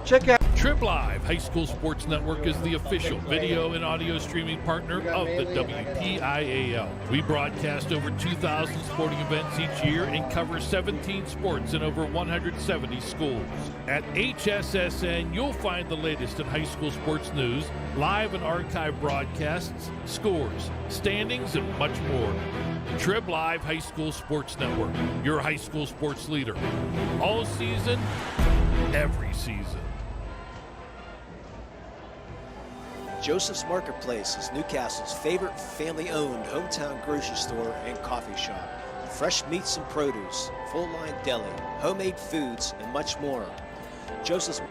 Check out Trib Live High School Sports Network is the official video and audio streaming partner of the WPIAL. We broadcast over 2,000 sporting events each year and cover 17 sports in over 170 schools. At HSSN, you'll find the latest in high school sports news, live and archive broadcasts, scores, standings, and much more. Trib Live High School Sports Network, your high school sports leader. All season, every season. Joseph's Marketplace is Newcastle's favorite family-owned hometown grocery store and coffee shop. Fresh meats and produce, full-line deli, homemade foods, and much more. Joseph's.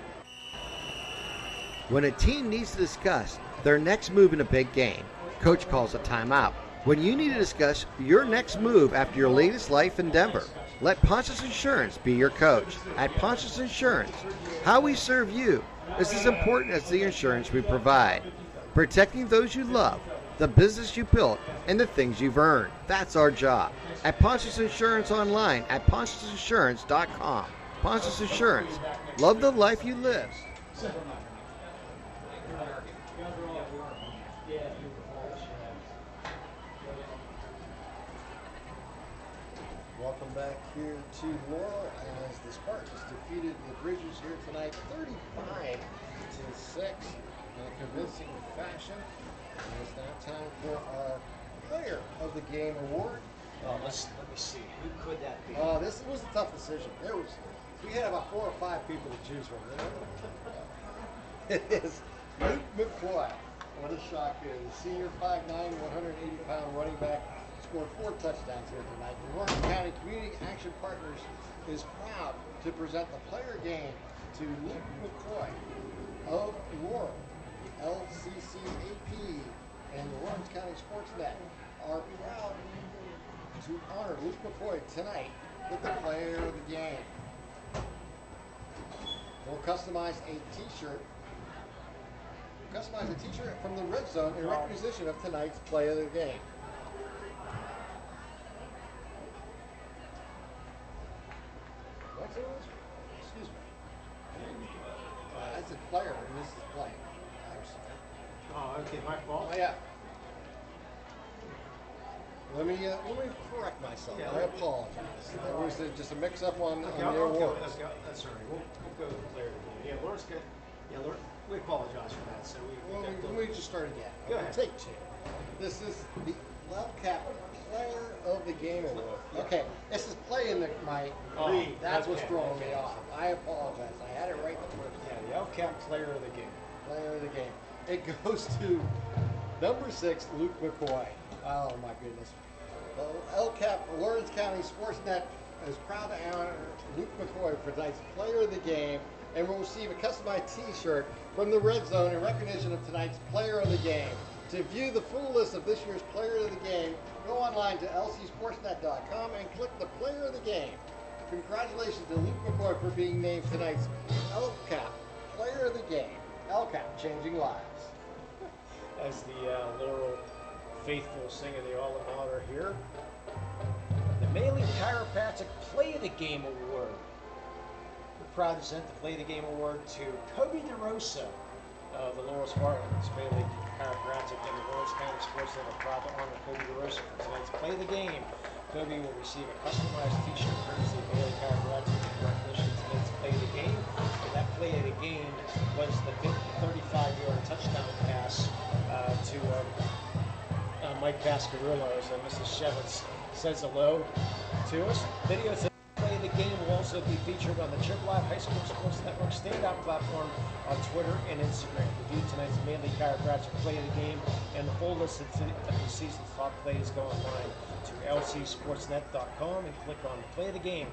when a team needs to discuss their next move in a big game, Coach calls a timeout. When you need to discuss your next move after your latest life endeavor, let Pontius Insurance be your coach. At Pontius Insurance, how we serve you is as important as the insurance we provide. Protecting those you love, the business you built, and the things you've earned. That's our job. At Pontius Insurance online at pontiusinsurance.com. Pontius Insurance. Love the life you live. Welcome back here to Laurel as the Spartans defeated the Bridges here tonight 35-6 in a convincing fashion. And it's now time for our Player of the Game award. Let me see. Who could that be? This was a tough decision. We had about 4 or 5 people to choose from. It is Luke McCoy. What a shock here. The senior 5'9", 180-pound running back scored 4 touchdowns here tonight. The Lawrence County Community Action Partners is proud to present the player game to Luke McCoy of Laurel. LCCAP and the Lawrence County SportsNet are proud to honor Luke McCoy tonight with the player of the game. We'll customize a t-shirt. Customize a t-shirt from the Red Zone in recognition of tonight's play of the game. Excuse me. That's a player, and this is play. I'm sorry. Oh, okay, my fault. Oh, yeah. Let me correct myself. Yeah, I apologize. There was just a mix-up on the Okay, awards. that's all right. We'll go with the player of the game. Yeah, Lawrence got. Yeah, we apologize for that. So Let me just start again. Go ahead. Take 2. This is the LCAP Player of the Game award. Okay, this is play in my read. That's what's throwing me off. I apologize. I had it right the first time. Yeah, the LCAP Player of the Game. Player of the Game. It goes to number 6, Luke McCoy. Oh my goodness. The LCAP Lawrence County SportsNet is proud to honor Luke McCoy for tonight's Player of the Game and will receive a customized t-shirt from the Red Zone in recognition of tonight's Player of the Game. To view the full list of this year's Player of the Game, go online to lcsportsnet.com and click the Player of the Game. Congratulations to Luke McCoy for being named tonight's LCAP Player of the Game. LCAP, changing lives. As the Laurel faithful singing the alma mater here, the Maley Chiropractic Play of the Game Award. We're proud to present the Play of the Game Award to Kobe DeRosa of the Laurel Spartans. Maley Chiropractic and the Lawrence County SportsNet are proud to honor Kobe DeRosa for tonight's Play of the Game. Kobe will receive a customized t-shirt courtesy of Maley Chiropractic in recognition of tonight's Play of the Game. And that Play of the Game was the 35-yard touchdown pass to Mike Pascarillo, as Mrs. Shevitz says hello to us. Videos of the Play of the Game will also be featured on the Trib Live High School Sports Network standout platform on Twitter and Instagram. Review tonight's Manly Chiropractic Play of the Game and the full list of the season's top plays. Go online to lcsportsnet.com and click on Play of the Game.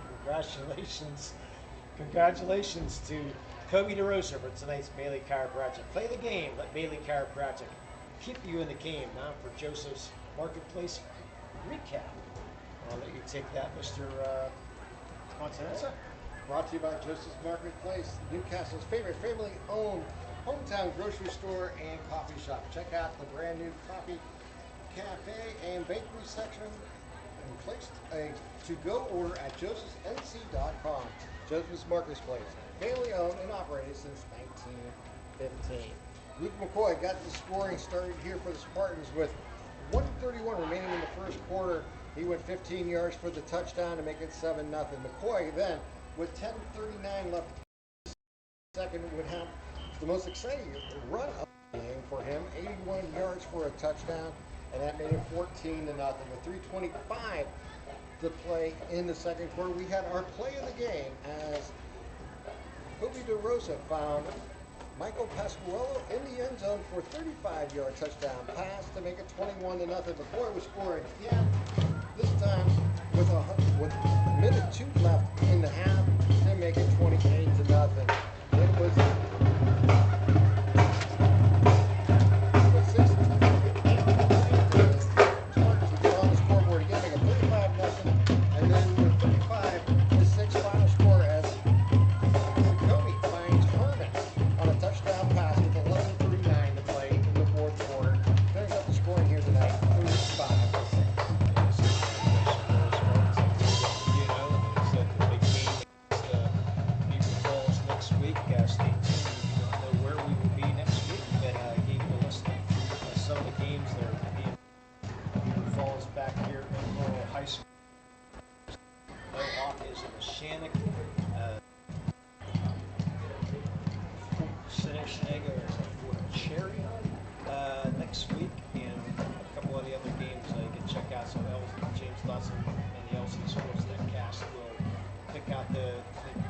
Congratulations to Kobe DeRosa for tonight's Maley Chiropractic Play of the Game. Let Maley Chiropractic keep you in the game. Now for Joseph's Marketplace recap. I'll let you take that, Mr. Continenza. Brought to you by Joseph's Marketplace, Newcastle's favorite family-owned hometown grocery store and coffee shop. Check out the brand new coffee, cafe, and bakery section, and place a to-go order at josephsnc.com. Joseph's Marketplace, family-owned and operated since 1915. Luke McCoy got the scoring started here for the Spartans with 1:31 remaining in the first quarter. He went 15 yards for the touchdown to make it 7-0. McCoy then, with 10:39 left, second would have the most exciting run of the game for him, 81 yards for a touchdown, and that made it 14-0. With 3:25 to play in the second quarter, we had our play of the game as Kobe DeRosa found Michael Pasquarello in the end zone for a 35-yard touchdown pass to make it 21-0. McCoy was scoring again, this time with a minute 2 left in the half to make it 28-0. It was on the scoreboard again, make it 35-0, and then with 35-6 final score as Kobe finds Herman on a touchdown pass with 11:39 to play in the fourth quarter. There's up the scoring here tonight, 35-6. Next week, and a couple of the other games you can check out. So James Dotson and the LC SportsNet cast will pick out the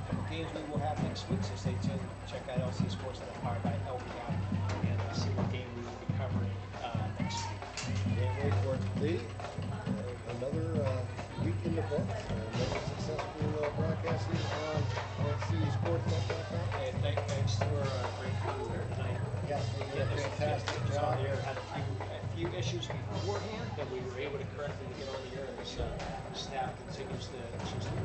couple games we will have next week. So stay tuned. Check out LC SportsNet powered by LCAP and see what game we will be covering next week. Can't wait for it, Lee. Another week in the books. Another successful broadcasting on LCSportsNet.com. Hey, thanks to our great crew here tonight. Yes, we did a fantastic job. Had a few issues beforehand that we were able to correct and get on the air, and this staff continues to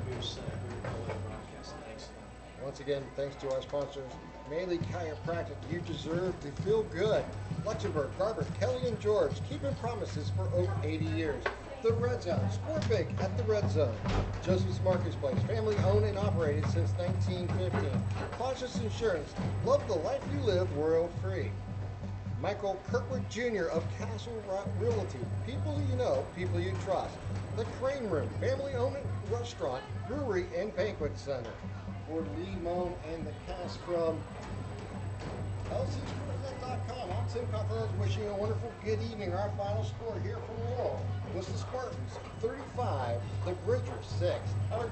produce very quality broadcasts. Thanks to them. Once again, thanks to our sponsors, Maley Chiropractic. You deserve to feel good. Luxembourg, Garber, Kelly, and George, keeping promises for over 80 years. The Red Zone, score big at the Red Zone. Joseph's Marketplace, family owned and operated since 1915. Cautious Insurance, love the life you live, world free. Michael Kirkwood Jr. of Castle Realty, people you know, people you trust. The Crane Room, family owned restaurant, brewery, and banquet center. For Lee Moan and the cast from LCSportsNet.com, I'm Tim Continental wishing you a wonderful good evening. Our final score here from Laurel was the Spartans 35, the Bridgers 6. Have a great